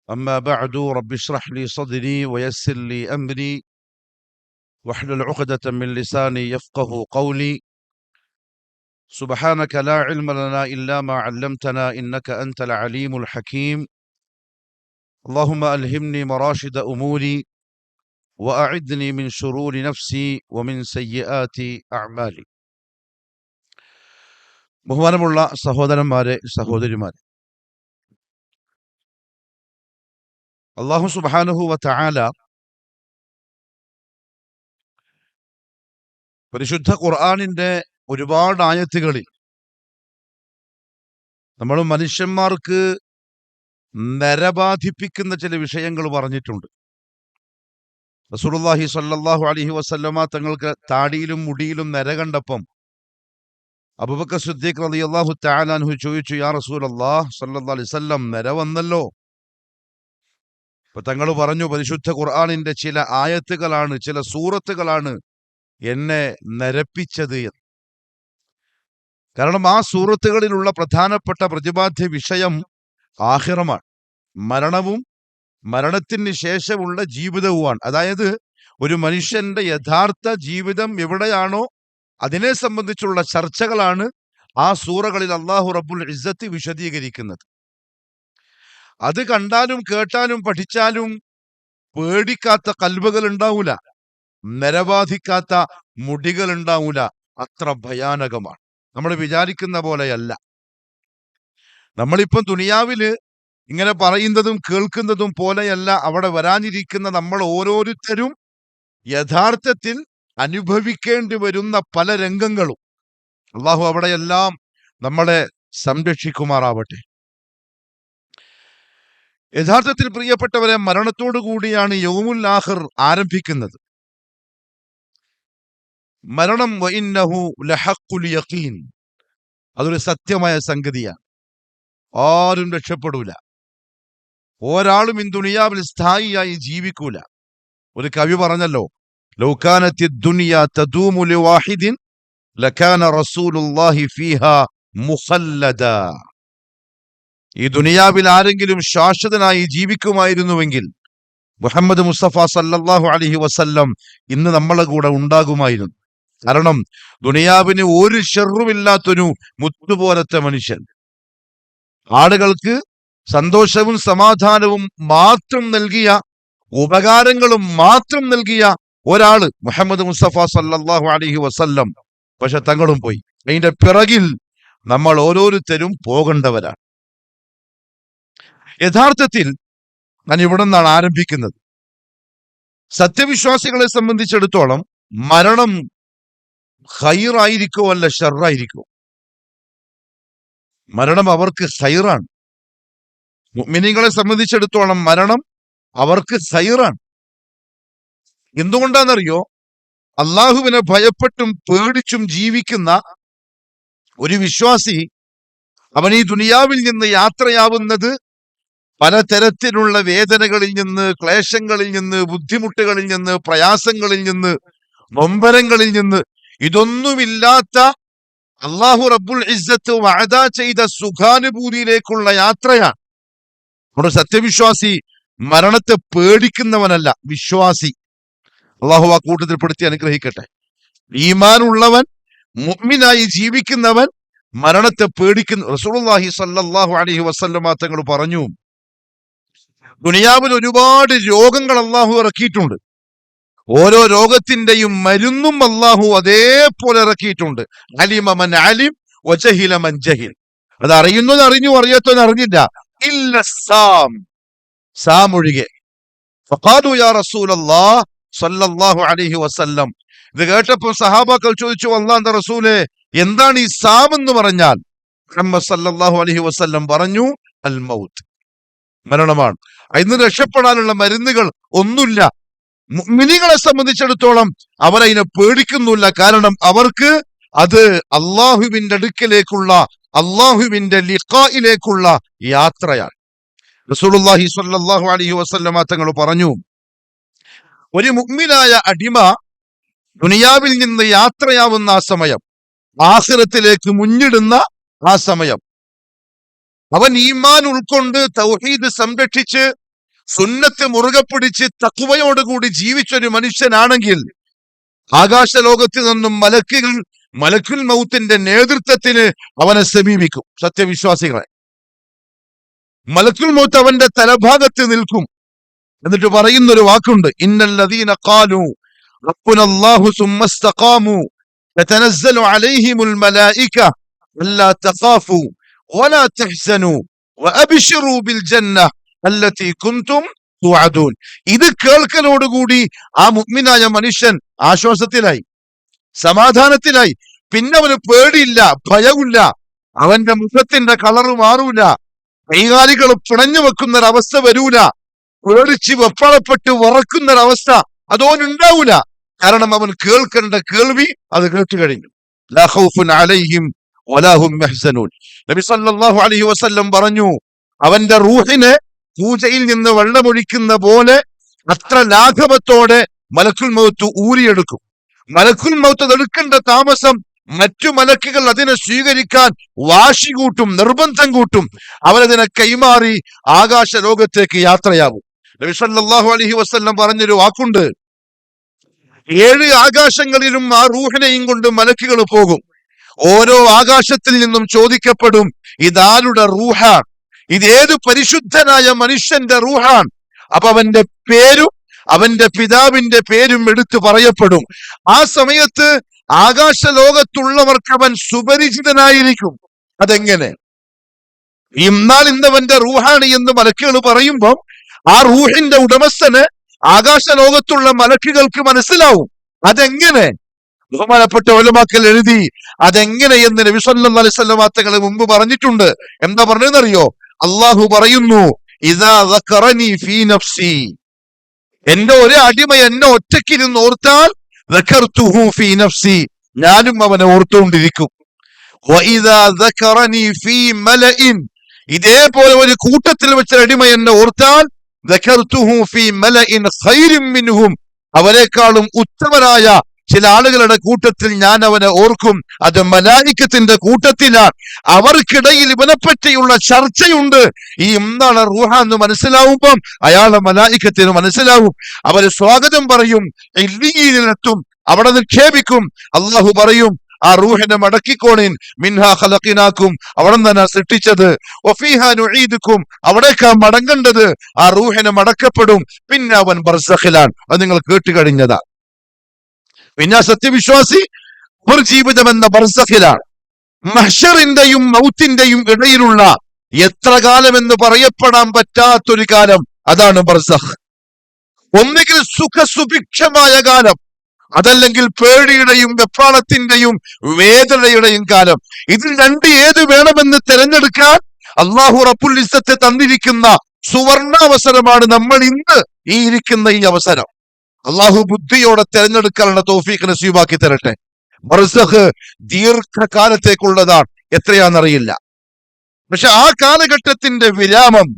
أما بعد رب اشرح لي صدري ويسر لي أمري واحلل عقدة من لساني يفقه قولي سبحانك لا علم لنا إلا ما علمتنا إنك أنت العليم الحكيم اللهم ألهمني مراشد أموري وأعدني من شرور نفسي ومن سيئات أعمالي. ബഹുമാനമുള്ള സഹോദരന്മാരെ സഹോദരിമാരെ, അല്ലാഹു സുബ്ഹാനഹു വ തആല പരിശുദ്ധ ഖുർആനിന്റെ ഒരുപാട് ആയത്തുകളിൽ നമ്മൾ മനുഷ്യന്മാർക്ക് നരബാധിപ്പിക്കുന്ന ചില വിഷയങ്ങൾ പറഞ്ഞിട്ടുണ്ട്. റസൂലുള്ളാഹി സ്വല്ലല്ലാഹു അലൈഹി വസല്ലമ തങ്ങൾക്ക് താടിയിലും മുടിയിലും നര കണ്ടപ്പം അബൂബക്കർ സിദ്ദീഖ് റളിയല്ലാഹു തആല അൻഹു ചോദിച്ചു, യാ റസൂലല്ലാഹ് സ്വല്ലല്ലാഹു അലൈഹി വസല്ലം, നര വന്നല്ലോ. അപ്പൊ തങ്ങൾ പറഞ്ഞു, പരിശുദ്ധ ഖുർആനിന്റെ ചില ആയത്തുകളാണ്, ചില സൂറത്തുകളാണ് എന്നെ നരപ്പിച്ചത് എന്ന്. കാരണം ആ സൂറത്തുകളിലുള്ള പ്രധാനപ്പെട്ട പ്രതിപാദ്യ വിഷയം ആഖിറമാണ്, മരണവും മരണത്തിന് ശേഷമുള്ള ജീവിതവുമാണ്. അതായത് ഒരു മനുഷ്യന്റെ യഥാർത്ഥ ജീവിതം എവിടെയാണോ അതിനെ സംബന്ധിച്ചുള്ള ചർച്ചകളാണ് ആ സൂറകളിൽ അല്ലാഹു റബ്ബുൽ ഇസ്സത്ത് വിശദീകരിക്കുന്നത്. അത് കണ്ടാലും കേട്ടാലും പഠിച്ചാലും പേടിക്കാത്ത കൽബുകൾ ഉണ്ടാവൂല, നരബാധിക്കാത്ത മുടികൾ ഉണ്ടാവൂല. അത്ര ഭയാനകമാണ്. നമ്മൾ വിചാരിക്കുന്ന പോലെയല്ല. നമ്മളിപ്പം ദുനിയാവില് ഇങ്ങനെ പറയുന്നതും കേൾക്കുന്നതും പോലെയല്ല അവിടെ വരാനിരിക്കുന്ന നമ്മൾ ഓരോരുത്തരും യഥാർത്ഥത്തിൽ അനുഭവിക്കേണ്ടി വരുന്ന പല രംഗങ്ങളും. അള്ളാഹു അവിടെയെല്ലാം നമ്മളെ സംരക്ഷിക്കുമാറാവട്ടെ. യഥാർത്ഥത്തിൽ പ്രിയപ്പെട്ടവരെ, മരണത്തോടു കൂടിയാണ് യൗമുൽ ആഖിർ ആരംഭിക്കുന്നത്. മരണം വഇന്നഹു ലഹഖുൽ യഖീൻ, അതൊരു സത്യമായ സംഗതിയാണ്. ആരും രക്ഷപ്പെടൂല, ഒരാളും ഈ ദുനിയാവിൽ സ്ഥായിയായി ജീവിക്കൂല. ഒരു കവി പറഞ്ഞല്ലോ, ലൗ കാനത്തി ദുനിയ തദൂമു ലിവാഹിദിൻ ലകാന റസൂലുള്ളാഹി ഫീഹാ മുഖല്ലദാ. ഈ ദുനിയാവിൽ ആരെങ്കിലും ശാശ്വതനായി ജീവിക്കുമായിരുന്നുവെങ്കിൽ മുഹമ്മദ് മുസ്തഫ സല്ലല്ലാഹു അലൈഹി വസല്ലം ഇന്ന് നമ്മളെ കൂടെ ഉണ്ടാകുമായിരുന്നു. കാരണം ദുനിയാവിന് ഒരു ഷെറുമില്ലാത്തൊരു മുത്തുപോലത്തെ മനുഷ്യൻ, ആളുകൾക്ക് സന്തോഷവും സമാധാനവും മാത്രം നൽകിയ, ഉപകാരങ്ങളും മാത്രം നൽകിയ ഒരാള് മുഹമ്മദ് മുസ്തഫ സല്ലല്ലാഹു അലൈഹി വസല്ലം. പക്ഷെ തങ്ങളും പോയി. അതിന്റെ പിറകിൽ നമ്മൾ ഓരോരുത്തരും പോകേണ്ടവരാണ്. യഥാർത്ഥത്തിൽ ഞാൻ ഇവിടെ നിന്നാണ് ആരംഭിക്കുന്നത്. സത്യവിശ്വാസികളെ സംബന്ധിച്ചിടത്തോളം മരണം ഖൈറായിരിക്കോ അല്ല ഷർറായിരിക്കോ? മരണം അവർക്ക് ഖൈറാണ്. മുഅ്മിനീങ്ങളെ സംബന്ധിച്ചിടത്തോളം മരണം അവർക്ക് ഖൈറാണ്. എന്തുകൊണ്ടാണെന്നറിയോ? അള്ളാഹുവിനെ ഭയപ്പെട്ടും പേടിച്ചും ജീവിക്കുന്ന ഒരു വിശ്വാസി അവൻ ഈ ദുനിയാവിൽ നിന്ന് യാത്രയാവുന്നത് പലതരത്തിലുള്ള വേദനകളിൽ നിന്ന്, ക്ലേശങ്ങളിൽ നിന്ന്, ബുദ്ധിമുട്ടുകളിൽ നിന്ന്, പ്രയാസങ്ങളിൽ നിന്ന്, നൊമ്പരങ്ങളിൽ നിന്ന്, ഇതൊന്നുമില്ലാത്ത അല്ലാഹു റബ്ബുൽ ഇസ്സത്ത് വഅദ ചെയ്ത സുഖാനുഭൂതിയിലേക്കുള്ള യാത്രയാണ്. നമ്മുടെ സത്യവിശ്വാസി മരണത്തെ പേടിക്കുന്നവനല്ല, വിശ്വാസി. അള്ളാഹു ആ കൂട്ടത്തിൽ പെടുത്തി അനുഗ്രഹിക്കട്ടെ. ഈമാനുള്ളവൻ, മുഅ്മിനായി ജീവിക്കുന്നവൻ മരണത്തെ പേടിക്കുന്നു. റസൂലുള്ളാഹി സ്വല്ലല്ലാഹു അലൈഹി വസല്ലമ തങ്ങൾ പറഞ്ഞു, ദുനിയാവിൽ ഒരുപാട് രോഗങ്ങൾ അള്ളാഹു ഇറക്കിയിട്ടുണ്ട്. ഓരോ രോഗത്തിന്റെയും മരുന്നും അള്ളാഹു അതേപോലെ ഇറക്കിയിട്ടുണ്ട്. അലിമ മൻ അലിം വജഹില മൻ ജഹിൽ. അത് അറിയുന്നത് അറിഞ്ഞു, അറിയാത്തവൻ അറിഞ്ഞില്ല. ഇല്ല സാം ഒഴികെ. ഫഖാലു യാ റസൂലല്ലാഹ് സ്വല്ലല്ലാഹു അലൈഹി വസല്ലം. ഇത് കേട്ടപ്പോൾ സഹാബാക്കൾ ചോദിച്ചു, അല്ലാഹുവിന്റെ റസൂലേ, എന്താണ് ഈ സാം എന്ന് പറഞ്ഞാൽ? മുഹമ്മദ് സല്ലല്ലാഹു അലൈഹി വസല്ലം പറഞ്ഞു, അൽ മൗത്ത്, മരണമാണ്. അതിന് രക്ഷപ്പെടാനുള്ള മരുന്നുകൾ ഒന്നുമില്ല. മുഅ്മിനീങ്ങളെ സംബന്ധിച്ചിടത്തോളം അവരതിനെ പേടിക്കുന്നില്ല. കാരണം അവർക്ക് അത് അള്ളാഹുവിന്റെ അടുക്കലേക്കുള്ള, അള്ളാഹുവിന്റെ ലിഖായിലേക്കുള്ള യാത്രയാണ്. റസൂലുള്ളാഹി സ്വല്ലല്ലാഹു അലൈഹി വസല്ലമ തങ്ങൾ പറഞ്ഞു, ഒരു മുഅ്മിനായ അടിമ ദുനിയാവിൽ നിന്ന് യാത്രയാവുന്ന ആ സമയം, ആഖിറത്തിലേക്ക് മുന്നിടുന്ന ആ സമയം, അവൻ ഈമാൻ ഉൾക്കൊണ്ട് തൗഹീദ് സംരക്ഷിച്ച് സുന്നത്ത് മുറുകെ പിടിച്ച് തഖ്വയോടുകൂടി ജീവിച്ചൊരു മനുഷ്യനാണെങ്കിൽ ആകാശലോകത്ത് നിന്നും മലക്കുൽ മൗത്തിന്റെ നേതൃത്വത്തിന് അവനെ സമീപിക്കും. സത്യവിശ്വാസികളെ, മലക്കുൽ മൗത്ത് അവന്റെ തലഭാഗത്ത് നിൽക്കും. എന്നിട്ട് പറയുന്നൊരു വാക്കുണ്ട്, ഇന്നല്ലദീന ഖാലു റബ്ബുനല്ലാഹു സുമ്മ ഇസ്തഖാമു തതനസ്സലു അലൈഹിമുൽ മലായിക അല്ലാ തഖാഫു വലാ തഹ്സനു വഅബ്ശിറൂ ബിൽ ജന്ന അല്ലതി കുൻതും തുഅദൂൻ. ഇത് കേൾക്കലോടുകൂടി ആ മുഅ്മിനായ മനുഷ്യൻ ആശ്വാസത്തിലായി, സമാധാനത്തിലായി. പിന്നെ അവന് പേടിയില്ല, ഭയമില്ല, അവന്റെ മുഖത്തിന്റെ കളറ് മാറൂല, കൈകാലികൾ പിണഞ്ഞു വെക്കുന്നൊരവസ്ഥ വരൂല, പേടിച്ച് വെപ്പളപ്പെട്ട് വറക്കുന്നൊരവസ്ഥ അതോനുണ്ടാവൂല. കാരണം അവൻ കേൾക്കേണ്ട കേൾവി അത് കേട്ടു കഴിഞ്ഞു. ലാ ഖൗഫുൻ അലൈഹിം വലാ ഹും യഹ്സനൂൻ. നബി സല്ലല്ലാഹു അലൈഹി വസല്ലം പറഞ്ഞു, അവന്റെ റൂഹിനെ പൂജയിൽ നിന്ന് വെള്ളമൊഴിക്കുന്ന പോലെ അത്ര ലാഘവത്തോടെ മലക്കുൽ മൗത്ത് ഊരിയെടുക്കും. മലക്കുൽ മൗത്ത് എടുക്കേണ്ട താമസം മറ്റു മലക്കുകൾ അതിനെ സ്വീകരിക്കാൻ വാശി കൂട്ടും, നിർബന്ധം കൂട്ടും. അവരതിനെ കൈമാറി ആകാശ ലോകത്തേക്ക് യാത്രയാവും. നബി സല്ലല്ലാഹു അലൈഹി വസല്ലം പറഞ്ഞൊരു വാക്കുണ്ട്, 7 ആകാശങ്ങളിലും ആ റൂഹിനെയും കൊണ്ട് മലക്കുകൾ പോകും. ഓരോ ആകാശത്തിൽ നിന്നും ചോദിക്കപ്പെടും, ഇതാരുടെ റൂഹാൻ, ഇതേത് പരിശുദ്ധനായ മനുഷ്യന്റെ റൂഹാൻ. അപ്പൊ അവന്റെ പേരും അവന്റെ പിതാവിന്റെ പേരും എടുത്തു പറയപ്പെടും. ആ സമയത്ത് ആകാശ ലോകത്തുള്ളവർക്ക് അവൻ സുപരിചിതനായിരിക്കും. അതെങ്ങനെ? ഇന്നാൾ ഇന്നവന്റെ റൂഹാണ് എന്ന് മലക്കുകൾ പറയുമ്പോൾ ആ റൂഹിന്റെ ഉടമസ്ഥന് ആകാശ ലോകത്തുള്ള മലക്കുകൾക്ക് മനസ്സിലാവും. അതെങ്ങനെ? ബഹുമാനപ്പെട്ട ഉലമാക്കൾ എഴുതി, അതെങ്ങനെ എന്ന് നബി സല്ലല്ലാഹു അലൈഹി വസല്ലം തങ്ങൾ മുമ്പ് പറഞ്ഞിട്ടുണ്ട്. എന്താ പറഞ്ഞതെന്നറിയോ? അള്ളാഹു പറയുന്നു, ഇദാ ദക്കറനി ഫീ നഫ്സി, എന്റെ ഒരു അടിമ എന്നെ ഒറ്റയ്ക്കിരുന്ന് ഓർത്താൽ ദക്കർതുഹു ഫീ നഫ്സി, ഞാനും അവനെ ഓർത്തുകൊണ്ടിരിക്കും. വഇദാ ദക്കറനി ഫീ മലഇൻ, ഇതേപോലെ ഒരു കൂട്ടത്തിൽ വെച്ച അടിമ എന്നെ ഓർത്താൽ ദക്കർതുഹു ഫീ മലഇൻ ഖൈറിൻ മിൻഹും, അവരെക്കാളും ഉത്തമരായ ചില ആളുകളുടെ കൂട്ടത്തിൽ ഞാൻ അവനെ ഓർക്കും. അത് മലായിക്കത്തിന്റെ കൂട്ടത്തിലാണ്. അവർക്കിടയിൽ ഇവനെപ്പറ്റിയുള്ള ചർച്ചയുണ്ട്. ഈ എന്താണ് റൂഹ എന്ന് മനസ്സിലാവുമ്പം അയാളെ മലായിക്കത്തിന് മനസ്സിലാവും. അവര് സ്വാഗതം പറയും, ഇല്ലിയീനിലെത്തും, അവിടെ നിക്ഷേപിക്കും. അള്ളാഹു പറയും, ആ റൂഹിനെ മടക്കിക്കോണിൻ, മിൻഹാ ഖലഖനാകും, അവിടെ തന്നെ സൃഷ്ടിച്ചത്, വഫീഹാ നുഈദുകും, അവിടേക്കാ മടങ്ങേണ്ടത്. ആ റൂഹിനെ മടക്കപ്പെടും. പിന്നെ അവൻ ബർസഖിലാണ്. അത് നിങ്ങൾ കേട്ടുകഴിഞ്ഞതാ. പിന്നെ സത്യവിശ്വാസി ഒരു ജീവിതം എന്ന ബർസഖിലാണ്. മഹ്ശറിന്റെയും മൗത്തിന്റെയും ഇടയിലുള്ള എത്ര കാലം എന്ന് പറയപ്പെടാൻ പറ്റാത്തൊരു കാലം, അതാണ് ബർസഖ്. ഒന്നുകിൽ സുഖസുഭിക്ഷമായ കാലം, അതല്ലെങ്കിൽ പേടിയുടെയും വെപ്രാളത്തിന്റെയും വേദനയുടെയും കാലം. ഇതിൽ രണ്ട് ഏത് വേണമെന്ന് തിരഞ്ഞെടുക്കാൻ അല്ലാഹു റബ്ബുൽ ഇസ്സത്ത് തന്നിരിക്കുന്ന സുവർണാവസരമാണ് നമ്മൾ ഇന്ന് ഈ ഇരിക്കുന്ന ഈ അവസരം. അള്ളാഹു ബുദ്ധിയോടെ തിരഞ്ഞെടുക്കാനുള്ള തൗഫീഖ് നസീബാക്കി തരട്ടെ. ബർസഖ് ദീർഘകാലത്തേക്കുള്ളതാണ്, എത്രയാണെന്നറിയില്ല. പക്ഷെ ആ കാലഘട്ടത്തിന്റെ വിരാമം,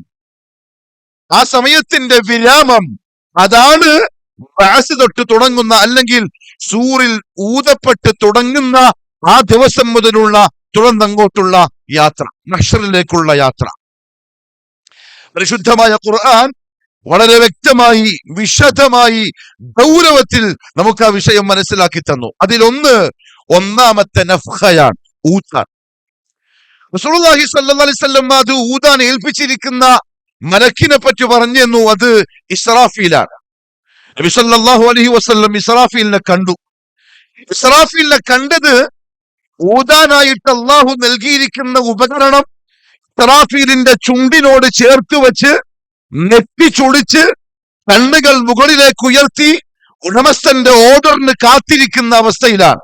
ആ സമയത്തിന്റെ വിരാമം, അതാണ് ബഅസ് തൊട്ട് തുടങ്ങുന്ന, അല്ലെങ്കിൽ സൂറിൽ ഊതപ്പെട്ട് തുടങ്ങുന്ന ആ ദിവസം മുതലുള്ള തുടർന്നങ്ങോട്ടുള്ള യാത്ര, മഹ്ശറിലേക്കുള്ള യാത്ര. പരിശുദ്ധമായ ഖുർആൻ വളരെ വ്യക്തമായി, വിശദമായി, ഗൗരവത്തിൽ നമുക്ക് ആ വിഷയം മനസ്സിലാക്കി തന്നു. അതിലൊന്ന് ഒന്നാമത്തെ നഫ്ഖയാണ്, ഊതാൻ. റസൂലുള്ളാഹി സ്വല്ലല്ലാഹു അലൈഹി വസല്ലം അത് ഊതാൻ ഏൽപ്പിച്ചിരിക്കുന്ന മലക്കിനെ പറ്റി പറഞ്ഞു, അത് ഇസ്രാഫീലാണ്. നബി സല്ലല്ലാഹു അലൈഹി വസല്ലം ഇസ്രാഫീലിനെ കണ്ടു. ഇസ്രാഫീലിനെ കണ്ടത് ഊതാനായിട്ട് അള്ളാഹു നൽകിയിരിക്കുന്ന ഉപകരണം ഇസ്രാഫീലിന്റെ ചുണ്ടിനോട് ചേർത്ത് വെച്ച് നെറ്റിച്ചൊടിച്ച് കണ്ണുകൾ മുകളിലേക്ക് ഉയർത്തി ഉടമസ്ഥന്റെ ഓർഡറിന് കാത്തിരിക്കുന്ന അവസ്ഥയിലാണ്.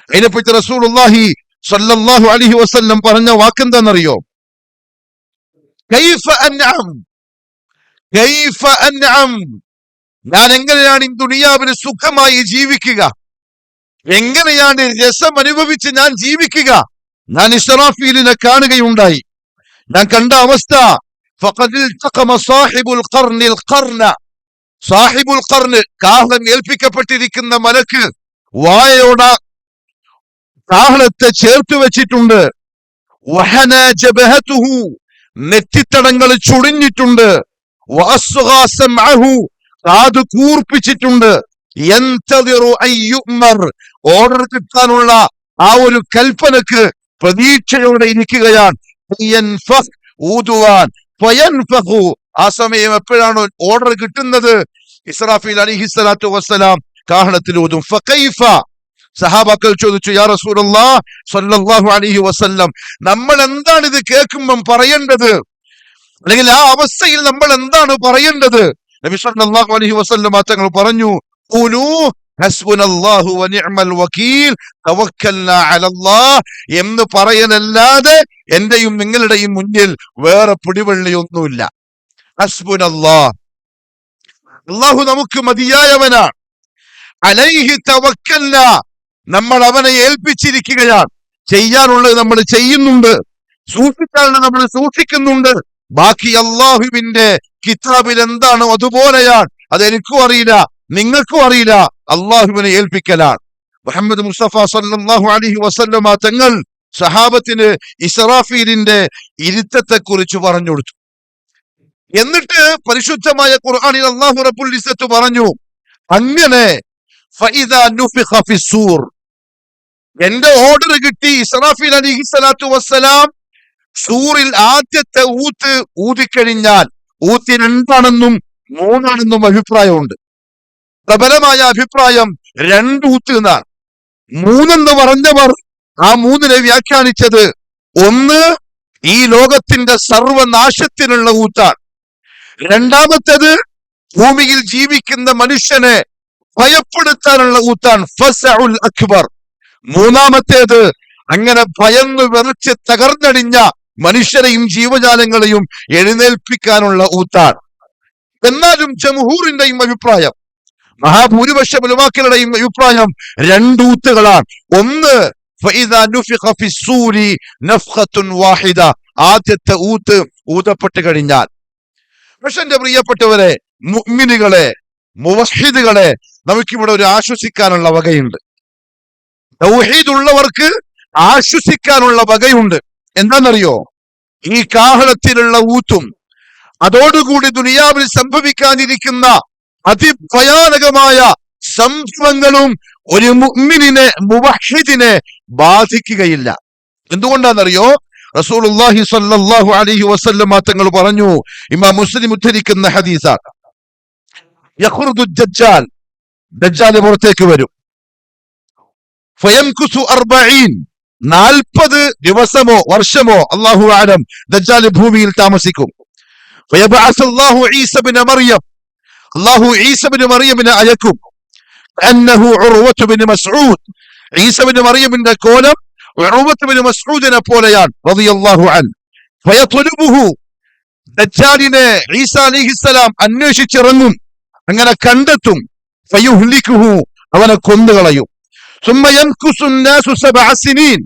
അതിനെപ്പറ്റി റസൂലുള്ളാഹി സ്വല്ലല്ലാഹു അലൈഹി വസല്ലം പറഞ്ഞ വാക്കെന്താണെന്നറിയോ? കൈഫ അൻഅം, കൈഫ അൻഅം, ഞാൻ എങ്ങനെയാണ് ഈ ദുനിയാവിൽ സുഖമായി ജീവിക്കുക, എങ്ങനെയാണ് രസം അനുഭവിച്ച് ഞാൻ ജീവിക്കുക? ഞാൻ ഇസ്രാഫീലിനെ കാണുകയുണ്ടായി. ഞാൻ കണ്ട അവസ്ഥ, ഫഖദ് ഇൽതഖമ സാഹിബുൽ ഖർനിൽ ഖർന, സാഹിബുൽ ഖർന്, കാഹളം ഏൽപ്പിക്കപ്പെട്ടിരിക്കുന്ന മലക്ക് വായയോട് കാഹളത്തെ ചേർത്ത് വെച്ചിട്ടുണ്ട്. വഹന ജബഹതുഹു, നെറ്റിത്തടങ്ങൾ ചുളിഞ്ഞിട്ടുണ്ട്. വഅസ്ഗാ സമഅഹു, കാത് കൂർപ്പിച്ചിട്ടുണ്ട്. യന്തദിറു അയ്യുമർ, ഓർഡർ കിട്ടാനുള്ള ആ ഒരു കൽപ്പനക്ക് പ്രതീക്ഷയോടെ ഇരിക്കുകയാണ്. ഫയൻഫഖ്, ഊതുവാൻ. ഫയൻഫഖു, ആ സമയം എപ്പോഴാണ് ഓർഡർ കിട്ടുന്നത്? ഇസ്രാഫീൽ അലൈഹിസ്സലാത്തു വസ്സലാം കാഹളത്തിൽ ഊതും. ഫകൈഫ, സഹാബാക്കൾ ചോദിച്ചു, യാ റസൂലല്ലാഹ് സ്വല്ലല്ലാഹു അലൈഹി വസല്ലം, നമ്മൾ എന്താണ് ഇത് കേൾക്കുമ്പം പറയേണ്ടത്, അല്ലെങ്കിൽ ആ അവസ്ഥയിൽ നമ്മൾ എന്താണ് പറയേണ്ടത്? നബി സല്ലല്ലാഹു അലൈഹി വസല്ലം തങ്ങൾ പറഞ്ഞു, ഖൂലൂ ഹസ്ബുനല്ലാഹു വനിഅമൽ വകീൽ തവക്കൽനാ അലല്ലാഹ് എന്ന് പറയലല്ലാതെ എന്റെയും നിങ്ങളുടെയും മുന്നിൽ വേറെ പിടിവള്ളിയൊന്നുമില്ല. ഹസ്ബുനല്ലാഹ്, അല്ലാഹു നമുക്ക് മതിയായവനാണ്. അലൈഹി തവക്കൽനാ, നമ്മൾ അവനെ ഏൽപ്പിച്ചിരിക്കുകയാണ്. ചെയ്യാനുള്ളത് നമ്മൾ ചെയ്യുന്നുണ്ട്, സൂക്ഷിക്കാനുള്ളത് നമ്മൾ സൂക്ഷിക്കുന്നുണ്ട്. ബാക്കി അള്ളാഹുവിന്റെ കിതാബിൽ എന്താണോ അതുപോലെയാണ്. അതെനിക്കും അറിയില്ല, നിങ്ങൾക്കും അറിയില്ല. അള്ളാഹുവിനെ ഏൽപ്പിക്കലാണ്. മുഹമ്മദ് മുസ്തഫ സല്ലല്ലാഹു അലൈഹി വസല്ലമ തങ്ങൾ സഹാബത്തിന് ഇസ്രാഫീലിന്റെ ഇരുത്തത്തെ കുറിച്ച് പറഞ്ഞു കൊടുത്തു. എന്നിട്ട് പരിശുദ്ധമായ ഖുർആനിൽ അല്ലാഹു റബ്ബുൽ ഇസ്സത്ത് പറഞ്ഞു, അങ്ങനെ ഫഇദാ നുഫിഖ ഫിസ്സൂർ, എന്റെ ഓർഡർ കിട്ടി. ഇസ്രാഫീൽ അലൈഹിസ്സലാത്തു വസ്സലാം സൂറിൽ ആദ്യത്തെ ഊത്ത് ഊതിക്കഴിഞ്ഞാൽ, ഊത്തിന് എന്താണെന്നും മൂന്നാണെന്നും അഭിപ്രായമുണ്ട്. പ്രബലമായ അഭിപ്രായം രണ്ടൂത്ത് എന്നാണ്. മൂന്നെന്ന് പറഞ്ഞവർ ആ മൂന്നിനെ വ്യാഖ്യാനിച്ചത്, ഒന്ന് ഈ ലോകത്തിന്റെ സർവനാശത്തിനുള്ള ഊത്താണ്. രണ്ടാമത്തേത് ഭൂമിയിൽ ജീവിക്കുന്ന മനുഷ്യനെ ഭയപ്പെടുത്താനുള്ള ഊത്താണ്, ഫസഉൽ അക്ബർ. മൂന്നാമത്തേത് അങ്ങനെ ഭയന്ന് വിറച്ച് തകർന്നടിഞ്ഞ മനുഷ്യരെയും ജീവജാലങ്ങളെയും എഴുന്നേൽപ്പിക്കാനുള്ള ഊത്താണ്. എന്നാലും ജംഹൂറിന്റെയും അഭിപ്രായം, മഹാഭൂരിപക്ഷ ഉലമാക്കളുടെയും അഭിപ്രായം രണ്ടൂത്തുകളാണ്. ഒന്ന് ഫഇദാ നുഫിഖ ഫിസ്സൂരി നഫ്ഖത്തുൻ വാഹിദ, ആദ്യത്തെ ഊത്ത് ഊതപ്പെട്ട് കഴിഞ്ഞാൽ. പക്ഷെ എന്റെ പ്രിയപ്പെട്ടവരെ, മുഅ്മിനുകളെ, മുവഹിദുകളെ, നമുക്കിവിടെ ഒരു ആശ്വസിക്കാനുള്ള വകയുണ്ട്. തൗഹീദ് ഉള്ളവർക്ക് ആശ്വസിക്കാനുള്ള വകയുണ്ട്. എന്താണെന്നറിയോ? ഈ കാഹളത്തിലുള്ള ഊത്തും അതോടുകൂടി ദുനിയാവിൽ സംഭവിക്കാനിരിക്കുന്ന അതിഭയാനകമായ സംഭവങ്ങളും ഒരു മുഅ്മിനിനെ, മുവഹിദിനെ ബാധിക്കുകയില്ല. എന്തുകൊണ്ടാണെന്നറിയോ? റസൂലുള്ളാഹി സ്വല്ലല്ലാഹു അലൈഹി വസല്ലം തങ്ങൾ പറഞ്ഞു, ഇമാം മുസ്ലിം ഉദ്ധരിക്കുന്ന ഹദീസാണ്, യഖ്റുജു ദജ്ജാൽ, ദജ്ജാൽ പുറത്തേക്ക് വരും. ഫയംകുസു 40, 40 ദിവസമോ വർഷമോ അല്ലാഹു അലം ദജ്ജാൽ ഭൂമിയിൽ താമസിക്കും. ഫയബഅസല്ലാഹു ഈസ ഇബ്നു മറിയം, അല്ലാഹു ഈസ ഇബ്നു മറിയമിനെ അയക്കും. അന്നഹു ഉർവത്ത് ഇബ്നു മസ്ഊദ്, ഈസ ഇബ്നു മറിയമിന്റെ കോലം ഉർവത്ത് ഇബ്നു മസ്ഊദിനെ പോലെയാണ് റളിയല്ലാഹു അൻഹു. ഫയത്ലുബുഹു, ദജ്ജാലിനെ ഈസ അലൈഹിസ്സലാം അന്വേഷിച്ചിറങ്ങും, അങ്ങനെ കണ്ടെത്തും. ഫയുഹ്ലികുഹു, അവനെ കൊന്നുകളയും. സുമ്മ യൻകുസു الناس 7 سنين,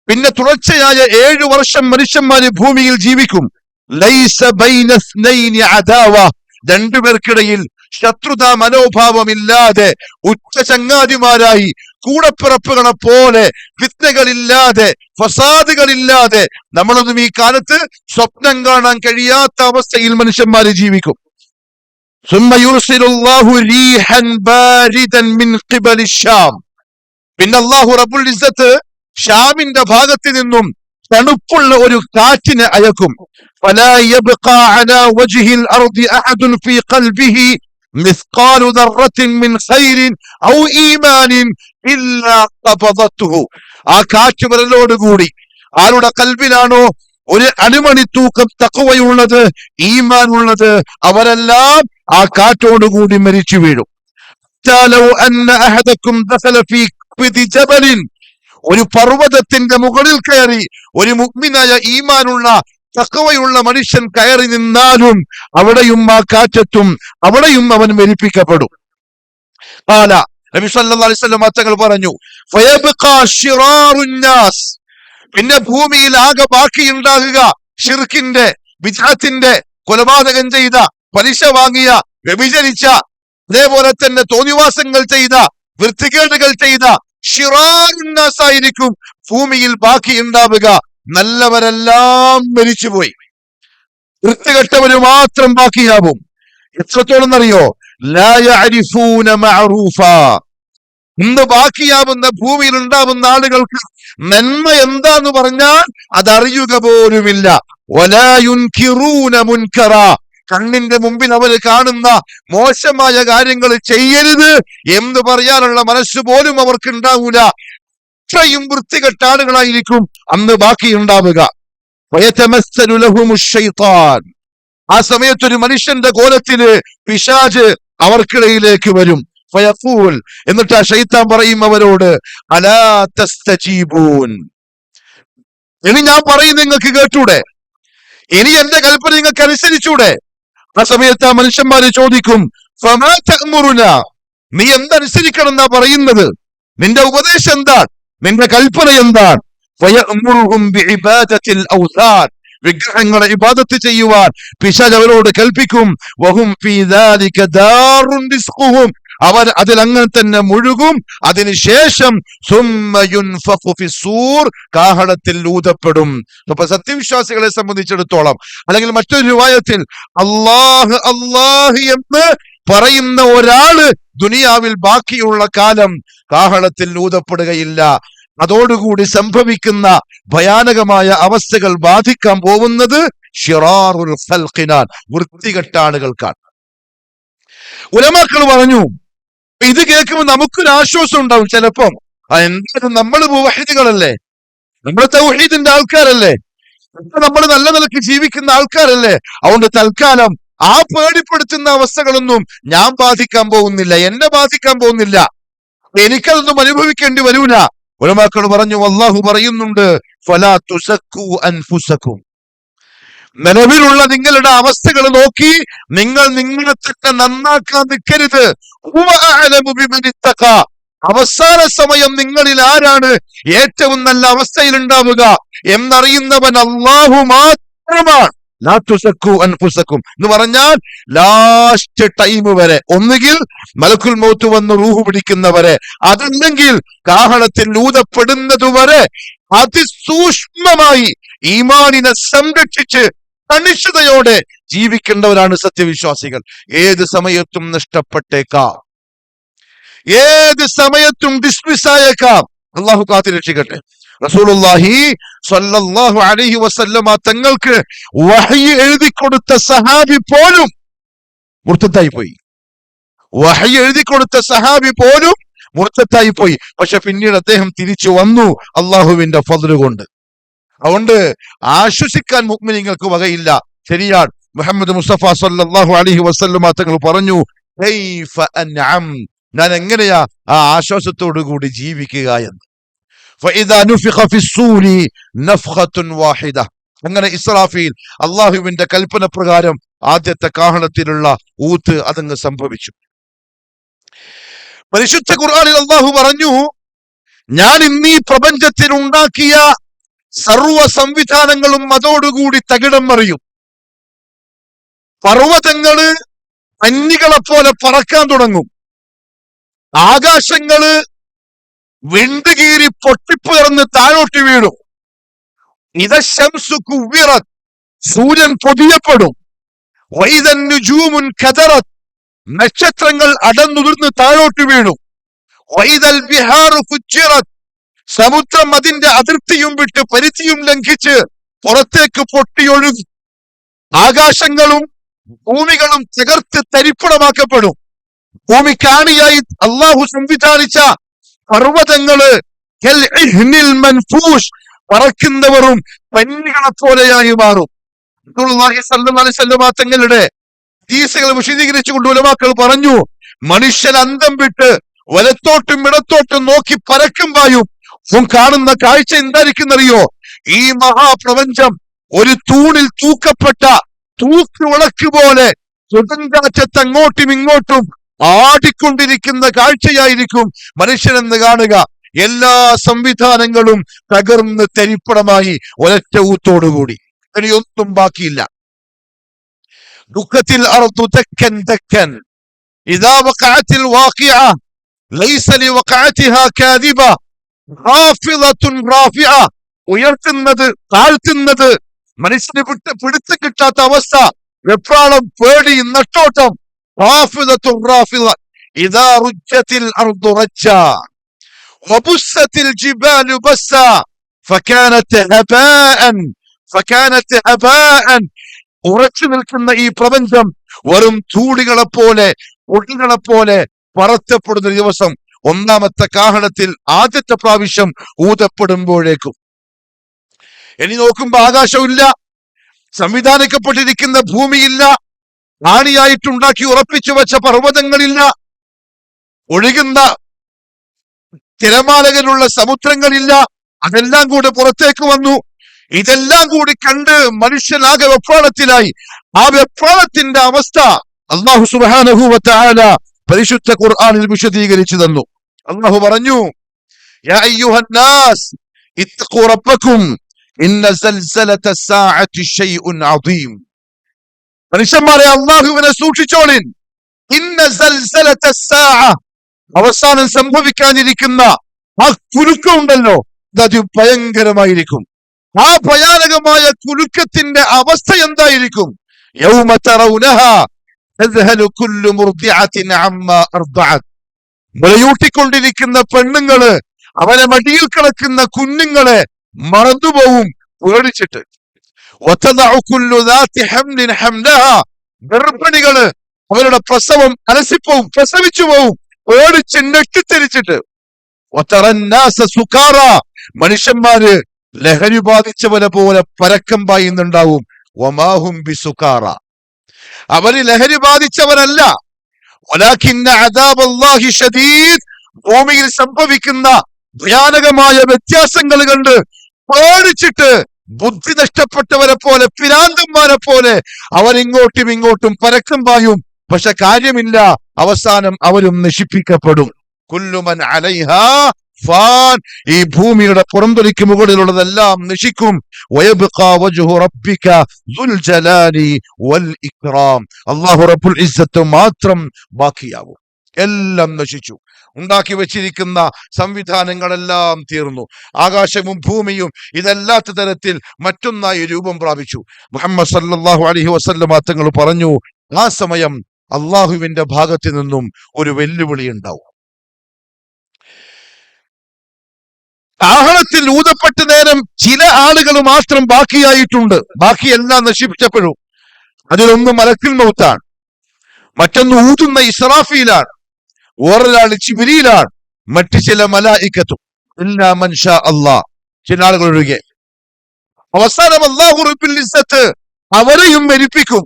പിന്നെ തുടർച്ചയായ 7 വർഷം മനുഷ്യന്മാര് ഭൂമിയിൽ ജീവിക്കും. ലൈസ ബൈന ഇസ്നൈനി അദാവ, രണ്ടുപേർക്കിടയിൽ ശത്രുതാ മനോഭാവമില്ലാതെ ഉച്ച ചങ്ങാതിമാരായി കൂടപ്പിറപ്പുകളെ പോലെ ഫിത്നകളില്ലാതെ ഫസാദുകളില്ലാതെ നമ്മളൊന്നും ഈ കാലത്ത് സ്വപ്നം കാണാൻ കഴിയാത്ത അവസ്ഥയിൽ മനുഷ്യന്മാര് ജീവിക്കും. സുമ്മ യുർസിലുല്ലാഹു റീഹൻ ബാരിദൻ മിൻ ഖിബലി ശാം, പിന്നെ അല്ലാഹു റബ്ബുൽ ഇസ്സത്ത് ഷാമിന്റെ ഭാഗത്ത് നിന്നും തണുപ്പുള്ള ഒരു കാറ്റിനെ അയക്കും. ഫലാ യബ്ഖാ അലാ വജ്ഹിൽ അർദി അഹദുൻ ഫീ ഖൽബിഹി മിസ്ഖാലു ദർറത്തിൻ മിൻ ഖൈരിൻ ഔ ഈമാനിൻ ഇല്ലാ ഖബദതുഹു, ആ കാറ്റ് വരലോടുകൂടി ആരുടെ കൽബിലാണോ ഒരു അണുമണി തൂക്കം തഖ്വയുള്ളത്, ഈമാൻ ഉള്ളത്, അവരെല്ലാം ആ കാറ്റോടുകൂടി മരിച്ചു വീഴും. ലൗ അന്ന അഹദകും ദഖല ഫീ ജബലിൻ, ഒരു പർവ്വതത്തിന്റെ മുകളിൽ കയറി ഒരു മുഅ്മിനായ ഈമാനുള്ള തഖ്വയുള്ള മനുഷ്യൻ കയറി നിന്നാലും അവിടെയും ആ കാറ്റെത്തും, അവിടെയും അവൻ മരിപ്പിക്കപ്പെടും. ഖാല, നബി സല്ലല്ലാഹു അലൈഹി വസല്ലം തങ്ങൾ പറഞ്ഞു, ഫയബ്ഖാ ശിറാറുൻ നാസ്, പിന്നെ ഭൂമിയിൽ ആകെ ബാക്കിയുണ്ടാകുക ശിർക്കിന്റെ, ബിദ്അത്തിന്റെ, കൊലപാതകം ചെയ്ത, പലിശ വാങ്ങിയ, വ്യഭിചരിച്ച, അതേപോലെ തന്നെ തോന്നിവാസങ്ങൾ ചെയ്ത, വൃത്തികേടുകൾ ചെയ്ത ശിറാറുൻ നാസ് ആയിരിക്കും ഭൂമിയിൽ ബാക്കി ഉണ്ടാവുക. നല്ലവരെല്ലാം മരിച്ചുപോയി. വൃത്തികെട്ടവര് മാത്രം ബാക്കിയാവും. എത്രത്തോളം എന്നറിയോ? ലാ യഅരിഫൂന മഅറൂഫ. ഇന്ന് ബാക്കിയാവുന്ന ഭൂമിയിൽ ഉണ്ടാവുന്ന ആളുകൾക്ക് നന്മ എന്താന്ന് പറഞ്ഞാൽ അതറിയുക പോലുമില്ല. വലാ യുൻകിറൂന മുൻകറ. കണ്ണിന്റെ മുമ്പിൽ അവര് കാണുന്ന മോശമായ കാര്യങ്ങൾ ചെയ്യരുത് എന്ന് പറയാനുള്ള മനസ്സ് പോലും അവർക്ക് ഉണ്ടാവൂല. ഇത്രയും വൃത്തികെട്ട ആളുകളായിരിക്കും അന്ന് ബാക്കിയുണ്ടാവുക. വയതമസ്സലു ലഹുമുശ് ശൈത്താൻ. ആ സമയത്തൊരു മനുഷ്യന്റെ കോലത്തില് പിശാച് അവർക്കിടയിലേക്ക് വരും. ഫയഖൂൽ, എന്നിട്ട് ആ ശൈത്താൻ പറയും അവരോട്, അലാ തസ്തജീബൂൻ, ഇനി ഞാൻ പറയും നിങ്ങൾക്ക് കേട്ടൂടെ? ഇനി എന്റെ കൽപ്പന നിങ്ങൾക്ക് അനുസരിച്ചൂടെ? ആ സമയത്ത് ആ മനുഷ്യന്മാര് ചോദിക്കും, ഫമാ തഅ്മുറുന, നീ എന്തനുസരിക്കണം എന്നാ പറയുന്നത്? നിന്റെ ഉപദേശം എന്താണ്? നിന്റെ കൽപ്പന എന്താണ്? ഫയഅ്മുറുഹും ബിഇബാദത്തിൽ ഔസാൻ, വിഗ്രഹങ്ങളെ ഇബാദത്ത് ചെയ്യുവാൻ പിശാച് അവരോട് കൽപ്പിക്കും. വഹും ഫീ ദാലിക ദാറുൻ റിസ്ഖുഹും, അവർ അതിൽ അങ്ങനെ തന്നെ മുഴുകും. അതിനുശേഷം സുമ്മ യുൻഫഖു ഫിസ്സൂർ, കാഹളത്തിൽ ഊതപ്പെടും. അപ്പൊ സത്യവിശ്വാസികളെ സംബന്ധിച്ചിടത്തോളം, അല്ലെങ്കിൽ മറ്റൊരു റിവായത്തിൽ അല്ലാഹ് അല്ലാഹ് എന്ന് പറയുന്ന ഒരാള് ദുനിയാവിൽ ബാക്കിയുള്ള കാലം കാഹളത്തിൽ ഊതപ്പെടുകയില്ല. അതോടുകൂടി സംഭവിക്കുന്ന ഭയാനകമായ അവസ്ഥകൾ ബാധിക്കാൻ പോകുന്നത് ശിറാറുൽ ഖൽഖിനാൻ, വൃത്തികെട്ട ആളുകൾക്കാണ്. ഉലമാക്കൾ പറഞ്ഞു, ഇത് കേൾക്കുമ്പോൾ നമുക്കൊരു ആശ്വാസം ഉണ്ടാവും ചിലപ്പം. എന്തായാലും നമ്മൾ മുവഹിദുകളല്ലേ, നമ്മൾ തൗഹീദിന്റെ ആൾക്കാരല്ലേ, നമ്മൾ നല്ല നിലയ്ക്ക് ജീവിക്കുന്ന ആൾക്കാരല്ലേ, അതുകൊണ്ട് തൽക്കാലം ആ പേടിപ്പെടുത്തുന്ന അവസ്ഥകളൊന്നും ഞാൻ ബാധിക്കാൻ പോകുന്നില്ല, എന്നെ ബാധിക്കാൻ പോകുന്നില്ല, എനിക്കതൊന്നും അനുഭവിക്കേണ്ടി വരൂല. ഉലമാക്കൾ പറഞ്ഞു, അല്ലാഹു പറയുന്നുണ്ട്, ഫലാ തുസക്കൂ അൻഫുസക്കും, നിലവിലുള്ള നിങ്ങളുടെ അവസ്ഥകൾ നോക്കി നിങ്ങൾ നിങ്ങളെ തന്നെ നന്നാക്കാൻ നിൽക്കരുത്. ഹുവ അഅലമു ബിമൻ ഇത്തഖ, അവസാന സമയം നിങ്ങളിൽ ആരാണ് ഏറ്റവും നല്ല അവസ്ഥയിൽ ഉണ്ടാവുക എന്നറിയുന്നവൻ അല്ലാഹു മാത്രമാണ്. ലാ തുസക്കൂ അൻഫുസക്കും എന്ന് പറഞ്ഞാൽ ലാസ്റ്റ് ടൈം വരെ, ഒന്നുകിൽ മലക്കുൽ മൗത്ത് വന്ന് റൂഹ് പിടിക്കുന്നവരെ, അതല്ലെങ്കിൽ കാഹളത്തിൽ ഊതപ്പെടുന്നതുവരെ അതിസൂക്ഷ്മമായി ഈമാനിനെ സംരക്ഷിച്ച് കണിഷ്ഠതയോടെ ജീവിക്കേണ്ടവരാണ് സത്യവിശ്വാസികൾ. ഏത് സമയത്തും നഷ്ടപ്പെട്ടേക്കാം, ഏത് സമയത്തും ഡിസ്മിസ് ആയേക്കാം. അള്ളാഹു കാത്തി രക്ഷിക്കട്ടെ. റസൂലുള്ളാഹി സ്വല്ലല്ലാഹു അലൈഹി വസല്ലമ തങ്ങൾക്ക് വഹ്യ് എഴുതി കൊടുത്ത സഹാബി പോലും മുർത്തത്തായി പോയി. വഹ്യ് എഴുതി കൊടുത്ത സഹാബി പോലും മുർത്തത്തായി പോയി. പക്ഷെ പിന്നീട് അദ്ദേഹം തിരിച്ചു വന്നു അള്ളാഹുവിന്റെ ഫദ്ല് കൊണ്ട്. അതുകൊണ്ട് ആശ്വസിക്കാൻ മുഅ്മിനീങ്ങൾക്ക് വകയില്ല. ശരിയാണ്, മുഹമ്മദ് മുസ്തഫ സ്വല്ലല്ലാഹു അലൈഹി വസല്ലമ തങ്ങൾ പറഞ്ഞു, കൈഫ അൻഅം, ഞാൻ എങ്ങനെയാ ആ ആശ്വാസത്തോടു കൂടി ജീവിക്കുക എന്ന്. ഫഇദാ നുഫിഖ ഫിസ്സൂരി നഫ്ഖത്തുൻ വാഹിദ, അങ്ങനെ ഇസ്രാഫീൽ അള്ളാഹുവിന്റെ കൽപ്പന പ്രകാരം ആദ്യത്തെ കാഹളത്തിലുള്ള ഊത്ത് അതങ്ങ് സംഭവിച്ചു. പരിശുദ്ധ ഖുർആനിൽ അള്ളാഹു പറഞ്ഞു, ഞാൻ ഇന്നീ പ്രപഞ്ചത്തിൽ ഉണ്ടാക്കിയ സർവ സംവിധാനങ്ങളും അതോടുകൂടി തകിടം മറിയും. പർവ്വതങ്ങള് അന്യകളെ പോലെ പറക്കാൻ തുടങ്ങും. ആകാശങ്ങള് വിണ്ടുകീറി പൊട്ടിപ്പിറന്ന് താഴോട്ട് വീഴും. ഇദശംസു കുവ്വിറത്, സൂര്യൻ പൊതിയപ്പെടും. വൈദൻ നുജൂമുൻ കദറത്, നക്ഷത്രങ്ങൾ അടന്നുതിർന്ന് താഴോട്ട് വീണു. വൈദൽ ബിഹാറു ഫുജ്ജിറത്, സമുദ്രം അതിന്റെ അതിർത്തിയും വിട്ട് പരിധിയും ലംഘിച്ച് പുറത്തേക്ക് പൊട്ടിയൊഴുകും. ആകാശങ്ങളും ഭൂമികളും തകർത്ത് തരിപ്പണമാക്കപ്പെടും. ഭൂമിക്കാണിയായി അള്ളാഹു സംവിധാനിച്ച പർവ്വതങ്ങള് പറക്കുന്നവരും പന്നികളെ പോലെയായി മാറും. തങ്ങളുടെ ഹദീസുകൾ വിശദീകരിച്ചുകൊണ്ട് ഉലമാക്കൾ പറഞ്ഞു, മനുഷ്യൻ അന്തം വിട്ട് വലത്തോട്ടും ഇടത്തോട്ടും നോക്കി പറക്കുമ്പോഴും കാണുന്ന കാഴ്ച എന്തായിരിക്കുന്നറിയോ? ഈ മഹാപ്രപഞ്ചം ഒരു തൂണിൽ തൂക്കപ്പെട്ട തൂക്ക് വിളക്ക് പോലെ സ്വതന്ത്രാറ്റത്ത് അങ്ങോട്ടും ഇങ്ങോട്ടും ആടിക്കൊണ്ടിരിക്കുന്ന കാഴ്ചയായിരിക്കും മനുഷ്യനെന്ന് കാണുക. എല്ലാ സംവിധാനങ്ങളും തകർന്ന് തരിപ്പണമായി ഒരൊറ്റ ഊത്തോടുകൂടി, ഇനിയൊന്നും ബാക്കിയില്ല. ദുഃഖത്തിൽ അർദു ദക്കൻ ദക്കൻ ഇദാ വഖഅത്തിൽ വാഖിഅ ലൈസ ലിവഖഅതിഹാ കാദിബ ഖാഫിളത്തുൻ റാഫിഅ, ഉയർത്തുന്നത് താഴ്ത്തുന്നത് മനുഷ്യന് പിടുത്തം കിട്ടാത്ത അവസ്ഥ, വെപ്രാളം, പേടി, നട്ടോട്ടം. റാഫിദത്തുൻ റാഫിദ ഇദാ റുജ്ജത്തിൽ അർദു റജ്ജാ വബുസ്സത്തിൽ ജിബാലു ബസ്സാ ഫകാനത് ഹബാഅൻ. ഉറച്ചു നിൽക്കുന്ന ഈ പ്രപഞ്ചം വെറും ധൂളികളെ പോലെ, പൊടികളെ പോലെ പറത്തപ്പെടുന്ന ദിവസം ഒന്നാമത്തെ കാഹളത്തിൽ ആദ്യത്തെ പ്രാവശ്യം ഊതപ്പെടുമ്പോഴേക്കും ഇനി നോക്കുമ്പോ ആകാശമില്ല, സംവിധാനിക്കപ്പെട്ടിരിക്കുന്ന ഭൂമിയില്ല, ആണിയായിട്ടുണ്ടാക്കി ഉറപ്പിച്ചു വെച്ച പർവ്വതങ്ങളില്ല, ഒഴുകുന്ന തിരമാലകളുള്ള സമുദ്രങ്ങളില്ല. അതെല്ലാം കൂടെ പുറത്തേക്ക് വന്നു. ഇതെല്ലാം കൂടി കണ്ട് മനുഷ്യനാകെ വെപ്രാളത്തിലായി. ആ വെപ്രാളത്തിന്റെ അവസ്ഥ അല്ലാഹു സുബ്ഹാനഹു വ തആല പരിശുദ്ധ ഖുർആനിൽ വിശദീകരിച്ചു തന്നു. അല്ലാഹു പറഞ്ഞു, യാ അയ്യുഹന്നാസ് ഇത്തഖൂ റബ്ബക്കും ഇന്ന സൽസലത സാഅത്തി ശൈഉൻ അദീം. മനുഷ്യന്മാരെ, അല്ലാഹുവിനെ സൂക്ഷിച്ചോളിൻ. ഇന്ന സൽസലത സാഅ, അവസാനം സംഭവിക്കാനിരിക്കുന്ന ആ കുലുക്കമുണ്ടല്ലോ, അത് ഭയങ്കരമായിരിക്കും. ആ ഭയാനകമായ കുലുക്കത്തിന്റെ അവസ്ഥ എന്തായിരിക്കും? യൗമ തറൗനഹാ തദ്ഹലു കുല്ലു മുർദിഅത്തിൻ അമ്മാ അർദഅത്. മുലയൂട്ടിക്കൊണ്ടിരിക്കുന്ന പെണ്ണുങ്ങള് അവരെ മടിയിൽ കിടക്കുന്ന കുഞ്ഞുങ്ങളെ മറന്നുപോവും പേടിച്ചിട്ട്. വതദഉ കുല്ലു ദാതി ഹംലിൻ ഹംലഹാ, ഗർഭിണികള് അവരുടെ പ്രസവം അലസിപ്പോവും, പ്രസവിച്ചു പോവും പേടിച്ച് ഞെട്ടിത്തെരിച്ചിട്ട്. വതറന്നാസ സുകാറ, മനുഷ്യന്മാര് ലഹരി ബാധിച്ചവനെ പോലെ പരക്കം പായുന്നുണ്ടാവും. വമാഹും ബിസുകാറ, അവര് ലഹരി ബാധിച്ചവരല്ല. വലാകിന്ന അദാബല്ലാഹി ശദീദ്, ഭൂമിയിൽ സംഭവിക്കുന്ന ഭയാനകമായ വ്യത്യാസങ്ങൾ കണ്ട് പേടിച്ചിട്ട് ബുദ്ധി നഷ്ടപ്പെട്ടവരെ പോലെ, പിരാന്തന്മാരെ പോലെ അവരിങ്ങോട്ടും ഇങ്ങോട്ടും പരക്കം പായും. പക്ഷെ കാര്യമില്ല, അവസാനം അവരും നശിപ്പിക്കപ്പെടും. കുല്ലുമൻ അലൈഹാ ഫാൻ, ഈ ഭൂമിയുടെ പുറംതൊലിക്ക് മുകളിലുള്ളതെല്ലാം നശിക്കും. വയബ്ഖാ വജ്ഹു റബ്ബിക ദുൽ ജലാലി വൽ ഇക്റാം, അല്ലാഹു റബ്ബുൽ ഇസ്സത്ത് മാത്രം ബാക്കിയാവും. എല്ലാം നശിച്ചു. ഉണ്ടാക്കി വെച്ചിരിക്കുന്ന സംവിധാനങ്ങളെല്ലാം തീർന്നു. ആകാശവും ഭൂമിയും ഇതല്ലാത്ത തരത്തിൽ മറ്റൊന്നായി രൂപം പ്രാപിച്ചു. മുഹമ്മദ് സല്ലല്ലാഹു അലൈഹി വസല്ലം തങ്ങൾ പറഞ്ഞു, ആ സമയം അള്ളാഹുവിന്റെ ഭാഗത്ത് നിന്നും ഒരു വെല്ലുവിളി ഉണ്ടാവും. കാഹളത്തിൽ ഊതപ്പെട്ട നേരം ചില ആളുകൾ മാത്രം ബാക്കിയായിട്ടുണ്ട്, ബാക്കിയെല്ലാം നശിപ്പിച്ചപ്പെടും. അതിലൊന്ന് മലക്കുൽ മൗത്താണ്, മറ്റൊന്ന് ഊതുന്ന ഇസ്രാഫീലാണ്, വേറൊരാള് ജിബ്രീലാണ്, മറ്റു ചില മലായികത്തും. ഇല്ലാ മൻ ഷാ അല്ലാഹ്, ചില ആളുകൾ ഒഴികെ. അവസാനം അല്ലാഹു റബ്ബുൽ ഇസ്സത്ത് അവരെയും മരിപ്പിക്കും.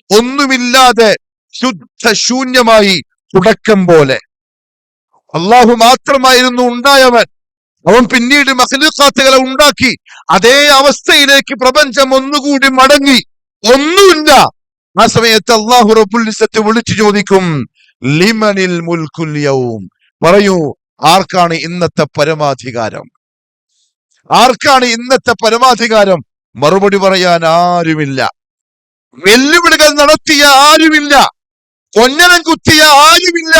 ഒന്നുമില്ലാതെ ശൂന്യമായി തുടക്കം പോലെ. അല്ലാഹു മാത്രമായിരുന്നു ഉണ്ടായവൻ. അവൻ പിന്നീട് മഖ്ലൂഖാത്തുകളെ ഉണ്ടാക്കി. അതേ അവസ്ഥയിലേക്ക് പ്രപഞ്ചം ഒന്നുകൂടി മടങ്ങി. ഒന്നുമില്ല. ആ സമയത്ത് അല്ലാഹു റബ്ബുൽ ഇസ്സത്ത് വിളിച്ചു ചോദിക്കും, ലിമനിൽ മുൽക്കുൽ യൗം, പറയൂ, ആർക്കാണ് ഇന്നത്തെ പരമാധികാരം? ആർക്കാണ് ഇന്നത്തെ പരമാധികാരം? മറുപടി പറയാൻ ആരുമില്ല. വെല്ലുവിളികൾ നടത്തിയ ആരുമില്ല. കൊഞ്ഞനം കുത്തിയ ആരുമില്ല.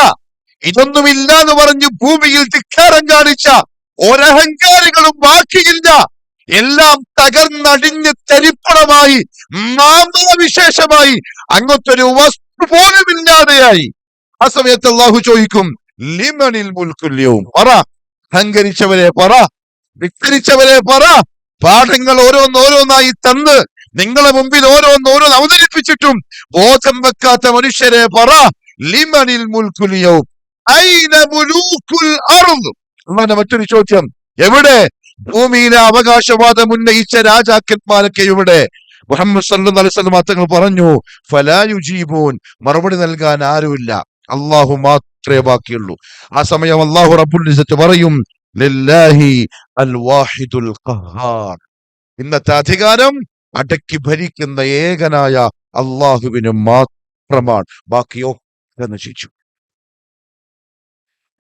ഇതൊന്നുമില്ല എന്ന് പറഞ്ഞ് ഭൂമിയിൽ ധിക്കാരം കാണിച്ച ഒരഹങ്കാരികളും ബാക്കിയില്ല. എല്ലാം തകർന്നടിഞ്ഞ് തരിപ്പണമായി, നാമാവിശേഷമായി, അങ്ങനത്തൊരു വസ്തു പോലും ഇല്ലാതെയായി. ആ സമയത്ത് അല്ലാഹു ചോദിക്കും, ലിമനിൽ മുൽക്കുൽ യൗം, പറ, അഹങ്കരിച്ചവരെ പറ, വിക്കരിച്ചവരെ പറ. പാഠങ്ങൾ ഓരോന്നോരോന്നായി തന്ന് നിങ്ങളെ മുമ്പിൽ ഓരോന്നോരോന്ന് അവതരിപ്പിച്ചിട്ടും ബോധം വെക്കാത്ത മനുഷ്യരെ പറ, ലിമനിൽ മുൽക്കുൽ യൗം ഐന മുലൂക്കുൽ അർദ്. അല്ലാഹുവിന്റെ മറ്റൊരു ചോദ്യം, എവിടെ? ഭൂമിയിലെ അവകാശവാദം ഉന്നയിച്ച രാജാക്കന്മാരൊക്കെ എവിടെ? മുഹമ്മദ് സല്ലല്ലാഹു അലൈഹി വസല്ലം തങ്ങൾ പറഞ്ഞു, ഫലാ യുജീബൂൻ, മറുപടി നൽകാൻ ആരുമില്ല, അല്ലാഹു മാത്രമേ ബാക്കിയുള്ളൂ. ആ സമയം അല്ലാഹു റബ്ബുൽ ഇസ്സത്ത് പറയും, ലില്ലാഹി അൽ വാഹിദുൽ ഖഹാർ, ഇന്നത്തെ അധികാരം അടക്കി ഭരിക്കുന്ന ഏകനായ അള്ളാഹുവിന് മാത്രമാണ്, ബാക്കിയൊക്കെ നശിച്ചു.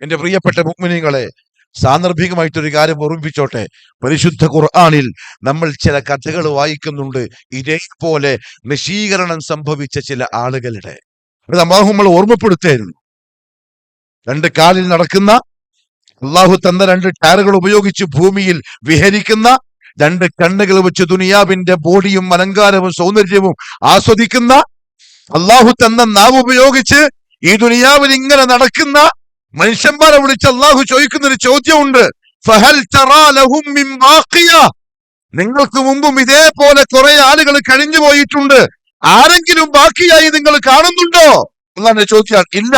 എന്റെ പ്രിയപ്പെട്ട മുഅ്മിനീങ്ങളെ, സാന്ദർഭികമായിട്ടൊരു കാര്യം ഓർമ്മിപ്പിച്ചോട്ടെ. പരിശുദ്ധ ഖുർആനിൽ നമ്മൾ ചില കഥകൾ വായിക്കുന്നുണ്ട്, ഇതേപോലെ നശീകരണം സംഭവിച്ച ചില ആളുകളുടെ. അത് അല്ലാഹു നമ്മൾ ഓർമ്മപ്പെടുത്തായിരുന്നു. രണ്ട് കാലിൽ നടക്കുന്ന, അള്ളാഹു തന്ന രണ്ട് ടയറുകൾ ഉപയോഗിച്ച് ഭൂമിയിൽ വിഹരിക്കുന്ന, രണ്ട് കണ്ണുകൾ വെച്ച് ദുനിയാവിന്റെ ബോഡിയും അലങ്കാരവും സൗന്ദര്യവും ആസ്വദിക്കുന്ന, അള്ളാഹു തന്ന നാവ് ഉപയോഗിച്ച് ഈ ദുനിയാവിൽ ഇങ്ങനെ നടക്കുന്ന മനുഷ്യന്മാരെ വിളിച്ച് അള്ളാഹു ചോദിക്കുന്ന ഒരു ചോദ്യമുണ്ട്. ഫഹൽ തറാ ലഹും മിൻ ബാഖിയ, നിങ്ങൾക്ക് മുമ്പും ഇതേപോലെ കുറെ ആളുകൾ കഴിഞ്ഞു പോയിട്ടുണ്ട്, ആരെങ്കിലും ബാക്കിയായി നിങ്ങൾ കാണുന്നുണ്ടോ? അള്ളാഹുവിന്റെ ചോദ്യം. ഇല്ല,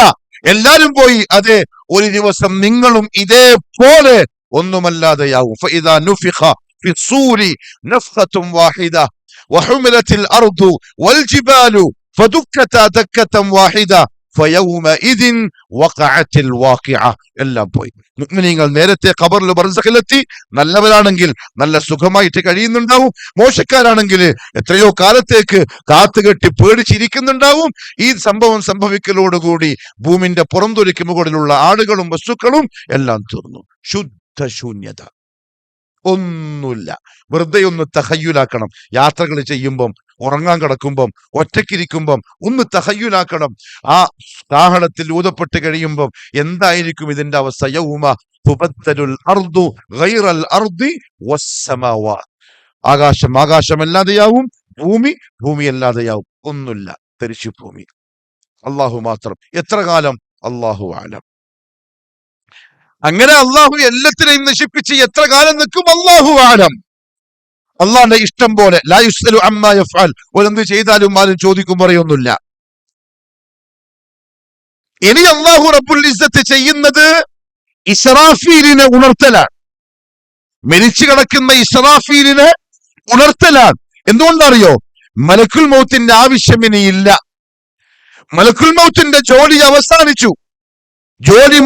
എല്ലാരും പോയി. അതെ, ഒരു ദിവസം നിങ്ങളും ഇതേപോലെ ഒന്നുമല്ലാതെയാവും. ഫഇദാ നുഫിഖ ഫിസ്സൂരി നഫ്ഖത്തുൻ വാഹിദ വഹുമിലത്തിൽ അർദു വൽജിബാലു ഫദുക്കത ദക്കതൻ വാഹിദ ഫയൗമഇദിൻ വഖഅത്തിൽ വാഖിഅ. എല്ലാം പോയി. മുഅ്മിനീങ്ങൾ നേരത്തെ ഖബറിൽ ബർസഖിലെത്തി. നല്ലവരാണെങ്കിൽ നല്ല സുഖമായിട്ട് കഴിയുന്നുണ്ടാവും, മോശക്കാരാണെങ്കിൽ എത്രയോ കാലത്തേക്ക് കാത്തുകെട്ടി പേടിച്ചിരിക്കുന്നുണ്ടാവും. ഈ സംഭവം സംഭവിക്കലോടുകൂടി ഭൂമിന്റെ പുറംതൊലിക്ക് മുകളിലുള്ള ആളുകളും വസ്തുക്കളും എല്ലാം തീർന്നു. ശുദ്ധ ശൂന്യത, ഒന്നുമില്ല. വെറുതെ ഒന്ന് തഹയ്യുലാക്കണം. യാത്രകൾ ചെയ്യുമ്പം, ഉറങ്ങാൻ കിടക്കുമ്പം, ഒറ്റയ്ക്കിരിക്കുമ്പം ഒന്ന് തഹയ്യുലാക്കണം. ആ കാഹളത്തിൽ ഊതപ്പെട്ട് കഴിയുമ്പം എന്തായിരിക്കും ഇതിന്റെ അവസ്ഥ? യൗമ തുബദ്ദലുൽ അർദു ഗൈറൽ അർദി വസ്സമാവാത്. ആകാശം ആകാശമല്ലാതെയാവും, ഭൂമി ഭൂമിയല്ലാതെയാവും. ഒന്നുമില്ല, തരിശു ഭൂമി. അള്ളാഹു മാത്രം. എത്ര കാലം? അള്ളാഹു ആലം. അങ്ങനെ അള്ളാഹു എല്ലാത്തിനെയും നശിപ്പിച്ച് എത്ര കാലം നിൽക്കും? അള്ളാഹു ആലം. അള്ളാന്റെ ഇഷ്ടം പോലെ. ലാ യുസ്അലു അമ്മാ യഫ്അൽ. ഓരെന്ത് ചെയ്താലും ആരും ചോദിക്കും പറയൊന്നുമില്ല. ഇനി അള്ളാഹു റബ്ബുൽ ഇസ്സത്ത് ചെയ്യുന്നത് ഇസ്രാഫീലിനെ ഉണർത്തലാണ്. മരിച്ചു കിടക്കുന്ന ഇസ്രാഫീലിനെ ഉണർത്തലാണ്. എന്തുകൊണ്ടറിയോ? മലക്കുൽ മൗത്തിന്റെ ആവശ്യം ഇനിയില്ല. മലക്കുൽ മൗത്തിന്റെ ജോലി അവസാനിച്ചു. ജോലി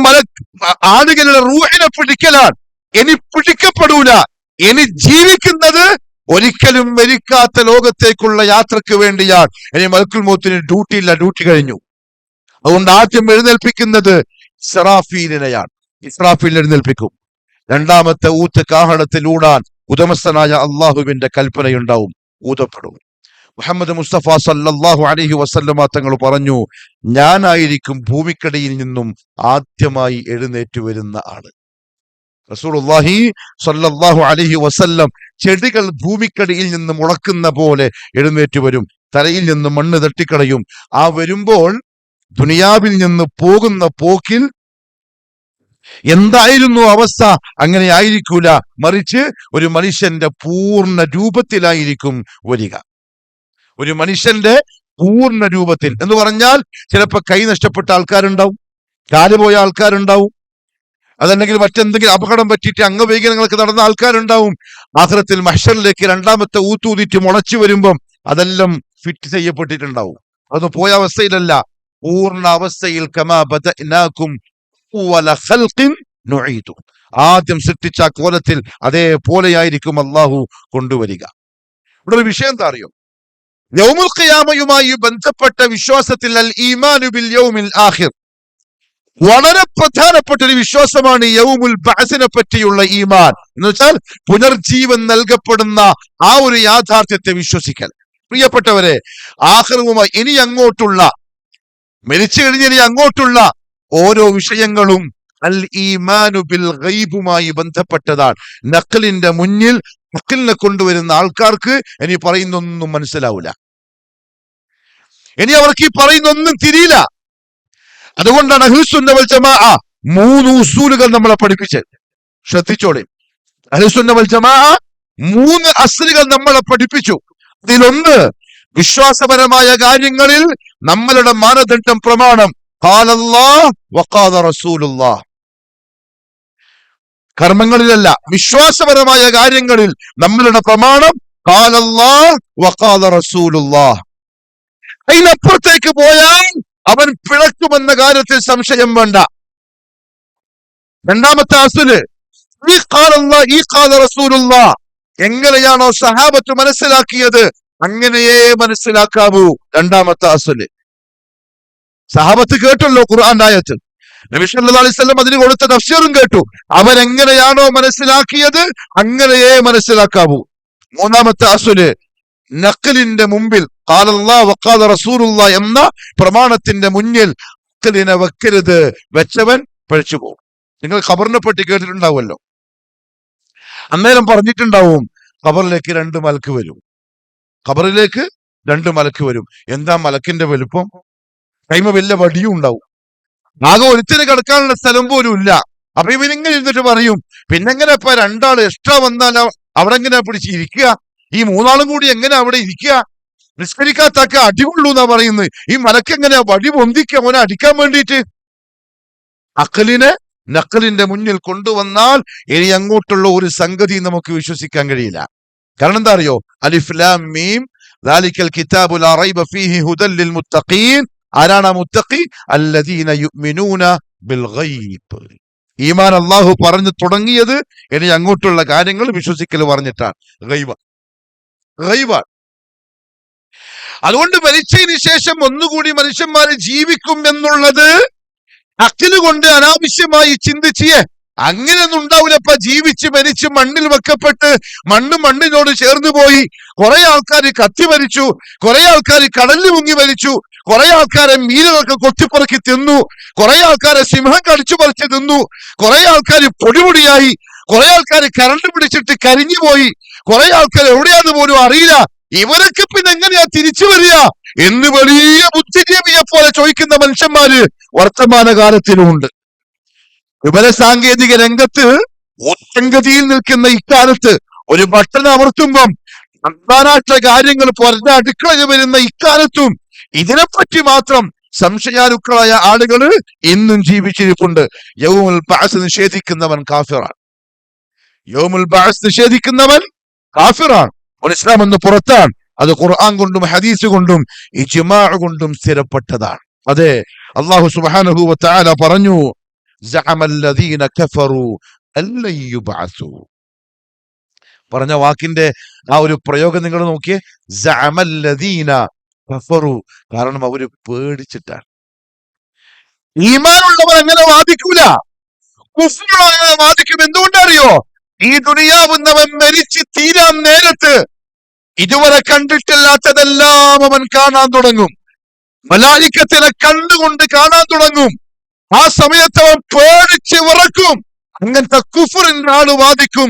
ആളുകളുടെ റൂഹിനെ പിടിക്കലാണ്. ഇനി പിടിക്കപ്പെടൂല. ഇനി ജീവിക്കുന്നത് ഒരിക്കലും മരിക്കാത്ത ലോകത്തേക്കുള്ള യാത്രക്ക് വേണ്ടിയാണ്. ഇനി മലക്കുൽ മൗത്തിന് ഡ്യൂട്ടി ഇല്ല, ഡ്യൂട്ടി കഴിഞ്ഞു. അതുകൊണ്ട് ആദ്യം എഴുന്നേൽപ്പിക്കുന്നത് ഇസ്രാഫീലിനെയാണ്. ഇസ്രാഫീൽ എഴുന്നേൽപ്പിക്കും. രണ്ടാമത്തെ ഊത്ത് കാഹളത്തിലൂടാൻ ഉദമസ്ഥനായ അള്ളാഹുവിന്റെ കൽപ്പനയുണ്ടാവും, ഊതപ്പെടും. മുഹമ്മദ് മുസ്തഫ സല്ലല്ലാഹു അലൈഹി വസല്ലമ തങ്ങൾ പറഞ്ഞു, ഞാനായിരിക്കും ഭൂമിക്കടിയിൽ നിന്നും ആദ്യമായി എഴുന്നേറ്റ് വരുന്ന ആള്. റസൂലുള്ളാഹി സല്ലല്ലാഹു അലൈഹി വസല്ലം ചെടികൾ ഭൂമിക്കടിയിൽ നിന്ന് മുളക്കുന്ന പോലെ എഴുന്നേറ്റ് വരും. തലയിൽ നിന്ന് മണ്ണ് തട്ടിക്കളയും. ആ വരുമ്പോൾ ദുനിയാവിൽ നിന്ന് പോകുന്ന പോക്കിൽ എന്തായിരുന്നു അവസ്ഥ? അങ്ങനെ ആയിരിക്കൂല, മറിച്ച് ഒരു മനുഷ്യന്റെ പൂർണ്ണ രൂപത്തിലായിരിക്കും വരിക. ഒരു മനുഷ്യന്റെ പൂർണ്ണ രൂപത്തിൽ എന്ന് പറഞ്ഞാൽ ചിലപ്പോ കൈ നഷ്ടപ്പെട്ട ആൾക്കാരുണ്ടാവും, കാല് പോയ ആൾക്കാരുണ്ടാവും, അതല്ലെങ്കിൽ മറ്റെന്തെങ്കിലും അപകടം പറ്റിയിട്ട് അംഗവൈകല്യങ്ങൾക്ക് നടന്ന ആൾക്കാരുണ്ടാവും. ആഖിറത്തിൽ മഹ്ശറിലേക്ക് രണ്ടാമത്തെ ഊത്തൂതിറ്റ് മുളച്ചു വരുമ്പം അതെല്ലാം ഫിറ്റ് ചെയ്യപ്പെട്ടിട്ടുണ്ടാവും. അതൊന്നും പോയ അവസ്ഥയിലല്ല, പൂർണ്ണ അവസ്ഥയിൽ കമാ ബദഅനാകും അവ്വല ഖൽഖിൻ നുഈദു. ആദ്യം സൃഷ്ടിച്ച കോലത്തിൽ അതേപോലെയായിരിക്കും അള്ളാഹു കൊണ്ടുവരിക. ഇവിടെ ഒരു വിഷയം എന്താ അറിയോ? യൗമുൽ ഖിയാമയുമായി ബന്ധപ്പെട്ട വിശ്വാസത്തിൽ അൽ ഈമാനു ബിൽ യൗമിൽ ആഖിർ വളരെ പ്രധാനപ്പെട്ട ഒരു വിശ്വാസമാണ് യൗമുൽ ബഅസിനെ പറ്റിയുള്ള ഈമാൻ. എന്ന് വെച്ചാൽ പുനർജീവൻ നൽകപ്പെടുന്ന ആ ഒരു യാഥാർത്ഥ്യത്തെ വിശ്വസിക്കൽ. പ്രിയപ്പെട്ടവരെ, ആഖിറുമായി ഇനി അങ്ങോട്ടുള്ള, മരിച്ചു കഴിഞ്ഞ് ഇനി അങ്ങോട്ടുള്ള ഓരോ വിഷയങ്ങളും അൽ ഈമാനു ബിൽ ഗൈബുമായി ബന്ധപ്പെട്ടതാണ്. നഖലിന്റെ മുന്നിൽ നഖലിനെ കൊണ്ടുവരുന്ന ആൾക്കാർക്ക് ഇനി പറയുന്നൊന്നും മനസ്സിലാവില്ല. ഇനി അവർക്ക് ഈ പറയുന്നൊന്നും തിരിയില്ല. അതുകൊണ്ടാണ് അഹ്ലുസുന്ന വൽ ജമാഅ 3 ഉസൂലുകൾ നമ്മളെ പഠിപ്പിച്ചത്. ശ്രദ്ധിച്ചോളി, അഹ്ലുസുന്ന വൽ ജമാഅ 3 അസ്ലുകൾ നമ്മളെ പഠിപ്പിച്ചു. ഇതിലൊന്ന്, വിശ്വാസപരമായ കാര്യങ്ങളിൽ നമ്മളുടെ മാനദണ്ഡം, പ്രമാണം ഖാലല്ലാഹ് വഖാല റസൂലുള്ളാഹ്. കർമ്മങ്ങളിലല്ല, വിശ്വാസപരമായ കാര്യങ്ങളിൽ നമ്മളുടെ പ്രമാണം ഖാലല്ലാഹ് വഖാല റസൂലുള്ളാഹ്. അതിനപ്പുറത്തേക്ക് പോയാൽ അവൻ പിഴക്കുമെന്ന കാര്യത്തിൽ സംശയം വേണ്ട. രണ്ടാമത്തെ അസ്ല് ഈ ഖാലല്ലാഹ് ഈ ഖാല റസൂലുള്ളാഹ് എങ്ങനെയാണോ സഹാബത്ത് മനസ്സിലാക്കിയത് അങ്ങനെയേ മനസ്സിലാക്കാവൂ. രണ്ടാമത്തെ അസ്ല്. സഹാബത്ത് കേട്ടല്ലോ ഖുർആന്റെ ആയത്ത്, നബി സല്ലല്ലാഹു അലൈഹി വസല്ലം അതിന് കൊടുത്ത തഫ്സീറും കേട്ടു. അവരെങ്ങനെയാണോ മനസ്സിലാക്കിയത് അങ്ങനെയേ മനസ്സിലാക്കാവൂ. മൂന്നാമത്തെ അസ്ല്, നഖലിന്റെ മുമ്പിൽ ഖാലല്ലാഹ് വഖാല റസൂലുള്ളാഹ് എന്ന പ്രമാണത്തിന്റെ മുന്നിൽ നഖലിനെ വെക്കരുത്. വെച്ചവൻ പഴിച്ചു പോകും. നിങ്ങൾ ഖബറിനെ പറ്റി കേട്ടിട്ടുണ്ടാവുമല്ലോ. അന്നേരം പറഞ്ഞിട്ടുണ്ടാവും, ഖബറിലേക്ക് 2 മലക്ക് വരും. ഖബറിലേക്ക് 2 മലക്ക് വരും. എന്താ മലക്കിന്റെ വലുപ്പം? കൈമ വലിയ വടിയും ഉണ്ടാവും. ആകെ ഒരുത്തിന് കിടക്കാനുള്ള സ്ഥലം പോലും ഇല്ല. അപ്പൊ ഇവനിങ്ങനെ ഇരുന്നിട്ട് പറയും, പിന്നെങ്ങനെ ഇപ്പൊ 2 ആള് എക്സ്ട്രാ വന്നാൽ അവിടെ എങ്ങനെ പിടിച്ചിരിക്കുക? ഈ 3 ആളും കൂടി എങ്ങനെ അവിടെ ഇരിക്കുക? നിസ്കരിക്കാത്തൊക്കെ അടികൊള്ളൂ എന്നാ പറയുന്നത്. ഈ മലക്കെങ്ങനെയാ വടി പൊന്തിക്കുക അവനെ അടിക്കാൻ വേണ്ടിയിട്ട്? അക്കലിനെ നക്കലിന്റെ മുന്നിൽ കൊണ്ടുവന്നാൽ ഇനി അങ്ങോട്ടുള്ള ഒരു സംഗതി നമുക്ക് വിശ്വസിക്കാൻ കഴിയില്ല. കാരണം എന്താ അറിയോ? അലിഫ് ലാം മീം ദാലിക്കൽ കിതാബു ലാ റൈബ ഫീഹി ഹുദൽ ലിൽ മുത്തഖീൻ. ആരാണ് ആ മുത്തഖി? അല്ലദീന യുഅ്മിനൂന ബിൽ ഗൈബ്. ഈമാൻ അല്ലാഹു പറഞ്ഞു തുടങ്ങിയത് ഇനി അങ്ങോട്ടുള്ള കാര്യങ്ങൾ വിശ്വസിക്കൽ പറഞ്ഞിട്ടാണ്. ഗൈബ്. അതുകൊണ്ട് മരിച്ചതിന് ശേഷം ഒന്നുകൂടി മനുഷ്യന്മാര് ജീവിക്കും എന്നുള്ളത് അക്കില് കൊണ്ട് അനാവശ്യമായി ചിന്തിച്ചേ. അങ്ങനെയൊന്നും ഉണ്ടാവില്ലപ്പ. ജീവിച്ച് മരിച്ച് മണ്ണിൽ വെക്കപ്പെട്ട് മണ്ണിനോട് ചേർന്ന് പോയി. കുറെ ആൾക്കാർ കത്തി മരിച്ചു, കുറെ ആൾക്കാർ കടലിൽ മുങ്ങി മരിച്ചു, കുറെ ആൾക്കാരെ മീനുകൾക്ക് കൊത്തിപ്പറക്കി തിന്നു, കുറെ ആൾക്കാരെ സിംഹം കടിച്ചു പറിച്ച് തിന്നു, കുറെ ആൾക്കാർ പൊടിപൊടിയായി, കുറെ ആൾക്കാർ കരണ്ട് പിടിച്ചിട്ട് കരിഞ്ഞു പോയി, കുറെ ആൾക്കാർ എവിടെയാന്ന് പോലും അറിയില്ല. ഇവരൊക്കെ പിന്നെ എങ്ങനെയാ തിരിച്ചു വരിക എന്ന് വലിയ ബുദ്ധിജീവിയെ പോലെ ചോദിക്കുന്ന മനുഷ്യന്മാര് വർത്തമാനകാലത്തിലുമുണ്ട്. വിവര സാങ്കേതിക രംഗത്ത് ഉത്തംഗതിയിൽ നിൽക്കുന്ന ഇക്കാലത്ത് ഒരു ബട്ടൺ അമർത്തുമ്പം അന്താരാഷ്ട്ര കാര്യങ്ങൾ പറഞ്ഞ അടുക്കളയിൽ വരുന്ന ഇക്കാലത്തും ഇതിനെപ്പറ്റി മാത്രം സംശയാലുക്കളായ ആളുകൾ ഇന്നും ജീവിച്ചിരിപ്പുണ്ട്. യൗമുൽ ബഅസ് നിഷേധിക്കുന്നവൻ കാഫിറാണ്. യൗമുൽ ബഅസ് നിഷേധിക്കുന്നവൻ കാഫിറാണ്. ഇസ്ലാം എന്ന് പുറത്താണ്. അത് ഖുർആൻ കൊണ്ടും ഹദീസ് കൊണ്ടും ഇജ്മാ കൊണ്ടും സ്ഥിരപ്പെട്ടതാണ്. അതെ, അല്ലാഹു സുബ്ഹാനഹു വ തആല പറഞ്ഞു, സഅമല്ലദീന കഫറു അല്ലൻ യുബ്അസു. പറഞ്ഞ വാക്കിന്റെ ആ ഒരു പ്രയോഗം നിങ്ങൾ നോക്കിയേ. സഅമല്ലദീന കഫറു. കാരണം അവര് പേടിച്ചിട്ടാണ്. ഈമാനുള്ളവർ അങ്ങനെ വാദിക്കൂല, കുഫ്റുള്ളവർ അങ്ങനെ വാദിക്കും. എന്തുകൊണ്ടറിയോ? ഈ ദുനിയാവുന്നവൻ മരിച്ച് തീരാൻ നേരത്ത് ഇതുവരെ കണ്ടിട്ടില്ലാത്തതെല്ലാം അവൻ കാണാൻ തുടങ്ങും. മലായിക്കത്തിനെ കണ്ടുകൊണ്ട് കാണാൻ തുടങ്ങും. ആ സമയത്ത് അവൻ പേടിച്ച് വിറക്കും. അങ്ങനത്തെ കുഫറിന്റെ ആള് വാദിക്കും,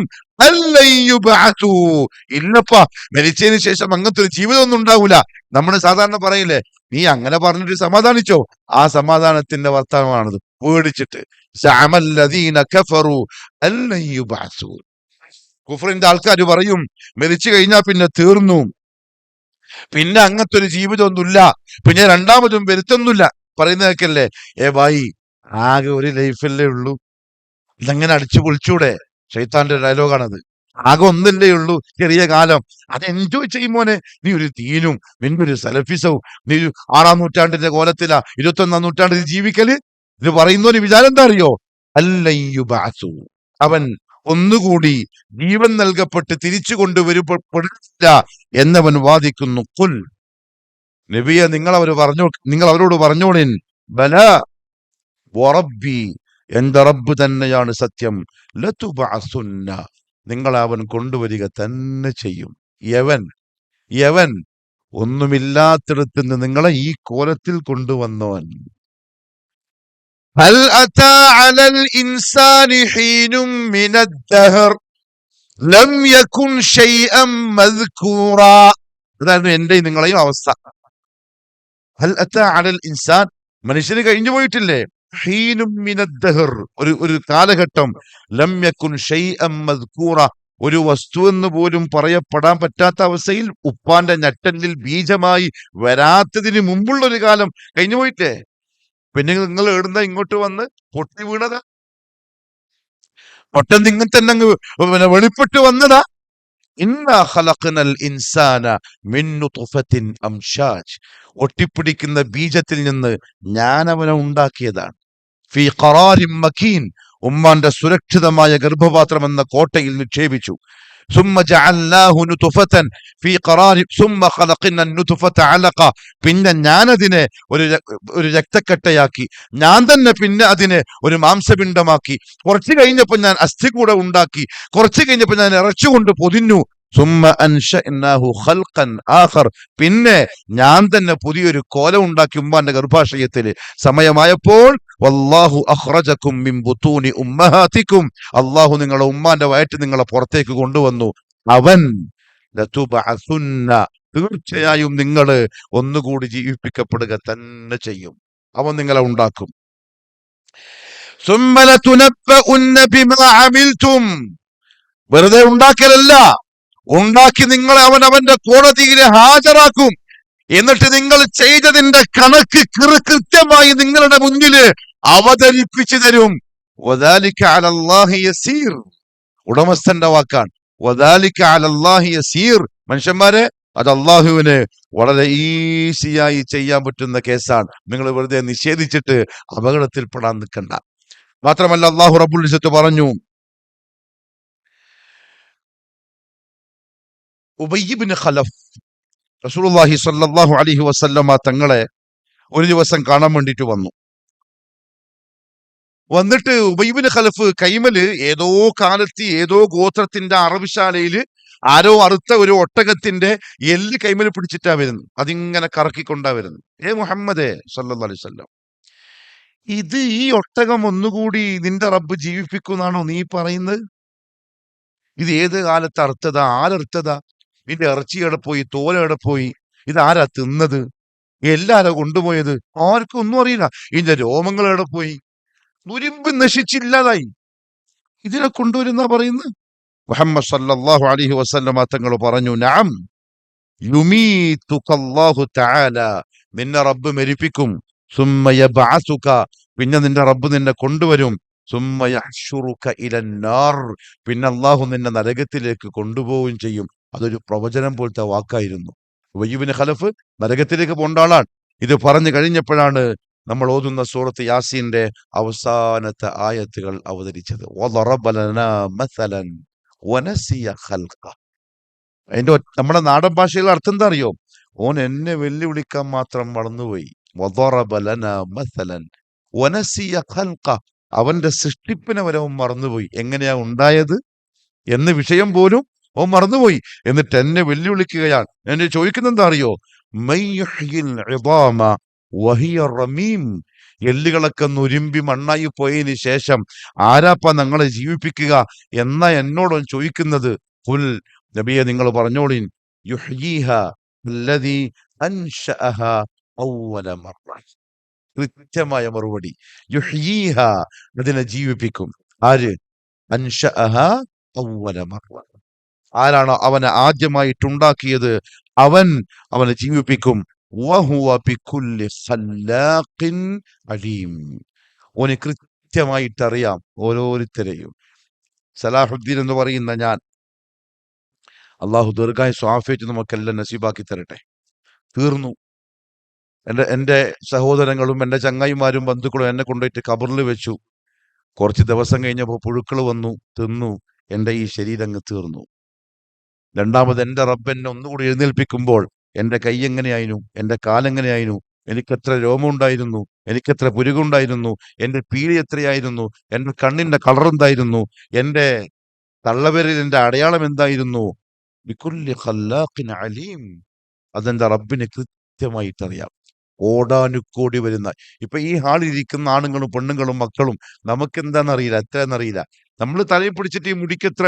ഇല്ലപ്പ മരിച്ചതിന് ശേഷം അങ്ങനത്തെ ഒരു ജീവിതം ഒന്നും ഉണ്ടാവൂല. നമ്മൾ സാധാരണ പറയില്ലേ, നീ അങ്ങനെ പറഞ്ഞിട്ട് സമാധാനിച്ചോ? ആ സമാധാനത്തിന്റെ വർത്തമാനമാണത്. പേടിച്ചിട്ട് കുഫറിന്റെ ആൾക്കാർ പറയും, മരിച്ചു കഴിഞ്ഞാൽ പിന്നെ തീർന്നു, പിന്നെ അങ്ങനത്തെ ഒരു ജീവിതമൊന്നുമില്ല, പിന്നെ രണ്ടാമതും വരുത്തൊന്നുമില്ല പറയുന്നതൊക്കെയല്ലേ. ഭായി, ആകെ ഒരു ലൈഫല്ലേ ഉള്ളൂ, ഇതങ്ങനെ അടിച്ചു പൊളിച്ചൂടെ? ശൈത്താന്റെ ഡയലോഗാണത്. ആകെ ഒന്നല്ലേ ഉള്ളൂ, ചെറിയ കാലം, അത് എൻജോയ് ചെയ്യുമോനെ. നീ ഒരു ദീനും നിന്റെ ഒരു സലഫിസവും നീ 6-ാം നൂറ്റാണ്ടിന്റെ കോലത്തിലാ 21-ാം നൂറ്റാണ്ടിൽ ജീവിക്കല്. ഇത് പറയുന്ന ഒരു വിചാരം എന്താ അറിയോ? അല്ലയ്യുബഅസു, അവൻ ഒന്നുകൂടി ജീവൻ നൽകപ്പെട്ട് തിരിച്ചു കൊണ്ടുവരപ്പെടില്ല എന്നവൻ വാദിക്കുന്നു. ഖുൽ, നബിയെ നിങ്ങൾ അവരോട് പറഞ്ഞോളിൻ, ബല വറബ്ബി, എന്റെ റബ്ബ് തന്നെയാണ് സത്യം, ലതുബഅസുന്ന, നിങ്ങളെ അവൻ കൊണ്ടുവരിക തന്നെ ചെയ്യും. യവൻ ഒന്നുമില്ലാത്തിടത്ത് നിന്ന് നിങ്ങളെ ഈ കോലത്തിൽ കൊണ്ടുവന്നവൻ. ഹൽ അതാ അലൽ ഇൻസാനി ഹീനും മിനദ്ദഹർ ലം യകുൻ ശൈഅൻ മദ്കൂറ. അതായിരുന്നു എന്റെ നിങ്ങളെയും അവസ്ഥ. ഹൽ അതാ അലൽ ഇൻസാൻ, മനുഷ്യന് കഴിഞ്ഞു പോയിട്ടില്ലേ? ഹീനും മിനദ്ദഹർ, ഒരു കാലഘട്ടം. ലം യകുൻ ശൈഅൻ മദ്കൂറ, ഒരു വസ്തു എന്ന് പോലും പറയപ്പെടാൻ പറ്റാത്ത അവസ്ഥയിൽ ഉപ്പാന്റെ ഞെട്ടലിൽ ബീജമായി വരാത്തതിന് മുമ്പുള്ള ഒരു കാലം കഴിഞ്ഞു പോയിട്ടേ. പിന്നെ നിങ്ങൾ എവിടുന്ന ഇങ്ങോട്ട് വന്ന് പൊട്ടി വീണതാ? പൊട്ടൻ നിങ്ങൾ തന്നെ അങ്ങ് വെളിപ്പെട്ട് വന്നതാ. ഇന്നാ ഖലഖ്നൽ ഇൻസാന മിൻ നുത്ഫത്തിൻ അംശാജ്, ഒട്ടിപ്പിടിക്കുന്ന ബീജത്തിൽ നിന്ന് ഞാൻ അവനെ ഉണ്ടാക്കിയതാണ്. ഫീ ഖറാരിൻ മക്കീൻ, ഉമ്മാന്റെ സുരക്ഷിതമായ ഗർഭപാത്രം എന്ന കോട്ടയിൽ നിക്ഷേപിച്ചു. ثم جعلناه نطفة في قرار ثم خلقنا النطفة علقة, പിന്നെ ഞാൻ അതിനെ ഒരു രക്തക്കട്ടയാക്കി, ഞാൻ തന്നെ പിന്നെ അതിനെ ഒരു മാംസപിണ്ഡമാക്കി, കുറച്ച് കഴിഞ്ഞപ്പോൾ ഞാൻ അസ്ഥി കൂടെ ഉണ്ടാക്കി, കുറച്ച് കഴിഞ്ഞപ്പോൾ ഞാൻ ഇറച്ചുകൊണ്ട് പൊതിഞ്ഞു. ثم أنشأناه خلقا آخر, പിന്നെ ഞാൻ തന്നെ പുതിയൊരു കോലം ഉണ്ടാക്കി ഉമ്മാന്റെ ഗർഭാശയത്തില്. സമയമായപ്പോൾ വല്ലാഹു അഖ്റജകും മിൻ ബുതൂനി ഉമ്മഹാതികും, അല്ലാഹു നിങ്ങളെ ഉമ്മാന്റെ വയറ്റിൽ നിങ്ങളെ പുറത്തേക്ക് കൊണ്ടുവന്നു. അവൻ ലതുബഅസുന്ന, തീർച്ചയായും നിങ്ങൾ ഒന്നുകൂടി ജീവിപ്പിക്കപ്പെടുക തന്നെ ചെയ്യും. അവൻ നിങ്ങളെ ഉണ്ടാക്കും. സുമ്മ ലതുനബ്ബഉന്ന ബിമാ അമിൽതും, വെറുതെ ഉണ്ടാക്കലല്ല, ഉണ്ടാക്കി നിങ്ങളെ അവൻ അവന്റെ കോടതിയിൽ ഹാജരാക്കും. എന്നിട്ട് നിങ്ങൾ ചെയ്തതിന്റെ കണക്ക് കൃത്യമായി നിങ്ങളുടെ മുന്നിൽ അവതരിപ്പിച്ചു തരും. വദാലിക അലല്ലാഹി യസീർ, ഉടമസ്ഥന്റെ വാക്കാണ്. വദാലിക അലല്ലാഹി യസീർ, മനുഷ്യന്മാരെ, അത് അള്ളാഹുവിന് വളരെ ഈസിയായി ചെയ്യാൻ പറ്റുന്ന കേസാണ്. നിങ്ങൾ വെറുതെ നിഷേധിച്ചിട്ട് അപകടത്തിൽപ്പെടാൻ നിൽക്കണ്ട. മാത്രമല്ല അള്ളാഹു റബ്ബുൽ ഇസ്സത്ത് പറഞ്ഞു, ഉബയ്യ് ഇബ്നു ഖലഫ് റസൂലുള്ളാഹി സ്വല്ലല്ലാഹു അലൈഹി വസല്ലമ തങ്ങളെ ഒരു ദിവസം കാണാൻ വേണ്ടിയിട്ട് വന്നിട്ട് ഉബയ്യ് ഇബ്നു ഖലഫ് കൈമല് ഏതോ കാലത്ത് ഏതോ ഗോത്രത്തിന്റെ അറബിശാലയില് ആരോ അറുത്ത ഒരു ഒട്ടകത്തിന്റെ എല്ല് കൈമല് പിടിച്ചിട്ടാ വരുന്നത്. അതിങ്ങനെ കറക്കിക്കൊണ്ടാ വരുന്നത്. മുഹമ്മദേ സല്ലല്ലാഹു അലൈഹി വസല്ലം, ഇത് ഈ ഒട്ടകം ഒന്നുകൂടി നിന്റെ റബ്ബ് ജീവിപ്പിക്കുന്നാണോ നീ പറയുന്നത്? ഇത് ഏത് കാലത്ത് അറുത്തതാ? ആരറുത്തതാ? ഇതിന്റെ ഇറച്ചി എവിടെ പോയി? തോല എവിടെ പോയി? ഇതാരാ തിന്നത്? എല്ലാരാ കൊണ്ടുപോയത്? ആർക്കും ഒന്നും അറിയില്ല. ഇതിന്റെ രോമങ്ങൾ എവിടെ പോയി? നുരിമ്പ് നശിച്ചില്ലാതായി. ഇതിനെ കൊണ്ടുവരുന്ന പറയുന്നത്. മുഹമ്മദ് സല്ലല്ലാഹു അലൈഹി വസല്ലമ തങ്ങൾ പറഞ്ഞു, നഅം യുമീതുകല്ലാഹു തആല, നിന്നെ റബ്ബ് മരിപ്പിക്കും. സുമ്മ യബ്അസുക, പിന്നെ നിന്റെ റബ്ബ് നിന്നെ കൊണ്ടുവരും. സുമ്മ യഹ്ശുറുക ഇലന്നാർ, പിന്നെ അല്ലാഹു നിന്നെ നരകത്തിലേക്ക് കൊണ്ടുപോവുകയും ചെയ്യും. അതൊരു പ്രവചനം പോലത്തെ വാക്കായിരുന്നു. ഉബയ്യ് ഇബ്നു ഖലഫ് നരകത്തിലേക്ക് പോണ്ട ആളാണ്. ഇത് പറഞ്ഞു കഴിഞ്ഞപ്പോഴാണ് നമ്മൾ ഓതുന്ന സൂറത്ത് യാസീന്റെ അവസാനത്തെ ആയത്തുകൾ അവതരിച്ചത്. വദറബ ലനാ മസലൻ വനസിയ ഖൽഖ. അതിന്റെ നമ്മുടെ നാടൻ ഭാഷയിൽ അർത്ഥം എന്താ അറിയോ? ഓൻ എന്നെ വെല്ലുവിളിക്കാൻ മാത്രം മറന്നുപോയി. വദറബ ലനാ മസലൻ വനസിയ ഖൽഖ, അവന്റെ സൃഷ്ടിപ്പിനെ വരെ അവൻ മറന്നുപോയി. എങ്ങനെയാ ഉണ്ടായത് എന്ന വിഷയം പോലും അവൻ മറന്നുപോയി. എന്നിട്ട് എന്നെ വെല്ലുവിളിക്കുകയാണ്. എന്നെ ചോദിക്കുന്നത് എന്താ അറിയോ? മയ്യുഹ്യിൽ ഇദാമ വഹിയ റമീം, എല്ലുകളൊക്കെ നുരുമ്പി മണ്ണായി പോയതിന് ശേഷം ആരാപ്പ ഞങ്ങളെ ജീവിപ്പിക്കുക എന്നാ എന്നോട് ചോദിക്കുന്നത്. ഖുൽ, നബിയെ നിങ്ങൾ പറഞ്ഞോളിൻ, യുഹ്യീഹ അല്ലദീ അൻശഅഹ അവ്വല മർറ. കൃത്യമായ മറുപടി, യുഹ്യീഹ, അതിനെ ജീവിപ്പിക്കും. ആര്? അൻശഅഹ അവ്വല മർറ, ആരാണോ അവനെ ആദ്യമായിട്ടുണ്ടാക്കിയത് അവനെ ജീവിപ്പിക്കും. വഹുവ ബികുല്ലി ഖല്ലാഖിൻ അലീം, ഓന് കൃത്യമായിട്ടറിയാം ഓരോരുത്തരെയും. സലാഹുദ്ദീൻ എന്ന് പറയുന്ന ഞാൻ, അള്ളാഹു ദീർഘായുസ്സും ആഫിയത്തും നമുക്കെല്ലാം നസീബാക്കി തരട്ടെ. തീർന്നു. എന്റെ സഹോദരങ്ങളും എന്റെ ചങ്ങായിമാരും ബന്ധുക്കളും എന്നെ കൊണ്ടുപോയിട്ട് ഖബറിൽ വെച്ചു. കുറച്ച് ദിവസം കഴിഞ്ഞപ്പോൾ പുഴുക്കൾ വന്നു, തിന്നു. എന്റെ ഈ ശരീരം തീർന്നു. രണ്ടാമത് എന്റെ റബ്ബ് എന്നെ ഒന്നുകൂടി എഴുന്നേൽപ്പിക്കുമ്പോൾ എന്റെ കൈ എങ്ങനെയായിരുന്നു, എന്റെ കാലെങ്ങനെയായിരുന്നു, എനിക്കെത്ര രോമമുണ്ടായിരുന്നു, എനിക്കെത്ര പുരുകുണ്ടായിരുന്നു, എന്റെ പീലി എത്രയായിരുന്നു, എന്റെ കണ്ണിന്റെ കളർ എന്തായിരുന്നു, എന്റെ തള്ളവിരലിന്റെ അടയാളം എന്തായിരുന്നു. ബികുല്ലി ഖല്ലാഖിൻ അലീം, അതെന്റെ റബ്ബിന് കൃത്യമായിട്ടറിയാം. കോടാനുകോടി വരുന്ന ഇപ്പൊ ഈ ഹാളിലിരിക്കുന്ന ആണുങ്ങളും പെണ്ണുങ്ങളും മക്കളും നമുക്ക് എന്താണെന്നറിയില്ല, എത്രയെന്നറിയില്ല. നമ്മൾ തലയിൽ പിടിച്ചിട്ട് ഈ മുടിക്ക് എത്ര,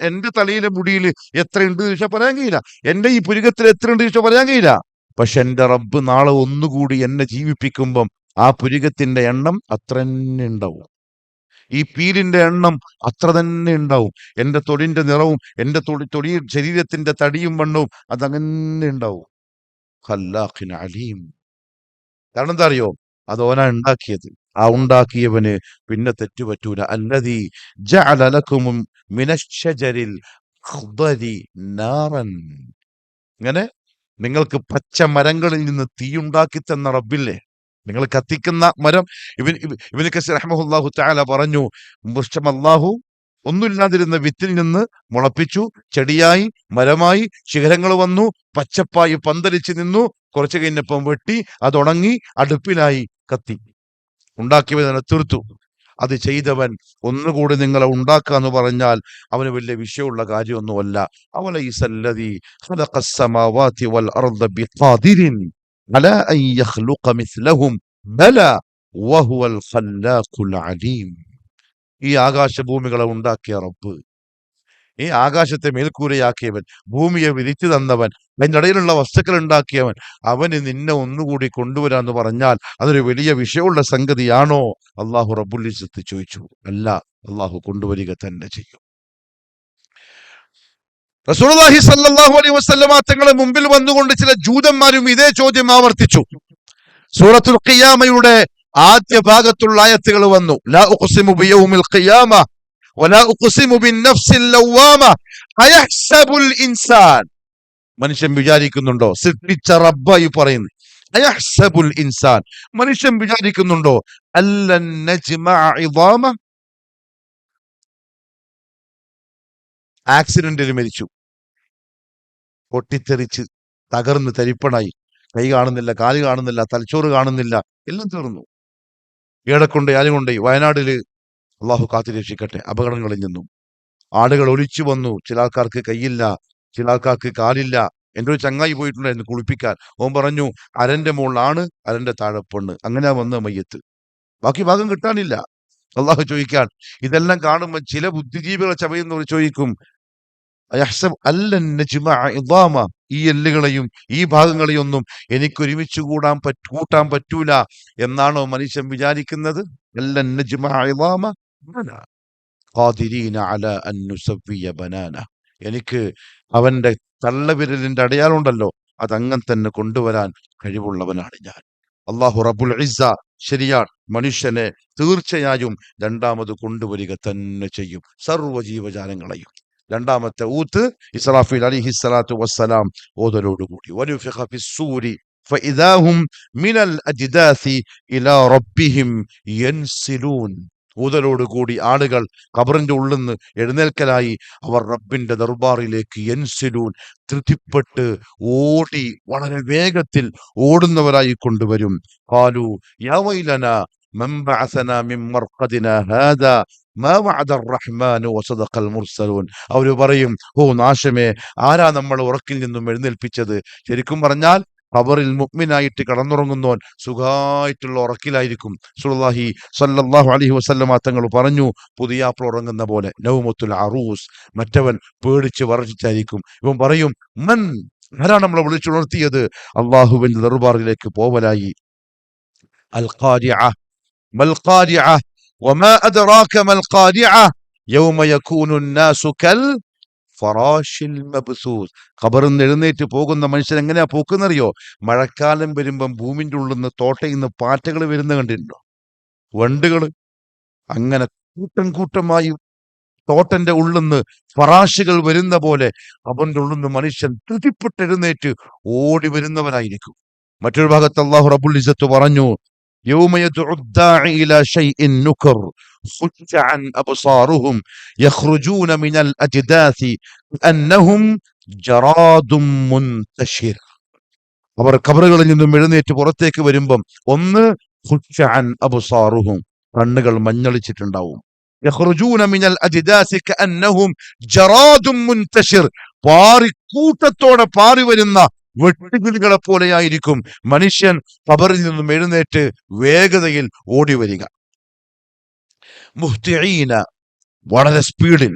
എന്റെ തലയിലെ മുടിയിൽ എത്രയുണ്ട് ചോദിച്ചാൽ പറയാൻ കഴിയില്ല. എന്റെ ഈ പുരുകത്തിൽ എത്രയുണ്ട് ചോദിച്ചാൽ പറയാൻ കഴിയില്ല. പക്ഷെ എന്റെ റബ്ബ് നാളെ ഒന്നുകൂടി എന്നെ ജീവിപ്പിക്കുമ്പം ആ പുരുകത്തിന്റെ എണ്ണം അത്ര തന്നെ ഉണ്ടാവും. ഈ പീലിന്റെ എണ്ണം അത്ര തന്നെ ഉണ്ടാവും. എന്റെ തൊടിന്റെ നിറവും എന്റെ തൊടി ശരീരത്തിന്റെ തടിയും വണ്ണവും അതങ്ങനെ ഉണ്ടാവും. ഖല്ലാഖിൻ അലീം. കാരണം എന്താ അറിയോ? അത് ഓനാ ഉണ്ടാക്കിയത്. ആ ഉണ്ടാക്കിയവന് പിന്നെ തെറ്റുപറ്റൂല. അല്ലദീ ജഅല ലക്കും മിനശ്ശജരിൽ ഖുദരി നാറൻ, ഇങ്ങനെ നിങ്ങൾക്ക് പച്ച മരങ്ങളിൽ നിന്ന് തീയുണ്ടാക്കി തന്ന റബ്ബില്ലേ, നിങ്ങൾ കത്തിക്കുന്ന മരം. ഇബ്നു കസീർ റഹ്മഹുല്ലാഹു തആല പറഞ്ഞു, വൃക്ഷം അല്ലാഹു ഒന്നുമില്ലാതിരുന്ന വിത്തിൽ നിന്ന് മുളപ്പിച്ചു, ചെടിയായി, മരമായി, ശിഖരങ്ങൾ വന്നു, പച്ചപ്പായി പന്തലിച്ച് നിന്നു. കുറച്ചു കഴിഞ്ഞപ്പം വെട്ടി, അതുണങ്ങി, അടുപ്പിലായി, കത്തി. ഉണ്ടാക്കിയവനെ തീർത്തു. അത് ചെയ്തവൻ ഒന്നുകൂടി നിങ്ങളെ ഉണ്ടാക്കുക എന്ന് പറഞ്ഞാൽ അവന് വലിയ വിഷയമുള്ള കാര്യമൊന്നുമല്ല. അവലൈസല്ലദീ ഖലഖസ് സമാവാതി വൽ അർദ ബിഖാദിരിൻ അലാ അൻ യഖ്ലുഖ മിസ്ലഹും ബലാ വഹുവൽ ഖല്ലാഖുൽ അലീം. ഈ ആകാശഭൂമികളെ ഉണ്ടാക്കിയ റബ്ബ് ഈ ആകാശത്തെ മേൽക്കൂരയാക്കിയവൻ, ഭൂമിയെ വിരിച്ചു തന്നവൻ, അതിൻ്റെ ഇടയിലുള്ള വസ്തുക്കൾ ഉണ്ടാക്കിയവൻ, അവന് നിന്നെ ഒന്നുകൂടി കൊണ്ടുവരാന്ന് പറഞ്ഞാൽ അതൊരു വലിയ വിഷയമുള്ള സംഗതിയാണോ? അള്ളാഹു റബ്ബുൽ ഇസ്സത്ത് ചോദിച്ചു. അല്ല, അള്ളാഹു കൊണ്ടുവരിക തന്നെ ചെയ്യും. റസൂലുള്ളാഹി സ്വല്ലല്ലാഹു അലൈഹി വസല്ലമ തങ്ങളുടെ മുമ്പിൽ വന്നുകൊണ്ട് ചില ജൂതന്മാരും ഇതേ ചോദ്യം ആവർത്തിച്ചു. സൂറത്തുൽ ഖിയാമയുടെ ആദ്യ ഭാഗത്തുള്ള ആയത്തുകൾ വന്നു. ലാ ഉഖ്സിമു ബിയൗമിൽ ഖിയാമ വലാ ഉഖ്സിമു ബിന്നഫ്സിൽ ലവ്വാമ അയഹ്സബുൽ ഇൻസാൻ. മനുഷ്യൻ വിചാരിക്കുന്നുണ്ടോ, സൃഷ്ടിച്ച റബ്ബായി പറയുന്നു, അയഹ്സബുൽ ഇൻസാൻ, മനുഷ്യൻ വിചാരിക്കുന്നുണ്ടോ, അല്ലൻ നജ്മഅ ഇദാമ, ആക്സിഡന്റിൽ മരിച്ചു, പൊട്ടിത്തെറിച്ച് തകർന്ന് തരിപ്പണായി, കൈ കാണുന്നില്ല, കാല് കാണുന്നില്ല, തലച്ചോറ് കാണുന്നില്ല, എല്ലാം തീർന്നു. ഏടക്കൊണ്ടേ ആലുകൊണ്ടേ വയനാട്ടില്, അള്ളാഹു കാത്തുരക്ഷിക്കട്ടെ, അപകടങ്ങളിൽ നിന്നും ആളുകൾ ഒലിച്ചു വന്നു. ചില ആൾക്കാർക്ക് കൈയില്ല, ചില ആൾക്കാർക്ക് കാലില്ല. എൻ്റെ ഒരു ചങ്ങായി പോയിട്ടുണ്ടായിരുന്നു കുളിപ്പിക്കാൻ. ഓൻ പറഞ്ഞു, അരന്റെ മുകളിലാണ്, അരന്റെ താഴെ പെണ്ണ്, അങ്ങനെ വന്ന മയ്യത്ത്, ബാക്കി ഭാഗം കിട്ടാനില്ല. അള്ളാഹു ചോദിക്കാൻ, ഇതെല്ലാം കാണുമ്പോൾ ചില ബുദ്ധിജീവികളെ ചമയുന്നവർ ചോദിക്കും, അയഹ്സബ് അല്ലൻ നജ്മഅ ഇദാമ, ഈ എല്ലുകളെയും ഈ ഭാഗങ്ങളെയും ഒന്നും എനിക്കൊരുമിച്ച് കൂട്ടാൻ പറ്റൂല എന്നാണോ മനുഷ്യൻ വിചാരിക്കുന്നത്? അല്ലൻ നജ്മഅ ഇദാമ ബലാ ഖാദിരീന അലാ അൻ നുസവ്വിയ ബനാന, എനിക്ക് അവന്റെ തള്ളവിരലിന്റെ അടയാളമുണ്ടല്ലോ, അതങ്ങനെ തന്നെ കൊണ്ടുവരാൻ കഴിവുള്ളവനാണ് ഞാൻ. അള്ളാഹു റബ്ബുൽ ഇസ്സ ശരിയാണ്, മനുഷ്യനെ തീർച്ചയായും രണ്ടാമത് കൊണ്ടുവരിക തന്നെ ചെയ്യും, സർവ്വ ജീവജാലങ്ങളെയും. രണ്ടാമത്തെ ഊത്ത് ഇസ്രാഫീൽ അലൈഹിസ്സലാത്തു വസ്സലാം ഓതലോടുകൂടി, വനുഫിഖ ഫിസ്സൂരി ഫഇദാ ഹും മിനൽ അജ്ദാസി ഇലാ റബ്ബിഹിം യൻസിലൂൻ. ഊതലോടുകൂടി ആളുകൾ ഖബറിന്റെ ഉള്ളിൽ നിന്ന് എഴുന്നേൽക്കലായി അവർ റബ്ബിന്റെ ദർബാറിലേക്ക് യൻസിലൂൻ, ധൃതിപ്പെട്ട് ഓടി വളരെ വേഗത്തിൽ ഓടുന്നവരായി കൊണ്ടുവരും. ഖാലു യാ വൈലനാ മൻ ബഅസനാ മിൻ മർഖദിനാ ഹാദാ മാ വഅദ അർറഹ്മാനു വസദഖൽ മുർസലൂൻ. അവർ പറയും, ഓ നാശമേ, ആരാ നമ്മൾ ഉറക്കിൽ നിന്നും എഴുന്നേൽപ്പിച്ചത്? ശരിക്കും പറഞ്ഞാൽ ഖബറിൽ മുഅ്മിനായിട്ട് കടന്നുറങ്ങുന്നവൻ സുഖമായിട്ടുള്ള ഉറക്കിലായിരിക്കും. റസൂലുള്ളാഹി സ്വല്ലല്ലാഹു അലൈഹി വസല്ലമ തങ്ങൾ പറഞ്ഞു, പുതിയാപ്ല ഉറങ്ങുന്ന പോലെ, നൗമത്തുൽ അറൂസ്, മറ്റവൻ പേടിച്ച് വറച്ചിട്ടായിരിക്കും. ഇവൻ പറയും, മൻ, ആരാണ് നമ്മളെ വിളിച്ചുണർത്തിയത്? അള്ളാഹുവിന്റെ ദർബാറിലേക്ക് പോവലായി. അൽ ഖാരിഅ മൽ ഖാരിഅ വമാ അദ്റാക മൽ ഖാരിഅ യൗമ യകൂനു الناس കൽ ഫറാഷിൽ മബ്സൂസ്. ഖബറിൽ നിന്ന് എഴുന്നേറ്റ് പോകുന്ന മനുഷ്യൻ എങ്ങനെയാ പോക്കുന്നറിയോ? മഴക്കാലം വരുമ്പം ഭൂമിന്റെ ഉള്ളിൽ നിന്ന് തോട്ടയിൽ നിന്ന് പാറ്റകൾ വരുന്ന കണ്ടിട്ടുണ്ടോ? വണ്ടുകൾ അങ്ങനെ കൂട്ടം കൂട്ടമായി തോട്ടന്റെ ഉള്ളിൽ നിന്ന് ഫറാശുകൾ വരുന്ന പോലെ അവന്റെ ഉള്ളിൽ നിന്ന് മനുഷ്യൻ ധൃതിപ്പെട്ട് എഴുന്നേറ്റ് ഓടി വരുന്നവനായിരിക്കും. മറ്റൊരു ഭാഗത്ത് അല്ലാഹു റബ്ബുൽ ഇസ്സത്ത് പറഞ്ഞു, യൗമ യദ്ഉ ദാഇ ഇലാ ശൈഇൻ നുകർ ഖുശ അൻ അബ്സാറുഹും യഖ്റുജൂന മിനൽ അജ്ദാസി അന്നഹും ജറാദും മുൻതശിർ. അവർ ഖബറുകളിൽ നിന്നും എഴുന്നേറ്റ് പുറത്തേക്ക് വരുമ്പം ഒന്ന് ഖുശ അൻ അബ്സാറുഹും, കണ്ണുകൾ മഞ്ഞളിച്ചിട്ടുണ്ടാവും. യഖ്റുജൂന മിനൽ അജ്ദാസി കഅന്നഹും ജറാദും മുൻതശിർ, കൂട്ടത്തോടെ പാറി വരുന്ന വെട്ടുകിളികളെ പോലെയായിരിക്കും മനുഷ്യൻ ഖബറിൽ നിന്നും എഴുന്നേറ്റ് വേഗതയിൽ ഓടി വരിക. മുഹ്തിഈന, വളരെ സ്പീഡിൽ,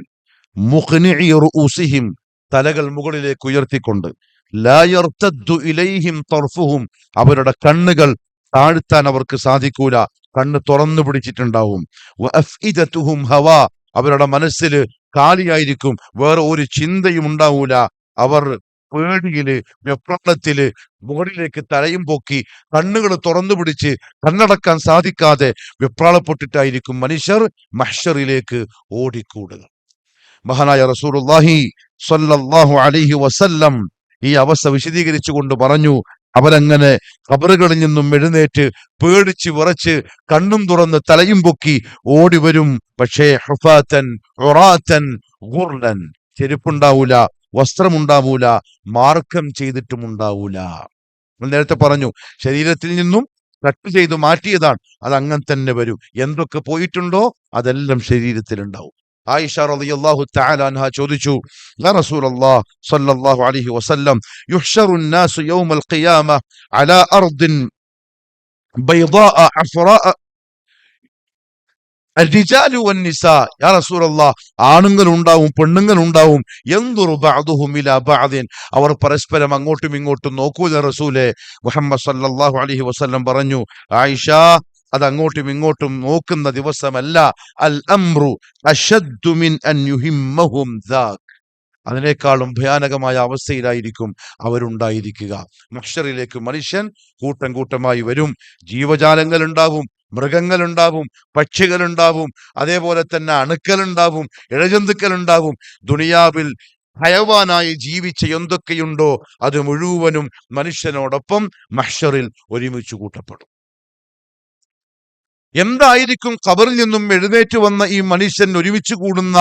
മുഖ്നിഇ റൂസിഹിം, തലകൾ മുകളിലേക്ക് ഉയർത്തിക്കൊണ്ട്, ലാ യർതദ്ദു ഇലൈഹിം തർഫുഹും, അവരുടെ കണ്ണുകൾ താഴ്ത്താൻ അവർക്ക് സാധിക്കൂല, കണ്ണ് തുറന്നു പിടിച്ചിട്ടുണ്ടാവും. വഅഫ്ഇദതുഹും ഹവാ, അവരുടെ മനസ്സിൽ കാലിയായിരിക്കും, വേറെ ഒരു ചിന്തയും ഉണ്ടാവൂല. അവർ പേടിയില്, വെപ്രാളത്തില് മുകളിലേക്ക് തലയും പൊക്കി കണ്ണുകൾ തുറന്നു പിടിച്ച് കണ്ണടക്കാൻ സാധിക്കാതെ വെപ്രാളപ്പെട്ടിട്ടായിരിക്കും മനുഷ്യർ മഹ്ശറിലേക്ക് ഓടിക്കൂടുക. മഹാനായ റസൂലുള്ളാഹി സ്വല്ലല്ലാഹു അലൈഹി വസല്ലം ഈ അവസ്ഥ വിശദീകരിച്ചുകൊണ്ട് പറഞ്ഞു, അവരങ്ങനെ ഖബറുകളിൽ നിന്നും എഴുന്നേറ്റ് പേടിച്ച് വിറച്ച് കണ്ണും തുറന്ന് തലയും പൊക്കി ഓടി വരും. പക്ഷേ ഹുഫാത്തൻ ഉറാത്തൻ ഗുർലൻ, ചെരുപ്പുണ്ടാവൂല, വസ്ത്രമുണ്ടാവൂല, മാർക്കം ചെയ്തിട്ടുമുണ്ടാവൂല. നേരത്തെ പറഞ്ഞു, ശരീരത്തിൽ നിന്നും കട്ട് ചെയ്ത് മാറ്റിയതാണ്, അത് അങ്ങനെ തന്നെ വരും. എന്തൊക്കെ പോയിട്ടുണ്ടോ അതെല്ലാം ശരീരത്തിലുണ്ടാവും. ആയിഷ റളിയല്ലാഹു തആല അൻഹ ചോദിച്ചു, യാ റസൂലല്ലാഹ് സ്വല്ലല്ലാഹു അലൈഹി വസല്ലം, യുഹ്ശറു الناس يوم القيامة على أرض بيضاء عفراء അർരിജാലു വന്നിസാ, യാ റസൂലല്ലാഹ്, ആണുങ്ങളുണ്ടാവും പെണ്ണുങ്ങളുണ്ടാവും. യൻദുറു ബഅദുഹും ഇലാ ബഅദിൻ, അവർ പരസ്പരം അങ്ങോട്ടും ഇങ്ങോട്ടും നോക്കൂല റസൂലേ. മുഹമ്മദ് സല്ലല്ലാഹു അലൈഹി വസല്ലം പറഞ്ഞു, ആയിഷ, അത് അങ്ങോട്ടും ഇങ്ങോട്ടും നോക്കുന്ന ദിവസമല്ല. അൽ അംറു അശദ്ദു മിൻ അൻ യുഹിമ്മഹും ദാക്, അതിനേക്കാളും ഭയാനകമായ അവസ്ഥയിലായിരിക്കും അവരുണ്ടായിരിക്കുക. മഹ്ശറിലേക്ക് മനുഷ്യൻ കൂട്ടം കൂട്ടമായി വരും. ജീവജാലങ്ങൾ ഉണ്ടാവും, മൃഗങ്ങളുണ്ടാവും, പക്ഷികളുണ്ടാവും, അതേപോലെ തന്നെ അണുക്കളുണ്ടാവും, ഇഴജന്തുക്കളുണ്ടാവും. ദുനിയാവിൽ ഹയവാനായി ജീവിച്ച എന്തൊക്കെയുണ്ടോ അത് മുഴുവനും മനുഷ്യനോടൊപ്പം മഹ്ശറിൽ ഒരുമിച്ച് കൂട്ടപ്പെടും. എന്തായിരിക്കും ഖബറിൽ നിന്നും എഴുന്നേറ്റ് വന്ന ഈ മനുഷ്യൻ ഒരുമിച്ച് കൂടുന്ന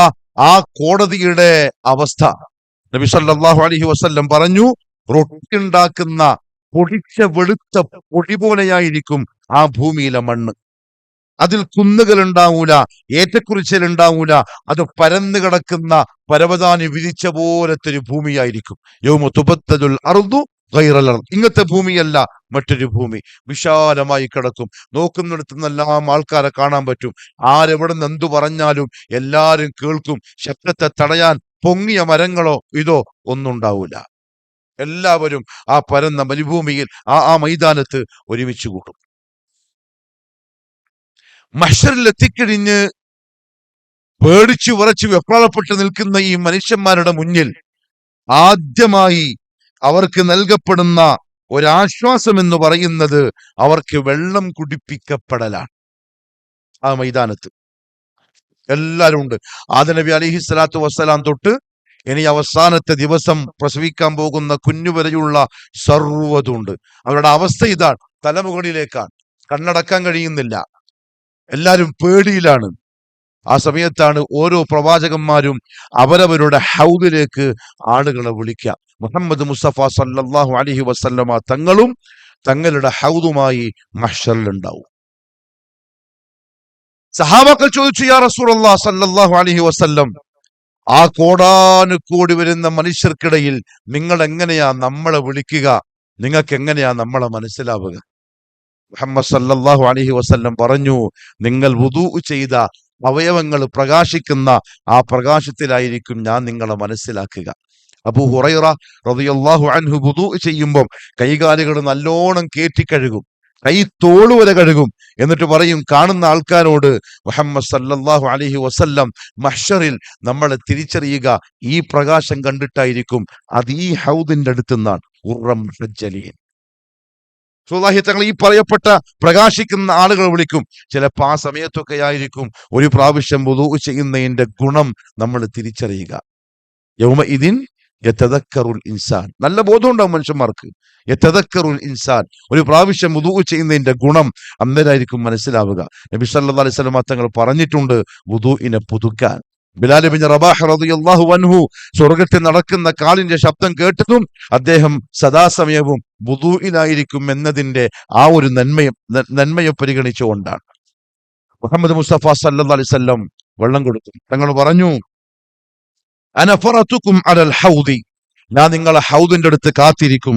ആ കോടതിയുടെ അവസ്ഥ? നബി സല്ലല്ലാഹു അലൈഹി വസല്ലം പറഞ്ഞു, റൊട്ടി ഉണ്ടാക്കുന്ന പൊടിച്ച വെളുത്ത പൊടി പോലെയായിരിക്കും ആ ഭൂമിയിലെ മണ്ണ്. അതിൽ കുന്നുകൾ ഉണ്ടാവൂല, ഏറ്റക്കുറിച്ചൽ ഉണ്ടാവൂല. അത് പരന്നു കിടക്കുന്ന പരവതാനി വിരിച്ച പോലത്തെ ഒരു ഭൂമിയായിരിക്കും. യൗമ തുബദ്ദലുൽ അർദു ഗൈറൽ അർദ്, ഇങ്ങനത്തെ ഭൂമിയല്ല, മറ്റൊരു ഭൂമി വിശാലമായി കിടക്കും. നോക്കുന്നിടത്ത് നിന്നെല്ലാം ആൾക്കാരെ കാണാൻ പറ്റും. ആരെവിടെ നിന്ന് എന്തു പറഞ്ഞാലും എല്ലാരും കേൾക്കും. ശബ്ദത്തെ തടയാൻ പൊങ്ങിയ മരങ്ങളോ ഇതോ ഒന്നും ഉണ്ടാവൂല. എല്ലാവരും ആ പരന്ന മരുഭൂമിയിൽ ആ മൈതാനത്ത് ഒരുമിച്ച് കൂടും. മഹ്ശറിൽ എത്തിക്കഴിഞ്ഞ് പേടിച്ചു വിറച്ച് വെപ്രാളപ്പെട്ട് നിൽക്കുന്ന ഈ മനുഷ്യന്മാരുടെ മുന്നിൽ ആദ്യമായി അവർക്ക് നൽകപ്പെടുന്ന ഒരാശ്വാസം എന്ന് പറയുന്നത് അവർക്ക് വെള്ളം കുടിപ്പിക്കപ്പെടലാണ്. ആ മൈതാനത്ത് എല്ലാവരും ഉണ്ട്. ആദം നബി അലൈഹി സ്വലാത്തു വസ്സലാം തൊട്ട് ഇനി അവസാനത്തെ ദിവസം പ്രസവിക്കാൻ പോകുന്ന കുഞ്ഞുവരെയുള്ള സർവ്വതുണ്ട്. അവരുടെ അവസ്ഥ ഇതാണ്, തലമുകളിലേക്കാണ്, കണ്ണടക്കാൻ കഴിയുന്നില്ല, എല്ലാരും പേടിയിലാണ്. ആ സമയത്താണ് ഓരോ പ്രവാചകന്മാരും അവരവരുടെ ഹൗദിലേക്ക് ആളുകളെ വിളിക്കുക. മുഹമ്മദ് മുസ്തഫ സല്ലല്ലാഹു അലൈഹി വസല്ലമ തങ്ങളും തങ്ങളുടെ ഹൗദുമായി മഹ്ശറിലുണ്ടാവും. സഹാബാക്കൾ ചോദിച്ചു, യാ റസൂലല്ലാഹ് സല്ലല്ലാഹു അലൈഹി വസല്ലം, ആ കോടാനുകോടി വരുന്ന മനുഷ്യർക്കിടയിൽ നിങ്ങൾ എങ്ങനെയാ നമ്മളെ വിളിക്കുക? നിങ്ങൾക്ക് എങ്ങനെയാ നമ്മളെ മനസ്സിലാവുക? മുഹമ്മദ് സല്ലല്ലാഹു അലൈഹി വസല്ലം പറഞ്ഞു, നിങ്ങൾ വുദൂ ചെയ്ത അവയവങ്ങൾ പ്രകാശിക്കുന്ന ആ പ്രകാശത്തിലായിരിക്കും ഞാൻ നിങ്ങളെ മനസ്സിലാക്കുക. അബൂ ഹുറൈറ റളിയല്ലാഹു അൻഹു വുദൂ ചെയ്യുമ്പോൾ കൈകാലുകൾ നല്ലോണം കേറ്റിക്കഴുകും, കൈ തോള് വരെ കഴുകും. എന്നിട്ട് പറയും കാണുന്ന ആൾക്കാരോട്, മുഹമ്മദ് സല്ലല്ലാഹു അലൈഹി വസല്ലം മഹ്ശറിൽ നമ്മളെ തിരിച്ചറിയുക ഈ പ്രകാശം കണ്ടിട്ടായിരിക്കും. അത് ഈ ഹൗദിന്റെ അടുത്തുനിന്നാണ്. ഉറം മുഹജ്ജലീൻ, തങ്ങൾ ഈ പറയപ്പെട്ട പ്രകാശിക്കുന്ന ആളുകൾ വിളിക്കും. ചിലപ്പോൾ ആ സമയത്തൊക്കെ ആയിരിക്കും ഒരു പ്രാവശ്യം വുദൂ ചെയ്യുന്നതിന്റെ ഗുണം നമ്മൾ തിരിച്ചറിയുക. യൗമ ഇദിൻ യതദക്കറുൽ ഇൻസാൻ, നല്ല ബോധം ഉണ്ടാവും മനുഷ്യന്മാർക്ക്. യതദക്കറുൽ ഇൻസാൻ, ഒരു പ്രാവശ്യം വുദൂ ചെയ്യുന്നതിന്റെ ഗുണം അന്നേരമായിരിക്കും മനസ്സിലാവുക. നബി സല്ലല്ലാഹു അലൈഹി വസല്ലം തങ്ങൾ പറഞ്ഞിട്ടുണ്ട് വുദൂഇനെ പുതുക്കാൻ. ബിലാൽ ഇബ്നു റബാഹ് റളിയല്ലാഹു അൻഹു സ്വർഗ്ഗത്തിൽ നടക്കുന്ന കാലിന്റെ ശബ്ദം കേട്ടതും അദ്ദേഹം സദാസമയവും വുദൂഇലായിരിക്കും എന്നതിന്റെ ആ ഒരു നന്മയെ പരിഗണിച്ചുകൊണ്ടാണ്. മുഹമ്മദ് മുസ്തഫ സല്ലല്ലാഹു അലൈഹി വസല്ലം വെള്ളം കൊടുത്തു. തങ്ങൾ പറഞ്ഞു, അന ഫറതുകും അലൽ ഹൗദി, ഞാൻ നിങ്ങളെ ഹൗദിന്റെ അടുത്ത് കാത്തിരിക്കും.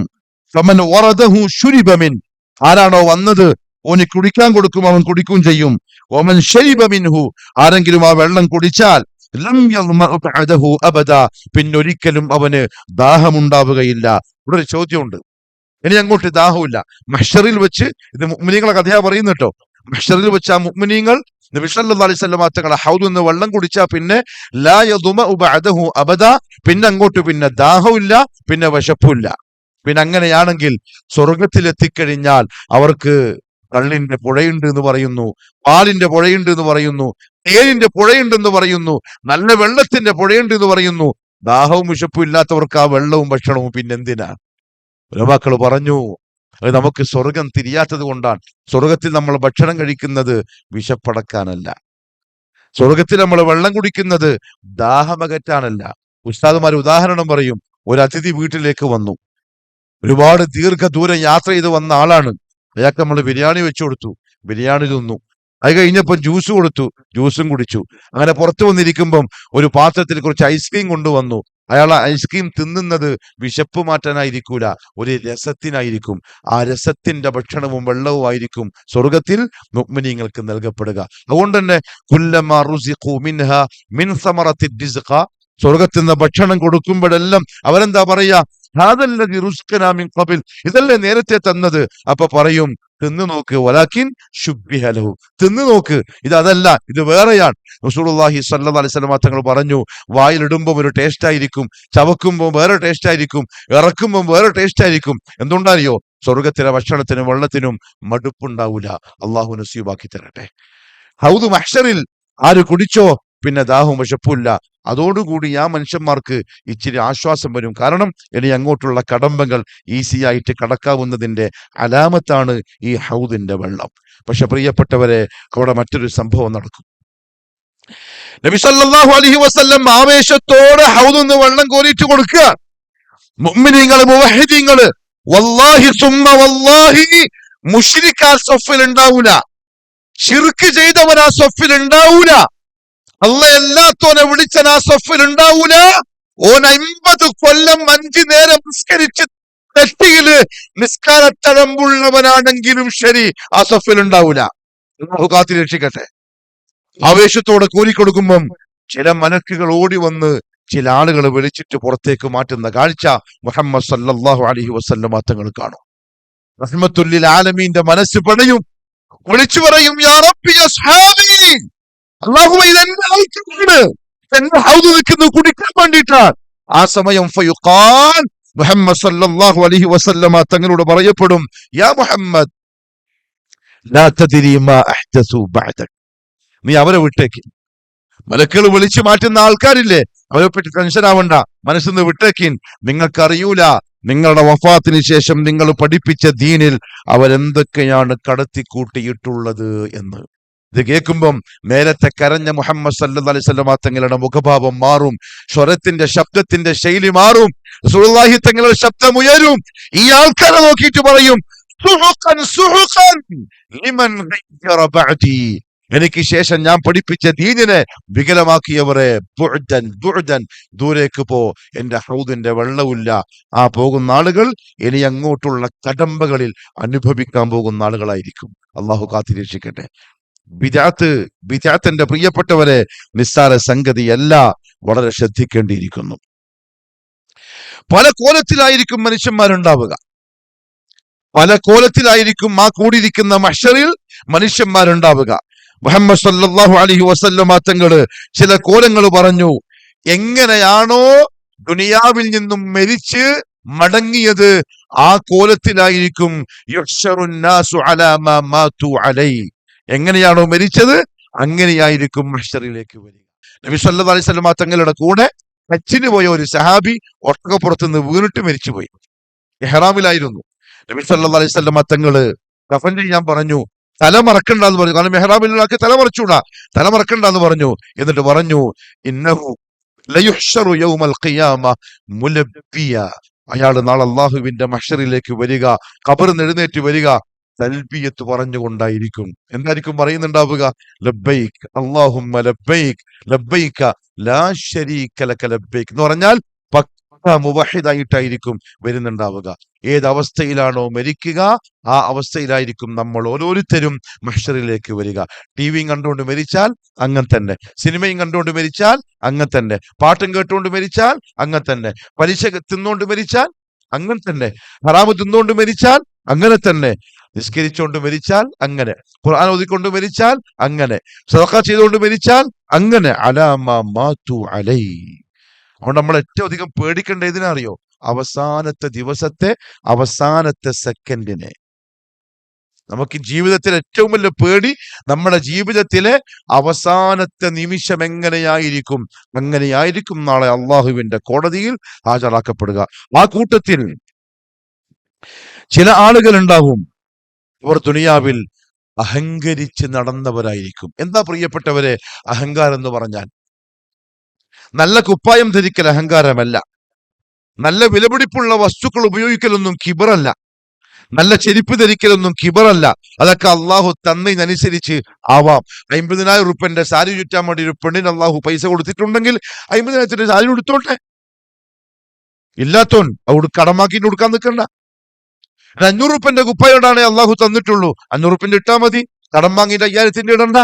ഫമൻ വറദഹു ശുരിബ മിൻ, ആരാണോ വന്നത് ഓന് കുടിക്കാൻ കൊടുക്കും, അവൻ കുടിക്കും ചെയ്യും. വമൻ ശരിബ മിൻഹു, ആരെങ്കിലും ആ വെള്ളം കുടിച്ചാൽ ലം യദ്മഉ ബഅദഹു അബദാ, പിന്നൊരിക്കലും അവന് ദാഹമുണ്ടാവുകയില്ല. ഇവിടെ ഒരു ചോദ്യമുണ്ട്, ഇനി അങ്ങോട്ട് ദാഹമില്ല. മഹ്ശറിൽ വെച്ച്, ഇത് മുഅ്മിനീങ്ങളെ കഥയാ പറയുന്നു കേട്ടോ, മഹ്ശറിൽ വെച്ച് ആ മുഅ്മിനീങ്ങൾ നബി സല്ലല്ലാഹു അലൈഹി വസല്ലം തങ്ങളെ ഹൗദിൽ നിന്ന് വെള്ളം കുടിച്ചാൽ പിന്നെ ലാ യദ്മഉ ബഅദഹു അബദാ, പിന്നെ അങ്ങോട്ട് പിന്നെ ദാഹമില്ല, പിന്നെ വിശപ്പില്ല. പിന്നെ അങ്ങനെയാണെങ്കിൽ സ്വർഗത്തിൽ എത്തിക്കഴിഞ്ഞാൽ അവർക്ക് കള്ളിന്റെ പുഴയുണ്ട് എന്ന് പറയുന്നു, പാലിന്റെ പുഴയുണ്ട് എന്ന് പറയുന്നു, തേനിന്റെ പുഴയുണ്ടെന്ന് പറയുന്നു, നല്ല വെള്ളത്തിന്റെ പുഴയുണ്ട് എന്ന് പറയുന്നു. ദാഹവും വിശപ്പും ഇല്ലാത്തവർക്ക് ആ വെള്ളവും ഭക്ഷണവും പിന്നെന്തിനാ? ഉലമാക്കൾ പറഞ്ഞു, അത് നമുക്ക് സ്വർഗം തിരിയാത്തത് കൊണ്ടാണ്. സ്വർഗത്തിൽ നമ്മൾ ഭക്ഷണം കഴിക്കുന്നത് വിശപ്പടക്കാനല്ല, സ്വർഗത്തിൽ നമ്മൾ വെള്ളം കുടിക്കുന്നത് ദാഹമകറ്റാനല്ല. ഉസ്താദുമാർ ഉദാഹരണം പറയും, ഒരു അതിഥി വീട്ടിലേക്ക് വന്നു, ഒരുപാട് ദീർഘദൂരം യാത്ര ചെയ്ത് വന്ന ആളാണ്. അയാൾക്ക് നമ്മൾ ബിരിയാണി വെച്ചു കൊടുത്തു, ബിരിയാണി തിന്നു. അത് കഴിഞ്ഞപ്പോൾ ജ്യൂസ് കൊടുത്തു, ജ്യൂസും കുടിച്ചു. അങ്ങനെ പുറത്തു വന്നിരിക്കുമ്പം ഒരു പാത്രത്തിൽ കുറച്ച് ഐസ്ക്രീം കൊണ്ടുവന്നു. അയാൾ ഐസ്ക്രീം തിന്നുന്നത് വിശപ്പ് മാറ്റാനായിരിക്കൂല, ഒരു രസത്തിനായിരിക്കും. ആ രസത്തിന്റെ ഭക്ഷണവും വെള്ളവും ആയിരിക്കും സ്വർഗത്തിൽ മുഅ്മിനീങ്ങൾക്ക് നൽകപ്പെടുക. അതുകൊണ്ട് തന്നെ കുല്ലമാ റുസിഖു മിൻഹാ മിൻ സമറത്തി റിസ്ഖ, സ്വർഗത്തിൽ നിന്ന് ഭക്ഷണം കൊടുക്കുമ്പോഴെല്ലാം അവരെന്താ പറയാ? ഹാദല്ലദി റുസ്ഖനാ മിൻ ഖബൽ, ഇതല്ലേ നേരത്തെ തന്നത്. അപ്പൊ പറയും തിന്നു നോക്ക്, വലാകിൻ ശുബ്ബിഹ ലഹു, തിന്നു നോക്ക്, ഇത് അതല്ല, ഇത് വേറെയാണ്. റസൂലുള്ളാഹി സ്വല്ലല്ലാഹു അലൈഹി വസല്ലം തങ്ങൾ പറഞ്ഞു, വായിലിടുമ്പോൾ ഒരു ടേസ്റ്റ് ആയിരിക്കും, ചവക്കുമ്പോൾ വേറെ ടേസ്റ്റ് ആയിരിക്കും, ഇറക്കുമ്പോൾ വേറെ ടേസ്റ്റ് ആയിരിക്കും. എന്തുകൊണ്ടറിയോ? സ്വർഗത്തിലെ ഭക്ഷണത്തിനും വെള്ളത്തിനും മടുപ്പുണ്ടാവൂല. അള്ളാഹു നസീബാക്കി തരട്ടെ. ഹൗദ് മഹ്ശറിൽ ആര് കുടിച്ചോ പിന്നെ ദാഹവും വിശപ്പില്ല. അതോടുകൂടി ആ മനുഷ്യന്മാർക്ക് ഇച്ചിരി ആശ്വാസം വരും. കാരണം ഇനി അങ്ങോട്ടുള്ള കടമ്പകൾ ഈസി ആയിട്ട് കടക്കാവുന്നതിന്റെ അലാമത്താണ് ഈ ഹൗദിന്റെ വെള്ളം. പക്ഷെ പ്രിയപ്പെട്ടവരെ, അവിടെ മറ്റൊരു സംഭവം നടക്കും. നബി സല്ലല്ലാഹു അലൈഹി വസല്ലം ആവേശത്തോടെ ഹൗദിന്ന് വെള്ളം കോരിയിട്ട് കൊടുക്കുക. മുഅ്മിനീങ്ങള്, മുവഹ്ഹിദീങ്ങള്, വല്ലാഹി സുമ്മ വല്ലാഹി, മുശ്രിക്ക് ആ സഫിൽ ഉണ്ടാവൂല, ശിർക്ക് ചെയ്തവൻ ആ സഫിൽ ഉണ്ടാവൂല, അള്ളാഹ് എല്ലാത്തോനെ വിളിച്ചൻ ആ സഫിൽ ഉണ്ടാവൂല. ഓൻ 50 കൊല്ലം 5 നേരം നിസ്കരിച്ച് തെറ്റിയില് നിസ്കാരത്തഴമ്പുള്ളവനാണെങ്കിലും ശരി ആ സഫിൽ ഉണ്ടാവൂല. അല്ലാഹു കാത്തി രക്ഷിക്കട്ടെ. ആവേശത്തോടെ കോരിക്കൊടുക്കുമ്പം ചില മലക്കുകൾ ഓടി വന്ന് ചില ആളുകൾ വിളിച്ചിട്ട് പുറത്തേക്ക് മാറ്റുന്ന കാഴ്ച മുഹമ്മദ് സല്ലല്ലാഹു അലൈഹി വസല്ലം തങ്ങൾ കാണും. റഹ്മത്തുൽ ആലമീന്റെ മനസ്സ് പടയും, വിളിച്ചു പറയും, യാ റബ്ബി അസ്ഹാബി, അല്ലാഹുവേ ഇതെന്റെ ആൾക്കാരാണ്, എന്റെ ഹൗദ് നിൽക്കുന്നു കുടിക്കാൻ വേണ്ടിയിട്ടാണ്. ആ സമയം ഫയുഖാൽ, മുഹമ്മദ് സല്ലല്ലാഹു അലൈഹി വസല്ലം തങ്ങളോട് പറയപ്പെടും, യാ മുഹമ്മദ് ലാ തദ്രി മാ അഹ്ദസു ബഅദക്, നീ അവരെ വിട്ടേക്ക്. മലക്കുകൾ വിളിച്ചു മാറ്റുന്ന ആൾക്കാരില്ലേ, അവരെ പറ്റി ടെൻഷൻ ആവണ്ട, മനസ്സിന്ന് വിട്ടേക്കിൻ. നിങ്ങൾക്കറിയൂല നിങ്ങളുടെ വഫാത്തിന് ശേഷം നിങ്ങൾ പഠിപ്പിച്ച ദീനിൽ അവരെന്തൊക്കെയാണ് കടത്തിക്കൂട്ടിയിട്ടുള്ളത് എന്ന്. ഇത് കേൾക്കുമ്പം നേരത്തെ കരഞ്ഞ മുഹമ്മദ് സല്ലല്ലാഹു അലൈഹി വസല്ലം തങ്ങളുടെ മുഖഭാവം മാറും, സ്വരത്തിന്റെ ശബ്ദത്തിന്റെ ശൈലി മാറും, റസൂലുള്ളാഹി തങ്ങളുടെ ശബ്ദം ഉയരും. ഈ ആൾക്കാരെ നോക്കിയിട്ട് പറയും, സുഹുഖൻ സുഹുഖൻ ലിമൻ ഗയ്യറ ബഅദി, എനിക്ക് ശേഷം ഞാൻ പഠിപ്പിച്ച ദീനിനെ വികലമാക്കിയവരെ, ബുഅദൻ ബുഅദൻ, ദൂരേക്ക് പോ, എന്റെ ഹൗദിന്റെ വെള്ളമില്ല. ആ പോകുന്ന ആളുകൾ ഇനി അങ്ങോട്ടുള്ള കടമ്പകളിൽ അനുഭവിക്കാൻ പോകുന്ന ആളുകളായിരിക്കും. അള്ളാഹു കാത്തിരക്ഷിക്കട്ടെ. ബിദ്അത്തിന്റെ പ്രിയപ്പെട്ടവരെ, നിസ്സാര സംഗതിയല്ല, വളരെ ശ്രദ്ധിക്കേണ്ടിയിരിക്കുന്നു. പല കോലത്തിലായിരിക്കും മനുഷ്യന്മാരുണ്ടാവുക, പല കോലത്തിലായിരിക്കും ആ കൂടിയിരിക്കുന്ന മഹ്ശറിൽ മനുഷ്യന്മാരുണ്ടാവുക. മുഹമ്മദ് സല്ലല്ലാഹു അലൈഹി വസല്ലം തങ്ങള് ചില കോലങ്ങൾ പറഞ്ഞു. എങ്ങനെയാണോ ദുനിയാവിൽ നിന്നും മരിച്ച് മടങ്ങിയത്, ആ കോലത്തിലായിരിക്കും യുഹ്ശറുൻ നാസു അലാ മാ മാതു അലൈഹി, എങ്ങനെയാണോ മരിച്ചത് അങ്ങനെയായിരിക്കും മഹ്ശറിലേക്ക് വരിക. നബി സല്ലല്ലാഹു അലൈഹി വസല്ലം തങ്ങളുടെ കൂടെ ഹജ്ജിന് പോയ ഒരു സഹാബി ഒട്ടകപ്പുറത്ത് നിന്ന് വീണിട്ട് മരിച്ചുപോയി. ഇഹ്റാമിലായിരുന്നു. നബി സല്ലല്ലാഹു അലൈഹി വസല്ലം തങ്ങള് കഫൻ ചെയ്യാൻ പറഞ്ഞു. തല മറക്കണ്ടെന്ന് പറഞ്ഞു. കാരണം മെഹ്റാബിലാക്കി തല മറച്ചൂടാ, തല മറക്കണ്ടെന്ന് പറഞ്ഞു. എന്നിട്ട് പറഞ്ഞു, ഇന്നഹു ലയുഹ്ശറു യൗമൽ ഖിയാമ മുലബ്ബിയ, അയാൾ നാളെ അല്ലാഹുവിന്റെ മഹ്ശറിലേക്ക് വരിക, ഖബറിൽ എഴുന്നേറ്റ് വരിക, തൽബിയത്ത് പറഞ്ഞുകൊണ്ടായിരിക്കും. എന്തായിരിക്കും പറയുന്നുണ്ടാവുക? ലബ്ബൈക് അല്ലാഹുമ്മ ലബ്ബൈക് ലബ്ബൈക ലാ ശരീക ലക ലബ്ബൈക് എന്ന് പറഞ്ഞാൽ മുവഹിദായിട്ടായിരിക്കും വരുന്നുണ്ടാവുക. ഏതവസ്ഥയിലാണോ മരിക്കുക ആ അവസ്ഥയിലായിരിക്കും നമ്മൾ ഓരോരുത്തരും മഹ്ശറിലേക്ക് വരിക. ടിവിയും കണ്ടുകൊണ്ട് മരിച്ചാൽ അങ്ങനെ തന്നെ, സിനിമയും കണ്ടുകൊണ്ട് മരിച്ചാൽ അങ്ങനെ തന്നെ, പാട്ടും കേട്ടുകൊണ്ട് മരിച്ചാൽ അങ്ങനെ തന്നെ, പലിശ തിന്നുകൊണ്ട് മരിച്ചാൽ അങ്ങനെ തന്നെ, ഹറാമ് തിന്നുകൊണ്ട് മരിച്ചാൽ അങ്ങനെ തന്നെ, നിസ്കരിച്ചുകൊണ്ട് മരിച്ചാൽ അങ്ങനെ, ഖുർആൻ ഓതിക്കൊണ്ട് മരിച്ചാൽ അങ്ങനെ, സദഖ ചെയ്തുകൊണ്ട് മരിച്ചാൽ അങ്ങനെ. അലാമ മാതു അലൈ. അതുകൊണ്ട് നമ്മൾ ഏറ്റവും അധികം പേടിക്കേണ്ട ഇതിനറിയോ? അവസാനത്തെ ദിവസത്തെ, അവസാനത്തെ സെക്കൻഡിനെ. നമുക്ക് ജീവിതത്തിൽ ഏറ്റവും വലിയ പേടി നമ്മുടെ ജീവിതത്തിലെ അവസാനത്തെ നിമിഷം എങ്ങനെയായിരിക്കും, അങ്ങനെയായിരിക്കും നാളെ അള്ളാഹുവിന്റെ കോടതിയിൽ ഹാജരാക്കപ്പെടുക. ആ കൂട്ടത്തിൽ ചില ആളുകൾ ഉണ്ടാവും, അവർ ദുനിയാവിൽ അഹങ്കരിച്ച് നടന്നവരായിരിക്കും. എന്താ പ്രിയപ്പെട്ടവരെ അഹങ്കാരം എന്ന് പറഞ്ഞാൽ? നല്ല കുപ്പായം ധരിക്കൽ അഹങ്കാരമല്ല, നല്ല വിലപിടിപ്പുള്ള വസ്തുക്കൾ ഉപയോഗിക്കലൊന്നും കിബറല്ല, നല്ല ചെരുപ്പ് ധരിക്കലൊന്നും കിബറല്ല. അതൊക്കെ അള്ളാഹു തന്നതിനനുസരിച്ച് ആവാം. 50,000 റുപ്യന്റെ സാരി ചുറ്റാൻ വേണ്ടി ഒരു പെണ്ണിന് അള്ളാഹു പൈസ കൊടുത്തിട്ടുണ്ടെങ്കിൽ 50,000 സാരി കൊടുത്തോട്ടെ. ഇല്ലാത്തോൻ അവിടെ കടമാക്കിട്ട് കൊടുക്കാൻ നിൽക്കണ്ട. 500 റുപ്യന്റെ കുപ്പായോടാണ് അള്ളാഹു തന്നിട്ടുള്ളൂ, 500 റുപ്യന്റെ ഇട്ടാ മതി, കടം വാങ്ങിയിട്ട് 5000ന്റെ ഇടണ്ട.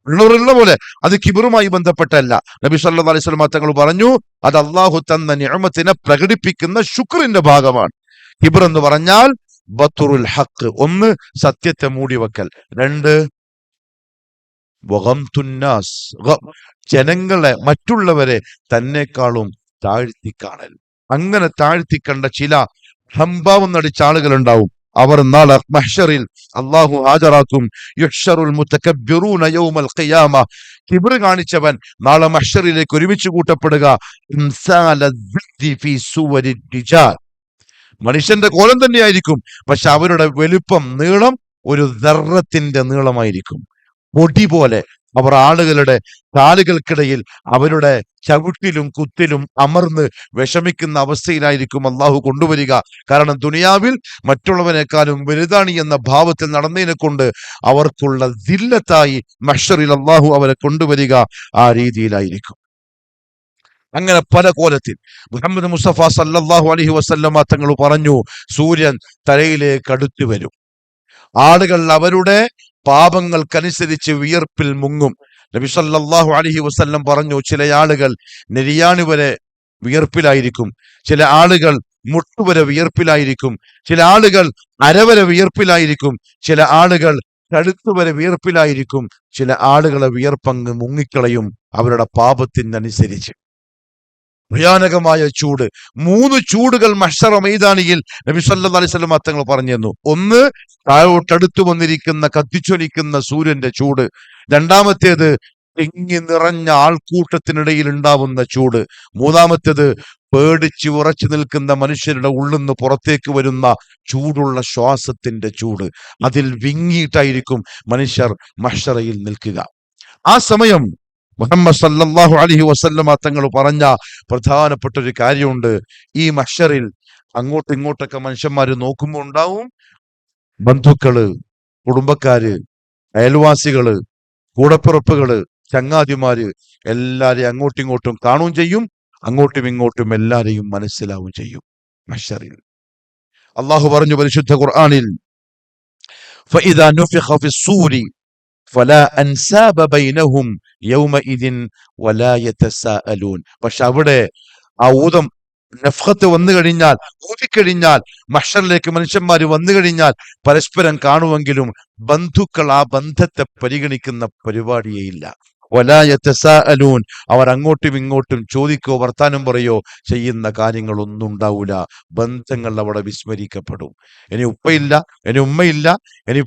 ഉള്ളവരുള്ള പോലെ. അത് കിബറുമായി ബന്ധപ്പെട്ടല്ല. നബി സല്ലല്ലാഹു അലൈഹി വസല്ലം തങ്ങൾ പറഞ്ഞു, അത് അള്ളാഹു തന്ന നിഅമത്തിനെ പ്രകടിപ്പിക്കുന്ന ശുക്രിന്റെ ഭാഗമാണ്. കിബർ എന്ന് പറഞ്ഞാൽ ബത്തുറുൽ ഹഖ്, ഒന്ന് സത്യത്തെ മൂടിവെക്കൽ, രണ്ട് വഗംതുന്നാസ്, ജനങ്ങളെ മറ്റുള്ളവരെ തന്നെക്കാളും താഴ്ത്തി കാണൽ. അങ്ങനെ താഴ്ത്തിക്കണ്ട ചില ഹംഭാവം നടിച്ച ആളുകൾ ഉണ്ടാവും. അവർ നാളെ മഹ്ശറിൽ അള്ളാഹു ഹാജരാക്കും. യുഹ്ശറുൽ മുതകബ്ബിറൂന യൗമൽ ഖിയാമ, കിബ്ർ കാണിച്ചവൻ നാളെ മഹ്ശറിലേക്ക് ഒരുമിച്ച് കൂട്ടപ്പെടുക. ഇംസാല ദിദ്ദി ഫീ സുവരി റിജാൽ, മനുഷ്യന്റെ കോലം തന്നെയായിരിക്കും, പക്ഷെ അവരുടെ വലുപ്പം, നീളം ഒരു ദർറത്തിന്റെ നീളമായിരിക്കും. പൊടി പോലെ അവർ ആളുകളുടെ കാലുകൾക്കിടയിൽ അവരുടെ ചവിട്ടിലും കുത്തിലും അമർന്ന് വിഷമിക്കുന്ന അവസ്ഥയിലായിരിക്കും അള്ളാഹു കൊണ്ടുവരിക. കാരണം ദുനിയാവിൽ മറ്റുള്ളവനേക്കാളും വലുതാണ് എന്ന ഭാവത്തിൽ നടന്നതിനെ കൊണ്ട് അവർക്കുള്ള ദില്ലത്തായി മഹ്ശറിൽ അള്ളാഹു അവരെ കൊണ്ടുവരിക ആ രീതിയിലായിരിക്കും. അങ്ങനെ പല കോലത്തിൽ മുഹമ്മദ് മുസ്തഫ സല്ലല്ലാഹു അലൈഹി വസല്ലമ തങ്ങൾ പറഞ്ഞു, സൂര്യൻ തലയിലേക്ക് അടുത്തു വരും, ആളുകൾ അവരുടെ പാപങ്ങൾക്കനുസരിച്ച് വിയർപ്പിൽ മുങ്ങും. നബി സല്ലല്ലാഹു അലൈഹി വസല്ലം പറഞ്ഞു, ചില ആളുകൾ നെരിയാണി വരെ വിയർപ്പിലായിരിക്കും, ചില ആളുകൾ മുട്ടുവരെ വിയർപ്പിലായിരിക്കും, ചില ആളുകൾ അരവരെ വിയർപ്പിലായിരിക്കും, ചില ആളുകൾ കഴുത്തുവരെ വിയർപ്പിലായിരിക്കും, ചില ആളുകളെ വിയർപ്പങ്ങ് മുങ്ങിക്കളയും അവരുടെ പാപത്തിനനുസരിച്ച്. ഭയാനകമായ ചൂട്, 3 ചൂടുകൾ മഹ്ശറ മൈതാനിയിൽ നബി സല്ലല്ലാഹു അലൈഹി വസല്ലം തങ്ങൾ പറഞ്ഞു തന്നു. ഒന്ന് താഴോട്ടടുത്തു വന്നിരിക്കുന്ന കത്തിച്ചൊലിക്കുന്ന സൂര്യന്റെ ചൂട്, രണ്ടാമത്തേത് തിങ്ങി നിറഞ്ഞ ആൾക്കൂട്ടത്തിനിടയിൽ ഉണ്ടാവുന്ന ചൂട്, മൂന്നാമത്തേത് പേടിച്ച് ഉറച്ചു നിൽക്കുന്ന മനുഷ്യരുടെ ഉള്ളിന്ന് പുറത്തേക്ക് വരുന്ന ചൂടുള്ള ശ്വാസത്തിന്റെ ചൂട്. അതിൽ വിങ്ങിയിട്ടായിരിക്കും മനുഷ്യർ മഹ്ശറയിൽ നിൽക്കുക. ആ സമയം മുഹമ്മദ് സല്ലല്ലാഹു അലൈഹി വസല്ലമ തങ്ങൾ പറഞ്ഞ പ്രധാനപ്പെട്ട ഒരു കാര്യമുണ്ട്. ഈ മഹ്ശറിൽ അങ്ങോട്ടും ഇങ്ങോട്ടൊക്കെ മനുഷ്യന്മാര് നോക്കുമ്പോൾ ഉണ്ടാവും ബന്ധുക്കള്, കുടുംബക്കാര്, അയൽവാസികള്, കൂടപ്പിറപ്പുകള്, ചങ്ങാതിമാര്, എല്ലാരെയും അങ്ങോട്ടും ഇങ്ങോട്ടും കാണുകയും ചെയ്യും, അങ്ങോട്ടും ഇങ്ങോട്ടും എല്ലാരെയും മനസ്സിലാവുകയും ചെയ്യും. മഹ്ശറിൽ അള്ളാഹു പറഞ്ഞു പരിശുദ്ധ ഖുർആനിൽ, ഫഇദാ നുഫിഖ ഫിസ്സൂരി ഫലാ അൻസാബ ബൈനഹും യൗമഇദിൻ വലാ യതസാഅലൂൻ. പക്ഷെ അവിടെ ആ നഫ്ഖത്ത് വന്നു കഴിഞ്ഞാൽ, ഊതിക്കഴിഞ്ഞാൽ, മഹ്ശറിലേക്ക് മനുഷ്യന്മാര് വന്നു കഴിഞ്ഞാൽ പരസ്പരം കാണുമെങ്കിലും ബന്ധുക്കൾ ആ ബന്ധത്തെ പരിഗണിക്കുന്ന പരിപാടിയേയില്ല. വലാ യതസാഅലൂൻ, അവർ അങ്ങോട്ടും ഇങ്ങോട്ടും ചോദിക്കോ വർത്താനം പറയോ ചെയ്യുന്ന കാര്യങ്ങളൊന്നും ഉണ്ടാവൂല. ബന്ധങ്ങൾ അവിടെ വിസ്മരിക്കപ്പെടും. ഇനി ഉപ്പയില്ല, ഇനി ഉമ്മയില്ല, ഇനി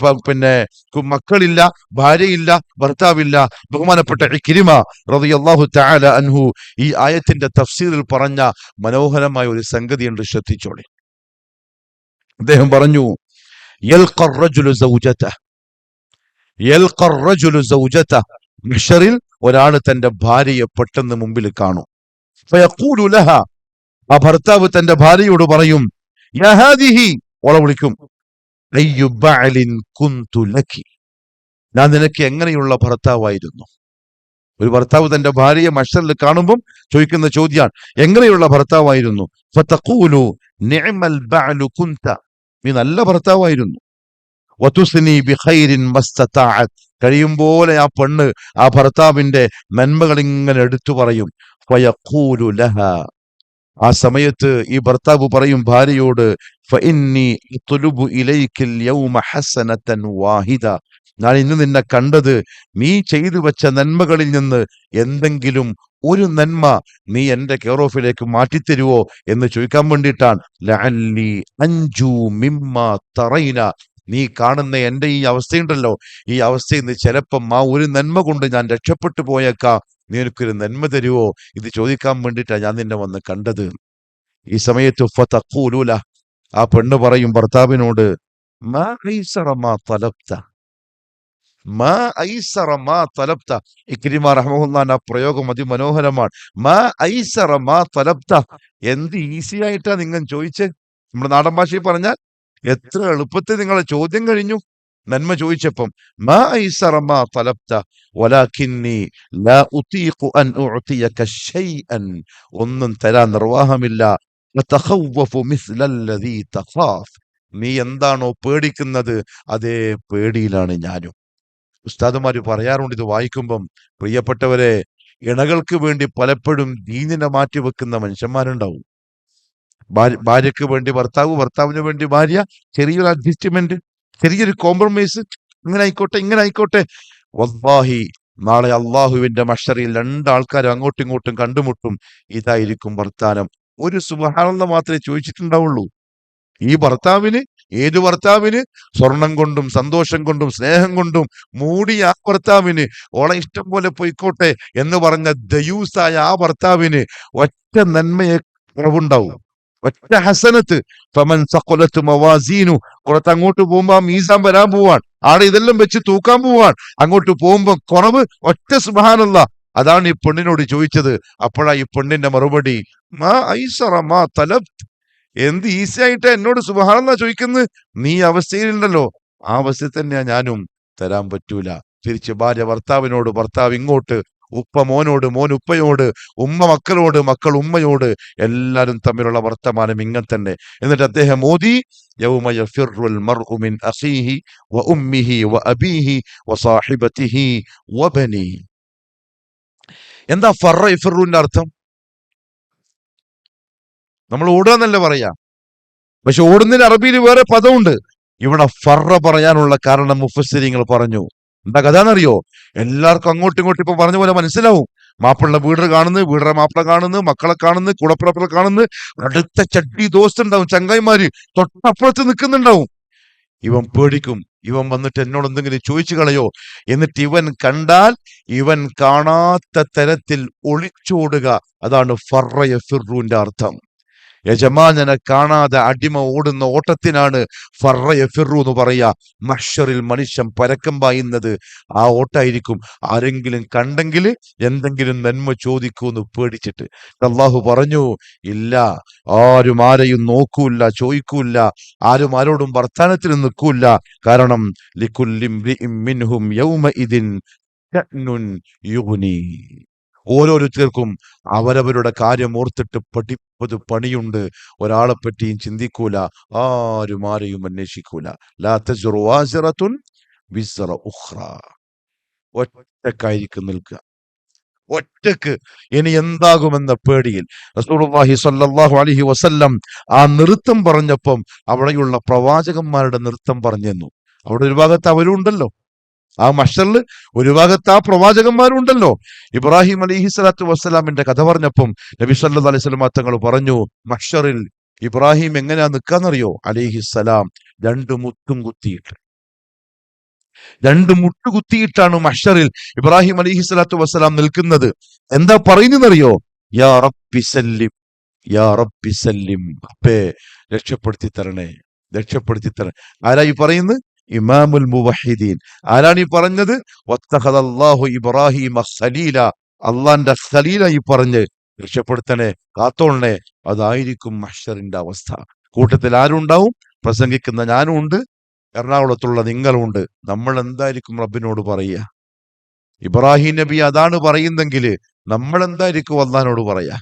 മക്കളില്ല, ഭാര്യയില്ല, ഭർത്താവില്ല. ബഹുമാനപ്പെട്ട ഇക്രിമ റളിയല്ലാഹു തആല അൻഹു ഈ ആയത്തിന്റെ തഫ്സീറിൽ പറഞ്ഞ മനോഹരമായ ഒരു സംഗതിയുണ്ട്, ശ്രദ്ധിച്ചോളി. അദ്ദേഹം പറഞ്ഞു, യൽഖർ റജുലു സൗജതഹ, യൽഖർ റജുലു സൗജതഹ, മഹ്ശറിൽ ഒരാൾ തന്റെ ഭാര്യയെ പെട്ടെന്ന് മുമ്പിൽ കാണും. ഫയഖൂലു ലഹ, ആ ഭർത്താവ് തന്റെ ഭാര്യയോട് പറയും, യാ ഹാദിഹി, ഓളെ വിളിക്കും, അയ്യു ബഅലിൻ കുന്തു ലക്കി, ഞാൻ നിനക്ക് എങ്ങനെയുള്ള ഭർത്താവായിരുന്നു. ഒരു ഭർത്താവ് തന്റെ ഭാര്യയെ മഹ്ശറിൽ കാണുമ്പം ചോദിക്കുന്ന ചോദ്യമാണ്, എങ്ങനെയുള്ള ഭർത്താവായിരുന്നു. ഫതഖൂലു നിഅമൽ ബഅലു കുന്ത, നീ നല്ല ഭർത്താവായിരുന്നു. വതുസ്നി ബിഖൈരിൻ മസ്തതഅത്, കഴിയുമ്പോലെ ആ പെണ്ണ് ആ ഭർത്താവിന്റെ നന്മകൾ ഇങ്ങനെ എടുത്തു പറയും. ഫയഖൂലു ലഹ, ആ സമയത്ത് ഈ ഭർത്താവ് പറയും ഭാര്യയോട്, ഫഇന്നി അത്ലുബു ഇലൈക്കൽ യൗമ ഹസനതൻ വാഹിദ, ഞാൻ ഇന്ന് നിന്നെ കണ്ടത് നീ ചെയ്തു വെച്ച നന്മകളിൽ നിന്ന് എന്തെങ്കിലും ഒരു നന്മ നീ എന്റെ കെയർ ഓഫിലേക്ക് മാറ്റിത്തരുവോ എന്ന് ചോദിക്കാൻ വേണ്ടിയിട്ടാണ്. ലഅല്ലി അൻജു മിമ്മ തറൈന, നീ കാണുന്ന എന്റെ ഈ അവസ്ഥയുണ്ടല്ലോ, ഈ അവസ്ഥയിൽ നിന്ന് ചിലപ്പം ആ ഒരു നന്മ കൊണ്ട് ഞാൻ രക്ഷപ്പെട്ടു പോയേക്കാം, നീ എനിക്കൊരു നന്മ തരുവോ, ഇത് ചോദിക്കാൻ വേണ്ടിയിട്ടാണ് ഞാൻ നിന്നെ വന്ന് കണ്ടത്. ഈ സമയത്ത് ഫതഖൂലു ലഹ, ആ പെണ്ണ് പറയും ഭർത്താവിനോട്, മാ ഐസറ മാ തലബ്ത, മാ ഐസറ മാ തലബ്ത. ഇക്രിമ റഹ്മഹുല്ലാഹ് ആ പ്രയോഗം അതിമനോഹരമാണ്. മാ ഐസറ മാ തലബ്ത, എന്ത് ഈസി ആയിട്ടാ നിങ്ങൾ ചോദിച്ചേ. നമ്മുടെ നാടൻ ഭാഷയിൽ പറഞ്ഞാൽ എത്ര എളുപ്പത്തിൽ നിങ്ങളെ ചോദ്യം കഴിഞ്ഞു, നന്മ ചോദിച്ചപ്പം. മാ ഐസറ മാ തലബ്ത വലാകിന്നി ലാ ഉതീഖു അൻ ഉഅതിയക ശൈഅൻ, ഒന്നും തരാൻ നിർവാഹമില്ല, വതഖവ്വഫു മിസ്ലല്ലദീ തഖാഫ്. നീ എന്താണോ പേടിക്കുന്നത് അതേ പേടിയിലാണ് ഞാനും. ഉസ്താദുമാര് പറയാറുണ്ട് ഇത് വായിക്കുമ്പം, പ്രിയപ്പെട്ടവരെ, ഇണകൾക്ക് വേണ്ടി പലപ്പോഴും ദീനിനെ മാറ്റിവെക്കുന്ന മനുഷ്യന്മാരുണ്ടാവും. ഭാര്യയ്ക്ക് വേണ്ടി ഭർത്താവ്, ഭർത്താവിന് വേണ്ടി ഭാര്യ, ചെറിയൊരു അഡ്ജസ്റ്റ്മെന്റ്, ചെറിയൊരു കോംപ്രമൈസ്, ഇങ്ങനെ ആയിക്കോട്ടെ ഇങ്ങനെ ആയിക്കോട്ടെ. വല്ലാഹി നാളെ അള്ളാഹുവിന്റെ മഹ്ശറിൽ രണ്ടാൾക്കാരും അങ്ങോട്ടും ഇങ്ങോട്ടും കണ്ടുമുട്ടും. ഇതായിരിക്കും വർത്താനം. ഒരു സുബ്ഹാനല്ലാഹ് മാത്രമേ ചോദിച്ചിട്ടുണ്ടാവുള്ളൂ. ഈ ഭർത്താവിന്, ഏത് ഭർത്താവിന് സ്വർണം കൊണ്ടും സന്തോഷം കൊണ്ടും സ്നേഹം കൊണ്ടും മൂടിയ ആ ഭർത്താവിന്, ഓളെ ഇഷ്ടം പോലെ പൊയ്ക്കോട്ടെ എന്ന് പറഞ്ഞ ദയൂസായ ആ ഭർത്താവിന് ഒറ്റ നന്മയെ കുറവുണ്ടാവും, ഒറ്റ ഹസനത്ത്. ഫമൻ സഖലത്ത് മവാസീനു. പുറത്ത് അങ്ങോട്ട് പോകുമ്പോ ആ മീസാൻ വരാൻ പോവാൻ, ആടെ ഇതെല്ലാം വെച്ച് തൂക്കാൻ പോവാൻ. അങ്ങോട്ട് പോകുമ്പോ കുറവ് ഒറ്റ സുബ്ഹാനല്ലാഹ്. അതാണ് ഈ പെണ്ണിനോട് ചോദിച്ചത്. അപ്പോഴാ ഈ പെണ്ണിന്റെ മറുപടി, മാ ഐസറ മാ തലബ്. എന്ത് ഈസി ആയിട്ട് എന്നോട് സുബ്ഹാനല്ലാഹ് ചോദിക്കുന്നത്. നീ അവസ്ഥയിലുണ്ടല്ലോ, ആ അവസ്ഥയിൽ തന്നെയാ ഞാനും. തരാൻ പറ്റൂല. തിരിച്ച് ഭാര്യ ഭർത്താവിനോട്, ഭർത്താവ് ഇങ്ങോട്ട്, ഉപ്പ മോനോട്, മോൻ ഉപ്പയോട്, ഉമ്മ മക്കളോട്, മക്കൾ ഉമ്മയോട്, എല്ലാരും തമ്മിലുള്ള വർത്തമാനം ഇങ്ങനെ തന്നെ. എന്നിട്ട് അദ്ദേഹം ഓതി, യൗമ യഫിറുൽ മർഉ മിൻ അഖീഹി വ ഉമ്മിഹി വ അബീഹി വ സാഹിബതിഹി വ ബനി. എന്താ ഫറ യഫിറുന്റെ അർത്ഥം? നമ്മൾ ഓടുക എന്നല്ല പറയാ, പക്ഷെ ഓടുന്നതിന് അറബിയിൽ വേറെ പദമുണ്ട്. ഇവിടെ ഫറ പറയാനുള്ള കാരണം മുഫസ്സിരിങ്ങൾ പറഞ്ഞു. എന്താ കഥ എന്നറിയോ? എല്ലാവർക്കും അങ്ങോട്ടും ഇങ്ങോട്ടും ഇപ്പൊ പറഞ്ഞ പോലെ മനസ്സിലാവും. മാപ്പിള്ള വീട് കാണുന്നു, വീടറെ മാപ്പിള കാണുന്നു, മക്കളെ കാണുന്നു, കൂടപ്പിറപ്പിളെ കാണുന്നു, അടുത്ത ചട്ടി ദോസ്ത് ഉണ്ടാവും, ചങ്ങായിമാര് തൊട്ടപ്പുറത്ത് നിൽക്കുന്നുണ്ടാവും. ഇവൻ പേടിക്കും. ഇവൻ വന്നിട്ട് എന്നോട് എന്തെങ്കിലും ചോദിച്ചു കളയോ, എന്നിട്ട് ഇവൻ കണ്ടാൽ ഇവൻ കാണാത്ത തരത്തിൽ ഒളിച്ചോടുക. അതാണ് ഫറ യഫിറുന്റെ അർത്ഥം. യജമാനനെ കാണാതെ അടിമ ഓടുന്ന ഓട്ടത്തിനാണ് ഫറ യഫിറു എന്ന് പറയാ. മഹ്ശറിൽ മനുഷ്യൻ പരക്കം പായുന്നത് ആ ഓട്ടായിരിക്കും. ആരെങ്കിലും കണ്ടെങ്കിൽ എന്തെങ്കിലും നന്മ ചോദിക്കൂന്ന് പേടിച്ചിട്ട്. അള്ളാഹു പറഞ്ഞു, ഇല്ല, ആരും ആരെയും നോക്കൂല്ല, ചോദിക്കൂല്ല, ആരും ആരോടും വർത്താനത്തിന് നിൽക്കൂല്ല. കാരണം ലികുല്ലി ഇംറിഇൻ മിൻഹും യൗമഇദിൻ ശഅ്നുൻ യുഗ്നി. ഓരോരുത്തർക്കും അവരവരുടെ കാര്യം ഓർത്തിട്ട് പഠിപ്പത് പണിയുണ്ട്. ഒരാളെ പറ്റിയും ചിന്തിക്കൂല, ആരും ആരെയും അന്വേഷിക്കൂല. ലാ തസ്റു വാസിറത്തുൻ വിസ്റ ഉഖ്റ. ഒറ്റക്കായിരിക്കും നിൽക്കുക, ഒറ്റക്ക്. ഇനി എന്താകുമെന്ന പേടിയിൽ റസൂലുള്ളാഹി സ്വല്ലല്ലാഹു അലൈഹി വസല്ലം ആ നൃത്തം പറഞ്ഞപ്പം അവിടെയുള്ള പ്രവാചകന്മാരുടെ നൃത്തം പറഞ്ഞെന്നു. അവിടെ ഒരു ഭാഗത്ത് അവരും ഉണ്ടല്ലോ, ആ മഹ്ശറില് ഒരു ഭാഗത്ത് ആ പ്രവാചകന്മാരുണ്ടല്ലോ. ഇബ്രാഹിം അലൈഹി സ്വലാത്തു വസ്സലാമിന്റെ കഥ പറഞ്ഞപ്പം നബി സല്ലല്ലാഹു അലൈഹി വസല്ലം തങ്ങൾ പറഞ്ഞു, മഹ്ശറിൽ ഇബ്രാഹിം എങ്ങനെയാ നിൽക്കാന്നറിയോ? അലൈഹിസ്സലാം രണ്ട് മുട്ടുകുത്തിയിട്ടാണ് മഹ്ശറിൽ ഇബ്രാഹിം അലൈഹി സ്വലാത്തു വസ്സലാം നിൽക്കുന്നത്. എന്താ പറയുന്നറിയോ? യാ റബ്ബി സല്ലിം, യാ റബ്ബി സല്ലിം. അപ്പേ രക്ഷപ്പെടുത്തി തരണേ, രക്ഷപ്പെടുത്തി തരണേ. ആരാ ഈ പറയുന്നത്? ഇമാമുൽ മുവഹിദീൻ. ആരാണ് ഈ പറഞ്ഞത്? വത്തഖദല്ലാഹു ഇബ്രാഹിമ ഖലീല. അള്ളാന്റെ ഖലീല ഈ പറഞ്ഞ് രക്ഷപ്പെടുത്തണേ, കാത്തോളണേ. അതായിരിക്കും മഹ്ശറിന്റെ അവസ്ഥ. കൂട്ടത്തിൽ ആരുണ്ടാവും? പ്രസംഗിക്കുന്ന ഞാനും ഉണ്ട്, എറണാകുളത്തുള്ള നിങ്ങളുണ്ട്. നമ്മൾ എന്തായിരിക്കും റബ്ബിനോട് പറയുക? ഇബ്രാഹിം നബി അതാണ് പറയുന്നെങ്കിൽ നമ്മൾ എന്തായിരിക്കും അള്ളാഹിനോട് പറയാ?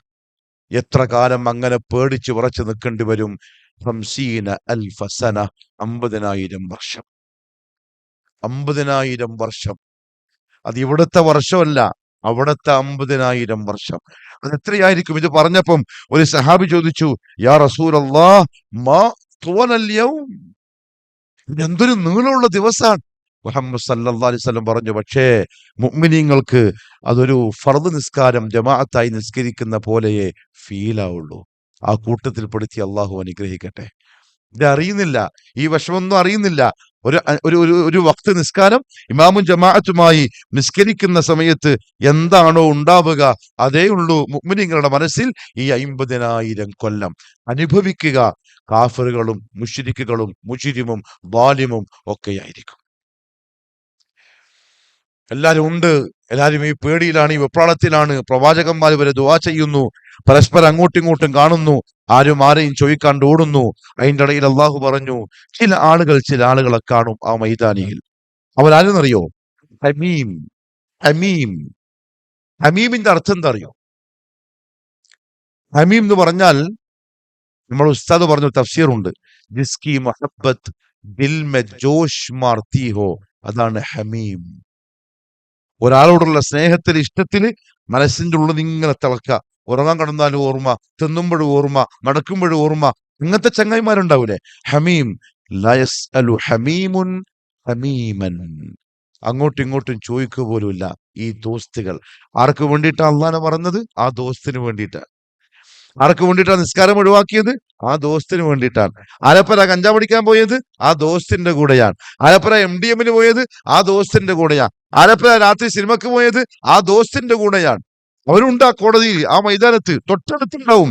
എത്ര കാലം അങ്ങനെ പേടിച്ച് വിറച്ച് നിൽക്കേണ്ടി വരും? 50,000 സന, 50,000 വർഷം. 50,000 വർഷം. അത് ഇവിടുത്തെ വർഷമല്ല, അവിടുത്തെ 50,000 വർഷം. അത് എത്രയായിരിക്കും? ഇത് പറഞ്ഞപ്പം ഒരു സഹാബി ചോദിച്ചു, യാ റസൂലല്ലാഹ് മാ ത്വലൽ യൗം. എന്തൊരു നീളമുള്ള ദിവസമാണ്. മുഹമ്മദ് സല്ലല്ലാഹു അലൈഹി വസല്ലം പറഞ്ഞു, പക്ഷേ മുഅ്മിനീങ്ങൾക്ക് അതൊരു ഫർദ് നിസ്കാരം ജമാഅത്തായി നിസ്കരിക്കുന്ന പോലെയേ ഫീൽ ആവുള്ളൂ. ആ കൂട്ടത്തിൽ പെടുത്തി അള്ളാഹു അനുഗ്രഹിക്കട്ടെ. ഇത് അറിയുന്നില്ല, ഈ വിഷമൊന്നും അറിയുന്നില്ല. ഒരു ഒരു ഒരു ഒരു വക്ത് നിസ്കാരം ഇമാമും ജമാഅത്തുമായി നിസ്കരിക്കുന്ന സമയത്ത് എന്താണോ ഉണ്ടാവുക അതേ ഉള്ളൂ മുഅ്മിനീങ്ങളുടെ മനസ്സിൽ ഈ 50,000 കൊല്ലം അനുഭവിക്കുക. കാഫിറുകളും മുശ്രിക്കുകളും മുജ്രിമും ളാലിമും ഒക്കെയായിരിക്കും. എല്ലാരും ഉണ്ട്, എല്ലാരും ഈ പേടിയിലാണ്, ഈ വെപ്രാളത്തിലാണ്. പ്രവാചകന്മാർ വരെ ദുആ ചെയ്യുന്നു, പരസ്പരം അങ്ങോട്ടും ഇങ്ങോട്ടും കാണുന്നു, ആരും ആരെയും ചോദിക്കാണ്ട് ഓടുന്നു. അതിന്റെ ഇടയിൽ അള്ളാഹു പറഞ്ഞു, ചില ആളുകളെ കാണും ആ മൈതാനിയിൽ. അവരാരെന്നറിയോ? ഹമീം. ഹമീം. ഹമീമിന്റെ അർത്ഥം എന്താ അറിയോ? ഹമീം എന്ന് പറഞ്ഞാൽ നമ്മുടെ ഉസ്താദ് പറഞ്ഞു തഫ്സീറുണ്ട്, ജിസ്കി മൊഹബത്ത് ദിൽ മെ ജോഷ് മാർത്തി ഹോ, അതാണ് ഹമീം. ഒരാളോടുള്ള സ്നേഹത്തിൽ, ഇഷ്ടത്തില് മനസ്സിന്റെ ഉള്ളിൽ ഇങ്ങനെ തിളക്ക. ഉറങ്ങാൻ കിടന്നാലും ഓർമ്മ, തിന്നുമ്പോഴും ഓർമ്മ, നടക്കുമ്പോഴും ഓർമ്മ. ഇങ്ങനത്തെ ചങ്ങായിമാരുണ്ടാവൂലേ, ഹമീം. ലയസ് അലു ഹമീമുൻ ഹമീമൻ. അങ്ങോട്ടും ഇങ്ങോട്ടും ചോദിക്കുക പോലുമില്ല ഈ ദോസ്തുകൾ. ആർക്ക് വേണ്ടിയിട്ടാ അള്ളാനെ പറഞ്ഞത്? ആ ദോസ്തിന് വേണ്ടിയിട്ടാണ്. ആർക്ക് വേണ്ടിയിട്ടാണ് നിസ്കാരം ഒഴിവാക്കിയത്? ആ ദോസ്തിന് വേണ്ടിയിട്ടാണ്. ആലപ്പുഴ കഞ്ചാവ് പഠിക്കാൻ പോയത് ആ ദോസ്തിന്റെ കൂടെയാണ്. ആലപ്പുഴ MDMന് പോയത് ആ ദോസ്തിന്റെ കൂടെയാണ്. ആലപ്പുഴ രാത്രി സിനിമക്ക് പോയത് ആ ദോസ്തിന്റെ കൂടെയാണ്. അവരുണ്ട് ആ കോടതിയിൽ, ആ മൈതാനത്ത് തൊട്ടടുത്തുണ്ടാവും.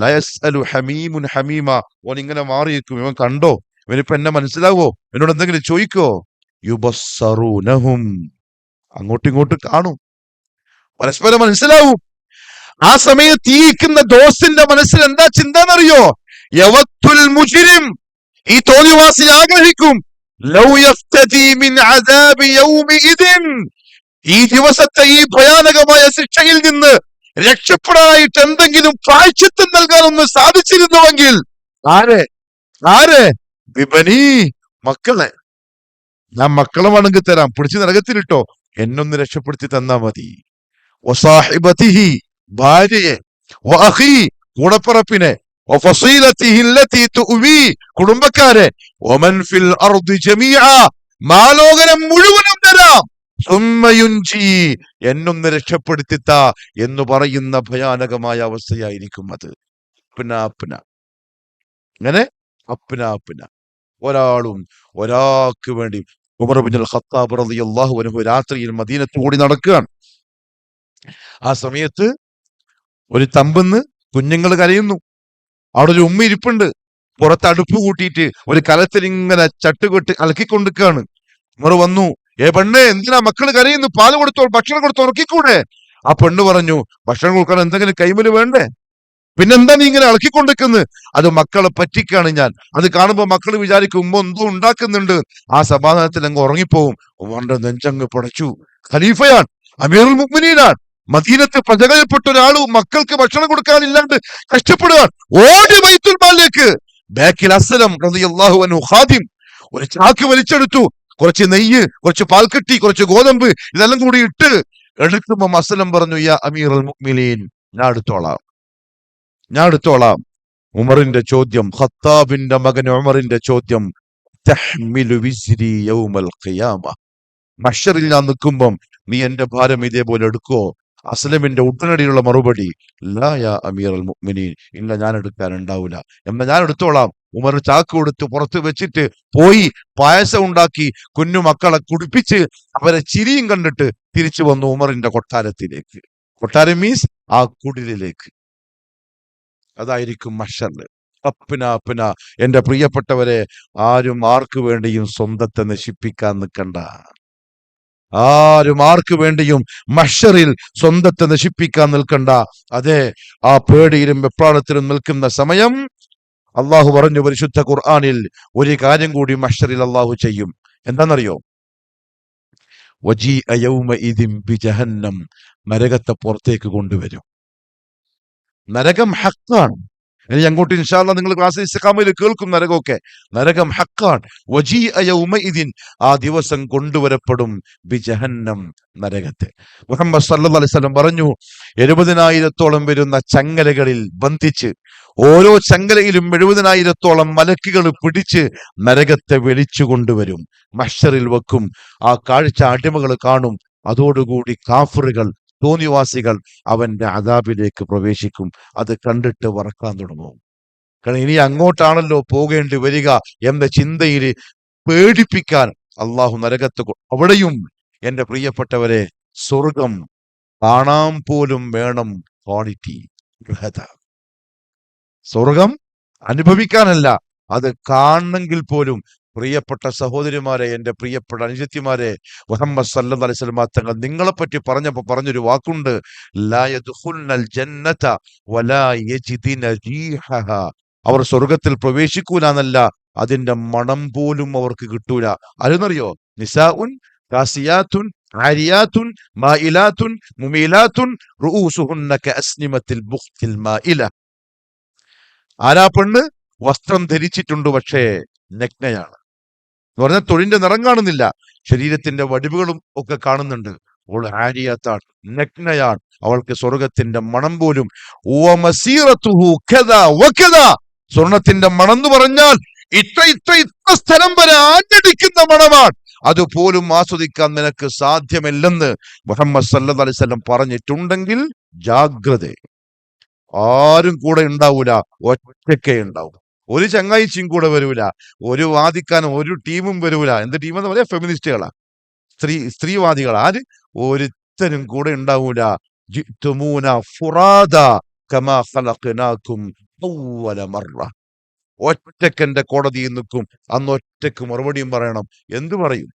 ലയസ് അലു ഹമീമുൻ ഹമീമ. ഓൻ ഇങ്ങനെ മാറിയിരിക്കും. ഇവൻ കണ്ടോ? ഇവനിപ്പോ എന്നെ മനസ്സിലാവോ? എന്നോട് എന്തെങ്കിലും ചോദിക്കോ? യുബസ്സറൂനഹും. അങ്ങോട്ടും ഇങ്ങോട്ടും കാണും, പരസ്പരം മനസ്സിലാവും. ആ സമയത്ത് ഈ ഇരിക്കുന്ന ദോസ്തിന്റെ മനസ്സിൽ എന്താ ചിന്ത എന്നറിയോ? യവത്തുൽ മുജ്രിം, ഈ തോന്നിവാസി ആഗ്രഹിക്കും, ലൗ യഫ്തദി മിൻ അദാബി യൗമിഇദിൻ, ഈ ദിവസത്തെ ഈ ഭയാനകമായ ശിക്ഷയിൽ നിന്ന് രക്ഷപ്പെടാനായിട്ട് എന്തെങ്കിലും പ്രായശ്ചിത്തം നൽകാനൊന്ന് സാധിച്ചിരുന്നുവെങ്കിൽ. ആരെ? ആരെ? വിബനി, മക്കളെ. ഞാൻ മക്കളെ വേണമെങ്കിൽ തരാം, പിടിച്ച് നരകത്തിലിട്ടോ, എന്നൊന്ന് രക്ഷപ്പെടുത്തി തന്നാ മതി. വസാഹിബതിഹി, ഭാര്യയെ, വഅഖി, കൂടപ്പിറപ്പിനെ, വഫസീലതിഹി അല്ലതി തുവി, കുടുംബക്കാരെ, വമൻ ഫിൽ അർദി ജമീഅ, മാലോകരം മുഴുവനും തരാം, സുമ്മ യുൻജി, എന്നൊന്ന് രക്ഷപ്പെടുത്തിത്ത എന്ന് പറയുന്ന ഭയാനകമായ അവസ്ഥയായിരിക്കും അത്. അപ്ന അങ്ങനെ അപ്ന ഒരാളും ഒരാൾക്ക് വേണ്ടി. ഉമർ ഇബ്നുൽ ഖത്താബ് റളിയല്ലാഹു അൻഹു രാത്രിയിൽ മദീനത്ത് കൂടി നടക്കുകയാണ്. ആ സമയത്ത് ഒരു തമ്പെന്ന് കുഞ്ഞുങ്ങൾ കരയുന്നു. അവിടെ ഒരു ഉമ്മ ഇരിപ്പുണ്ട്. പുറത്ത് അടുപ്പ് കൂട്ടിയിട്ട് ഒരു കലത്തിൽ ഇങ്ങനെ ചട്ടുകൊട്ട് അലക്കിക്കൊണ്ടിരിക്കുകയാണ്. ഉമർ വന്നു. പെണ്ണ്, എന്തിനാ മക്കള് കരയുന്നു? പാല് കൊടുത്തോ, ഭക്ഷണം കൊടുത്തോ, ഉറക്കിക്കൂടെ? ആ പെണ്ണ് പറഞ്ഞു, ഭക്ഷണം കൊടുക്കാൻ എന്തെങ്കിലും കൈമല് വേണ്ടേ? പിന്നെന്താ നീ ഇങ്ങനെ ഇളക്കിക്കൊണ്ടിരിക്കുന്നത്? അത് മക്കളെ പറ്റിക്കാണ് ഞാൻ. അത് കാണുമ്പോ മക്കൾ വിചാരിക്കും ഉമ്മ എന്തോ ഉണ്ടാക്കുന്നുണ്ട്. ആ സമാധാനത്തിൽ അങ്ങ് ഉറങ്ങിപ്പോവും. ഉമ്മന്റെ നെഞ്ചങ്ങ് പടച്ചു. ഖലീഫയാണ്, അമീറുൽ മുഅ്മിനീനാണ്. മദീനത്ത് പ്രജകൾപ്പെട്ട ഒരാള് മക്കൾക്ക് ഭക്ഷണം കൊടുക്കാനില്ലാണ്ട് കഷ്ടപ്പെടുകയാണ്. ഓടി ബൈത്തുൽ മാലിലേക്ക്. ബാക്കിൽ അസ്ലം റളിയല്ലാഹു അൻഹു ഖാദിം ഒരു ചാക്ക് വലിച്ചെടുത്തു. കുറച്ച് നെയ്യ്, കുറച്ച് പാൽക്കട്ടി, കുറച്ച് ഗോതമ്പ്, ഇതെല്ലാം കൂടി എടുക്കുമ്പോ അസ്ലം പറഞ്ഞു, യാ അമീറുൽ മുഅ്മിനീൻ, ഞാൻ എടുത്തോളാം. ഉമറിന്റെ ചോദ്യം, ഖത്താബിന്റെ മകൻ ഉമറിന്റെ ചോദ്യം, തഹ്മിലു വിസ്രി യൗമൽ ഖിയാമ, മഹ്ശറിൽ ഞാൻ നിൽക്കുമ്പം നീ എന്റെ ഭാരം ഇതേപോലെ എടുക്കോ? അസ്ലമിന്റെ ഉടനടിയുള്ള മറുപടി, ലാ യാ അമീറുൽ മുഅ്മിനീൻ, ഇല്ല, ഞാൻ എടുക്കാനുണ്ടാവില്ല. എന്നാ ഞാൻ എടുത്തോളാം. ഉമർ ചാക്ക് കൊടുത്ത് പുറത്ത് വെച്ചിട്ട് പോയി പായസം ഉണ്ടാക്കി കുഞ്ഞു മക്കളെ കുടിപ്പിച്ച് അവരെ ചിരിയും കണ്ടിട്ട് തിരിച്ചു വന്നു ഉമറിന്റെ കൊട്ടാരത്തിലേക്ക്. കൊട്ടാരം മീൻസ് ആ കുടിലിലേക്ക്. അതായിരിക്കും മഹ്ശറിൽ. അപ്ന എന്റെ പ്രിയപ്പെട്ടവരെ, ആരും ആർക്ക് വേണ്ടിയും സ്വന്തത്തെ നശിപ്പിക്കാൻ നിൽക്കണ്ട. ആരും ആർക്ക് വേണ്ടിയും മഹ്ശറിൽ സ്വന്തത്തെ നശിപ്പിക്കാൻ നിൽക്കണ്ട. അതെ, ആ പേടിയിലും വെപ്രാളത്തിലും നിൽക്കുന്ന സമയം അള്ളാഹു പറഞ്ഞു പരിശുദ്ധ ഖുർആനിൽ, ഒരു കാര്യം കൂടി മഹ്ശറിൽ അള്ളാഹു ചെയ്യും. എന്താണെന്നറിയോ? വജീഅ യൗമഇദിൻ ബിജഹന്നം, നരകത്തെ പുറത്തേക്ക് കൊണ്ടുവരും. നരകം ഹക്കാണ്. ഇനി അങ്ങോട്ട് ഇൻഷാ അല്ലാഹ് നിങ്ങൾ ക്ലാസ് ഇസ്തിഖാമയിൽ കേൾക്കും നരകമൊക്കെ. നരകം ഹക്കാണ്. വജീഅ യൗമഇദിൻ, ആ ദിവസം കൊണ്ടുവരപ്പെടും, ബിജഹന്നം, നരകത്തെ. മുഹമ്മദ് സല്ലല്ലാഹു അലൈഹി വസല്ലം പറഞ്ഞു, 70,000-ഓളം വരുന്ന ചങ്ങലകളിൽ ബന്ധിച്ച്, ഓരോ ചങ്ങലയിലും 70,000-ഓളം മലക്കുകൾ പിടിച്ച് നരകത്തെ വലിച്ചു കൊണ്ടുവരും, മഹ്ശറിൽ വെക്കും. ആ കാഴ്ച അടിമകൾ കാണും. അതോടുകൂടി കാഫിറുകൾ, തോന്നിവാസികൾ അവന്റെ അദാബിലേക്ക് പ്രവേശിക്കും. അത് കണ്ടിട്ട് വറക്കാൻ തുടങ്ങും. കാരണം ഇനി അങ്ങോട്ടാണല്ലോ പോകേണ്ടി വരിക എന്ന ചിന്തയിൽ പേടിപ്പിക്കാൻ അള്ളാഹു നരകത്ത് അവിടെയും എന്റെ പ്രിയപ്പെട്ടവരെ, സ്വർഗം കാണാൻ പോലും വേണം ക്വാളിറ്റി. സ്വർഗം അനുഭവിക്കാനല്ല, അത് കാണണമെങ്കിൽ പോലും. പ്രിയപ്പെട്ട സഹോദരിമാരെ, എന്റെ പ്രിയപ്പെട്ട അനുജത്തിമാരെ, മുഹമ്മദ് സല്ലല്ലാഹു അലൈഹി വസല്ലം തങ്ങൾ നിങ്ങളെപ്പറ്റി പറഞ്ഞൊരു വാക്കുണ്ട്, ലാ യദ്ഖുൽനൽ ജന്നത വലാ യജിദിന റീഹഹ, അവർ സ്വർഗത്തിൽ പ്രവേശിക്കൂല എന്നല്ല, അതിന്റെ മണം പോലും അവർക്ക് കിട്ടൂല. അതെന്നറിയോ? നിസാഉൻ കാസിയാത്തുൻ ആരിയാത്തുൻ മായിലാത്തുൻ മുമീലാത്തുൻ റൂസുഹുന്ന കഅസ്നിമത്തിൽ ബുഖ്തിൽ മായില. ആരാ പെണ്ണ്? വസ്ത്രം ധരിച്ചിട്ടുണ്ട്, പക്ഷേ നഗ്നയാണ്. എന്ന് പറഞ്ഞാൽ തൊഴിന്റെ നിറം കാണുന്നില്ല, ശരീരത്തിന്റെ വടിവുകളും ഒക്കെ കാണുന്നുണ്ട്. അവൾ ആരിയത്താണ്, നഗ്നയാണ്. അവൾക്ക് സ്വർഗത്തിന്റെ മണം പോലും സ്വർണത്തിന്റെ മണം എന്ന് പറഞ്ഞാൽ ഇത്ര ഇത്ര ഇത്ര സ്ഥലം വരെ ആഞ്ഞടിക്കുന്ന മണമാണ്. അതുപോലും ആസ്വദിക്കാൻ നിനക്ക് സാധ്യമല്ലെന്ന് മുഹമ്മദ് സല്ലല്ലാഹു അലൈഹി വസല്ലം പറഞ്ഞിട്ടുണ്ടെങ്കിൽ ജാഗ്രത. ആരും കൂടെ ഉണ്ടാവൂല, ഒറ്റയ്ക്കേ ഉണ്ടാവും. ഒരു ചങ്ങായിച്ചിയും കൂടെ വരൂല, ഒരു വാദിക്കാനും ഒരു ടീമും വരൂല. എന്ത് ടീമെന്ന് പറയാ? ഫെമിനിസ്റ്റുകളാ, സ്ത്രീവാദികൾ. ആര്? ഒരുത്തരും കൂടെ ഉണ്ടാവൂല. ജിഅ്തുമൂന ഫുറാദ കമാ ഖലഖനാകും അവ്വല മർറ. ഒറ്റക്കെന്റെ കോടതിയിൽ നിൽക്കും. അന്ന് ഒറ്റക്ക് മറുപടിയും പറയണം. എന്തു പറയും?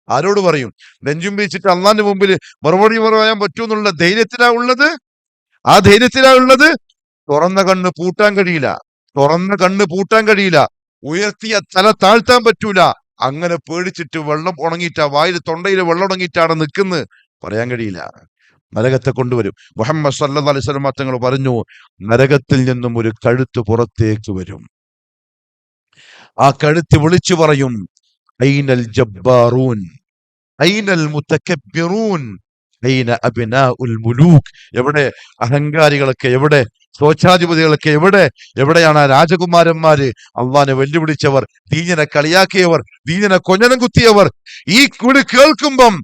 ആരോട് പറയും? നെഞ്ചും പിരിച്ചിട്ട് അള്ളാന്റെ മുമ്പിൽ മറുപടി പറയാൻ പറ്റൂന്നുള്ള ധൈര്യത്തിലാ ഉള്ളത്. ആ ധൈര്യത്തിലാ ഉള്ളത്. തുറന്ന കണ്ണ് പൂട്ടാൻ കഴിയില്ല, തുറന്ന കണ്ണ് പൂട്ടാൻ കഴിയില്ല, ഉയർത്തിയ തല താഴ്ത്താൻ പറ്റൂല. അങ്ങനെ പേടിച്ചിട്ട് വെള്ളം ഉണങ്ങിയിട്ടാ, വായിൽ തൊണ്ടയിൽ വെള്ളം ഉണങ്ങിയിട്ടാണ് നിൽക്കുന്നത്, പറയാൻ കഴിയില്ല. നരകത്തെ കൊണ്ടുവരും. മുഹമ്മദ് സല്ലല്ലാഹു അലൈഹി വസല്ലം തങ്ങൾ പറഞ്ഞു, നരകത്തിൽ നിന്നും ഒരു കഴുത്ത് പുറത്തേക്ക് വരും. ആ കഴുത്ത് വിളിച്ചു പറയും, ഐനൽ ജബ്ബാറൂൻ, ഐനൽ മുതകബ്ബിറൂൻ, ഐന അബ്നാഉൽ മുലൂക്. എവിടെ അഹങ്കാരികളൊക്കെ? എവിടെ സ്വച്ഛാധിപതികളൊക്കെ? എവിടെയാണ് ആ രാജകുമാരന്മാര്? അള്ളാനെ വെല്ലുവിളിച്ചവർ, ദീനിനെ കളിയാക്കിയവർ, ദീനിനെ കൊഞ്ഞനം കുത്തിയവർ. ഈ കൂടി കേൾക്കുമ്പം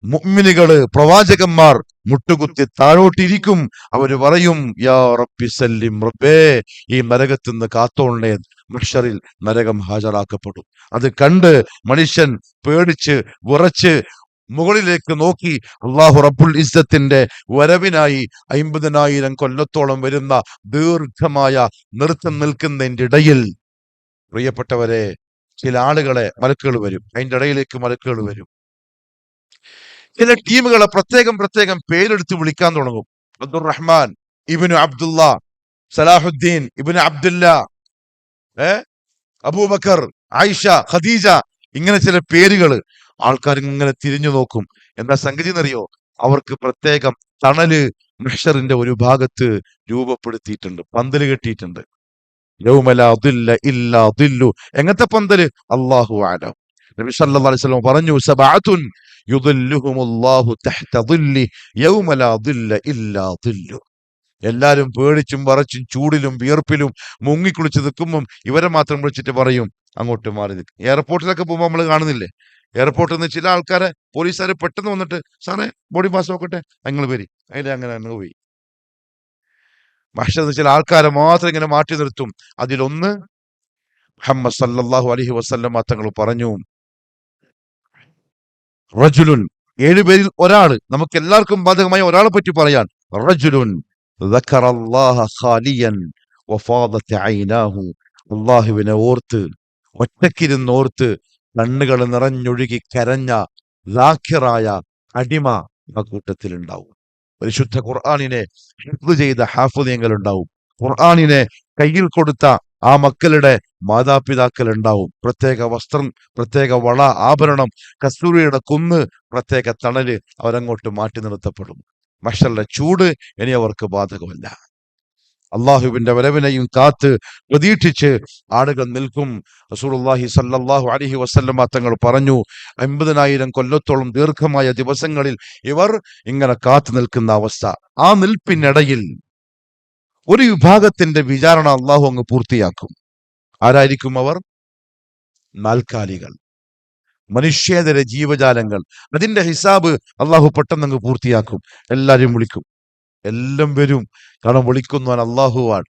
മുഅ്മിനുകള്, പ്രവാചകന്മാർ മുട്ടുകുത്തി താഴോട്ടിരിക്കും. അവര് പറയും, യാ റബ്ബി സല്ലിം, റബ്ബേ ഈ നരകത്തിന്ന് കാത്തോളണേ. മഹ്ശറിൽ നരകം ഹാജരാക്കപ്പെടും. അത് കണ്ട് മനുഷ്യൻ പേടിച്ച് വിറച്ച് മുകളിലേക്ക് നോക്കി അള്ളാഹു റബ്ബുൽ ഇസ്സത്തിന്റെ വരവിനായി 50,000 കൊല്ലത്തോളം വരുന്ന ദീർഘമായ നൃത്തം നിൽക്കുന്നതിന്റെ ഇടയിൽ, പ്രിയപ്പെട്ടവരെ, ചില ആളുകളെ മലക്കുകൾ വരും. അതിന്റെ ഇടയിലേക്ക് മലക്കുകൾ വരും. ചില ടീമുകളെ പ്രത്യേകം പ്രത്യേകം പേരെടുത്ത് വിളിക്കാൻ തുടങ്ങും. അബ്ദുറഹ്മാൻ ഇബ്നു അബ്ദുള്ള, സലാഹുദ്ദീൻ ഇബ്നു അബ്ദുല്ല, അബൂബക്കർ, ആയിഷ, ഖദീജ, ഇങ്ങനെ ചില പേരുകൾ. ആൾക്കാർ ഇങ്ങനെ തിരിഞ്ഞു നോക്കും. എന്താ സംഗതി എന്നറിയോ? അവർക്ക് പ്രത്യേകം തണല് മഹ്ശറിന്റെ ഒരു ഭാഗത്ത് രൂപപ്പെടുത്തിയിട്ടുണ്ട്, പന്തല് കെട്ടിയിട്ടുണ്ട്. യൗമ ലാ ദില്ല ഇല്ലാ ദില്ലു. എങ്ങനത്തെ പന്തല്? അല്ലാഹു അലം. നബി സല്ലല്ലാഹു അലൈഹി വസല്ലം പറഞ്ഞു, സബഅത്തുൻ യുദില്ലുഹുമുല്ലാഹു തഹ്ത ദില്ലി യൗമ ലാ ദില്ല ഇല്ലാ ദില്ലു. എല്ലാരും പേടിച്ചും വറച്ചും ചൂടിലും വിയർപ്പിലും മുങ്ങിക്കുളിച്ച് നിൽക്കുമ്പം ഇവരെ മാത്രം വിളിച്ചിട്ട് പറയും, അങ്ങോട്ട് മാറി നിൽക്കും. എയർപോർട്ടിലൊക്കെ പോകുമ്പോൾ നമ്മൾ കാണുന്നില്ലേ, എയർപോർട്ടിൽ നിന്ന് ചില ആൾക്കാരെ പോലീസുകാർ പെട്ടെന്ന് വന്നിട്ട്, സാറേ ബോഡി പാസ് നോക്കട്ടെ, നിങ്ങൾ വരി. അതിൽ അങ്ങനെ അങ്ങ് പോയി. മഹ്ശറിൽ ചില ആൾക്കാരെ മാത്രം ഇങ്ങനെ മാറ്റി നിർത്തും. അതിലൊന്ന് മുഹമ്മദ് സല്ലല്ലാഹു അലൈഹി വസല്ലം തങ്ങൾ പറഞ്ഞു, റജുലുൻ, 7 പേരിൽ ഒരാള്, നമുക്ക് എല്ലാവർക്കും ബാധകമായ ഒരാളെ പറ്റി പറയാൻ. റജുലുൻ ദക്കറല്ലാഹ ഖാലിയൻ വഫാദത് ഐനാഹു. അല്ലാഹുവിനെ ഓർത്ത്, ഒറ്റക്കിരുന്നോർത്ത് കണ്ണുകൾ നിറഞ്ഞൊഴുകി കരഞ്ഞ ലാഖിറായ അടിമ ആ കൂട്ടത്തിൽ ഉണ്ടാവും. പരിശുദ്ധ ഖുർആനിനെ ഹിഫ്ള് ചെയ്ത ഹാഫിളുകൾ ഉണ്ടാവും. ഖുർആനിനെ കയ്യിൽ കൊടുത്ത ആ മക്കളുടെ മാതാപിതാക്കൾ ഉണ്ടാവും. പ്രത്യേക വസ്ത്രം, പ്രത്യേക വള, ആഭരണം, കസ്തൂരിയുടെ കുന്ന്, പ്രത്യേക തണല് അവരങ്ങോട്ട് മാറ്റി നിർത്തപ്പെടും. മഹ്ശറിലെ ചൂട് ഇനി അവർക്ക് ബാധകമല്ല. അള്ളാഹുവിന്റെ വരവിനെയും കാത്ത് പ്രതീക്ഷിച്ച് ആളുകൾ നിൽക്കും. റസൂലുള്ളാഹി സ്വല്ലല്ലാഹു അലൈഹി വസല്ലമ തങ്ങൾ പറഞ്ഞു, 50,000 കൊല്ലത്തോളം ദീർഘമായ ദിവസങ്ങളിൽ ഇവർ ഇങ്ങനെ കാത്തു നിൽക്കുന്ന അവസ്ഥ. ആ നിൽപ്പിനിടയിൽ ഒരു വിഭാഗത്തിന്റെ വിചാരണ അള്ളാഹു അങ്ങ് പൂർത്തിയാക്കും. ആരായിരിക്കും അവർ? നാൽക്കാലികൾ, മനുഷ്യേതര ജീവജാലങ്ങൾ. അതിന്റെ ഹിസാബ് അള്ളാഹു പെട്ടെന്ന് അങ്ങ് പൂർത്തിയാക്കും. എല്ലാരും വിളിക്കും, എല്ലാം വരും. കാരണം വിളിക്കുന്നവൻ അള്ളാഹുവാൻ.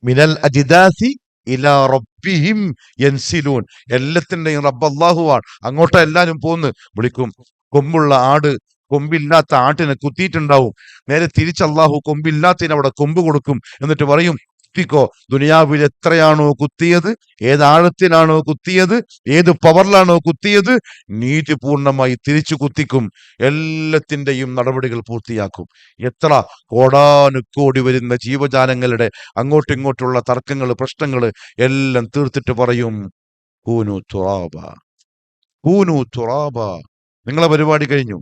മിനൽ അജിദാസി ഇലാ റബ്ബിഹിം യൻസിലൂൻ. എല്ലാത്തിന്റെയും റബ്ബ് അള്ളാഹുവാൻ. അങ്ങോട്ടാ എല്ലാരും പോന്ന് വിളിക്കും. കൊമ്പുള്ള ആട് കൊമ്പില്ലാത്ത ആട്ടിനെ കുത്തിയിട്ടുണ്ടാവും. നേരെ തിരിച്ച് അള്ളാഹു കൊമ്പില്ലാത്തതിന് അവിടെ കൊമ്പ് കൊടുക്കും. എന്നിട്ട് പറയും, കുത്തിക്കോ. ദുനിയാവിൽ എത്രയാണോ കുത്തിയത്, ഏത് ആഴത്തിലാണോ കുത്തിയത്, ഏത് പവറിലാണോ കുത്തിയത്, നീതിപൂർണമായി തിരിച്ചു കുത്തിക്കും. എല്ലാത്തിന്റെയും നടപടികൾ പൂർത്തിയാക്കും. എത്ര കോടാനുകോടി വരുന്ന ജീവജാലങ്ങളുടെ അങ്ങോട്ടും ഇങ്ങോട്ടുള്ള തർക്കങ്ങൾ, പ്രശ്നങ്ങൾ എല്ലാം തീർത്തിട്ട് പറയും, കൂനു തുറാബ, കൂനു തുറാബ. നിങ്ങളെ പരിപാടി കഴിഞ്ഞു,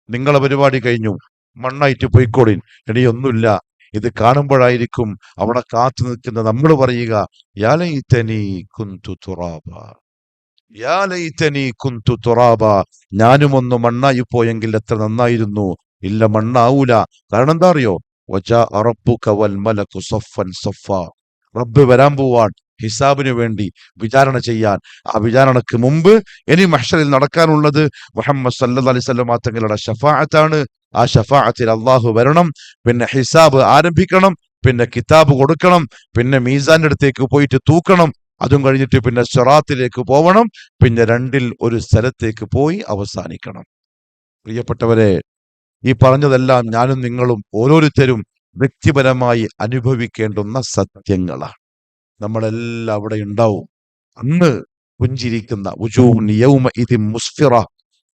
നിങ്ങളെ പരിപാടി കഴിഞ്ഞു, മണ്ണായിട്ട് പോയിക്കോളിൻ. ഇനി ഒന്നുമില്ല. ഇത് കാണുമ്പോഴായിരിക്കും അവിടെ കാത്തു നിൽക്കുന്ന നമ്മൾ പറയുക, യാ ലൈതനി കുന്തു തുറാബ, യാ ലൈതനി കുന്തു തുറാബ, ഞാനും ഒന്ന് മണ്ണായി പോയെങ്കിൽ എത്ര നന്നായിരുന്നു. ഇല്ല, മണ്ണാവൂല. കാരണം എന്താ അറിയോ? വജാ റബ്ബുക വൽ മലകു സഫൻ സഫ, റബ്ബ് വരാൻ പോവാൻ ഹിസാബിന് വേണ്ടി, വിചാരണ ചെയ്യാൻ. ആ വിചാരണക്ക് മുമ്പ് ഇനി മഹ്ശറിൽ നടക്കാനുള്ളത് മുഹമ്മദ് സല്ലല്ലാഹു അലൈഹി വസല്ലം തങ്ങളുടെ ശഫാഅത്താണ്. ആ ശഫാഅത്തിൽ അള്ളാഹു വരണം, പിന്നെ ഹിസാബ് ആരംഭിക്കണം, പിന്നെ കിതാബ് കൊടുക്കണം, പിന്നെ മീസാന്റെ അടുത്തേക്ക് പോയിട്ട് തൂക്കണം, അതും കഴിഞ്ഞിട്ട് പിന്നെ സിറാത്തിലേക്ക് പോവണം, പിന്നെ രണ്ടിൽ ഒരു സ്ഥലത്തേക്ക് പോയി അവസാനിക്കണം. പ്രിയപ്പെട്ടവരെ, ഈ പറഞ്ഞതെല്ലാം ഞാനും നിങ്ങളും ഓരോരുത്തരും വ്യക്തിപരമായി അനുഭവിക്കേണ്ടുന്ന സത്യങ്ങളാണ്. നമ്മളെല്ലാം അവിടെ ഉണ്ടാവും. അന്ന് പുഞ്ചിരിക്കുന്ന വുജൂഹുൻ യൗമഇദിൻ മുസ്ഫിറ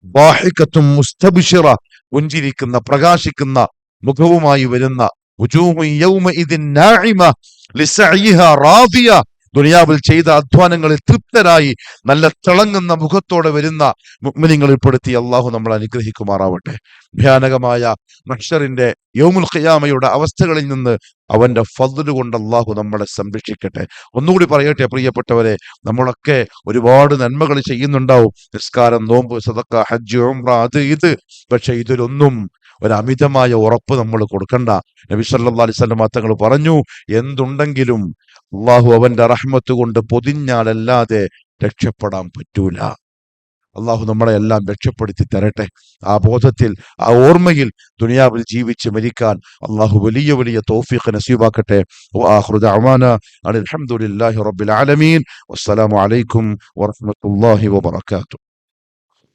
ളാഹിഖത്തുൻ മുസ്തബ്ശിറ, പുഞ്ചിരിക്കുന്ന പ്രകാശിക്കുന്ന മുഖവുമായി വരുന്ന വുജൂഹുൻ യൗമഇദിൻ നാഇമ ലിസഅയിഹാ റാദിയ, ദുനിയാവിൽ ചെയ്ത അധ്വാനങ്ങളിൽ തൃപ്തരായി നല്ല തിളങ്ങുന്ന മുഖത്തോടെ വരുന്ന മുഅ്മിനീങ്ങളിൽ പെടുത്തി അള്ളാഹു നമ്മളെ അനുഗ്രഹിക്കുമാറാവട്ടെ. ഭയാനകമായ മഹ്ശറിന്റെ യൗമുൽ ഖിയാമയുടെ അവസ്ഥകളിൽ നിന്ന് അവന്റെ ഫദ്ല് കൊണ്ട് അള്ളാഹു നമ്മളെ സംരക്ഷിക്കട്ടെ. ഒന്നുകൂടി പറയട്ടെ പ്രിയപ്പെട്ടവരെ, നമ്മളൊക്കെ ഒരുപാട് നന്മകൾ ചെയ്യുന്നുണ്ടാവും, നിസ്കാരം, നോമ്പ്, സദഖ, ഹജ്ജ്, ഉംറ, അത് ഇത്. പക്ഷെ ഇതിലൊന്നും ഒരു അമിതമായ ഉറപ്പ് നമ്മൾ കൊടുക്കണ്ട. നബി സല്ലല്ലാഹു അലൈഹി വസല്ലം തങ്ങൾ പറഞ്ഞു, എന്തുണ്ടെങ്കിലും അള്ളാഹു അവന്റെ റഹ്മത്ത് കൊണ്ട് പൊതിഞ്ഞാലല്ലാതെ രക്ഷപ്പെടാൻ പറ്റൂല. അള്ളാഹു നമ്മളെ എല്ലാം രക്ഷപ്പെടുത്തി തരട്ടെ. ആ ബോധത്തിൽ, ആ ഓർമ്മയിൽ ദുനിയാവിൽ ജീവിച്ച് മരിക്കാൻ അള്ളാഹു വലിയ വലിയ തൗഫീഖ് നസീബാക്കട്ടെ. വആഖിറു ദഅവാന അൽഹംദുലില്ലാഹി റബ്ബിൽ ആലമീൻ. വസ്സലാമു അലൈക്കും വറഹ്മത്തുള്ളാഹി വബറകാതുഹു.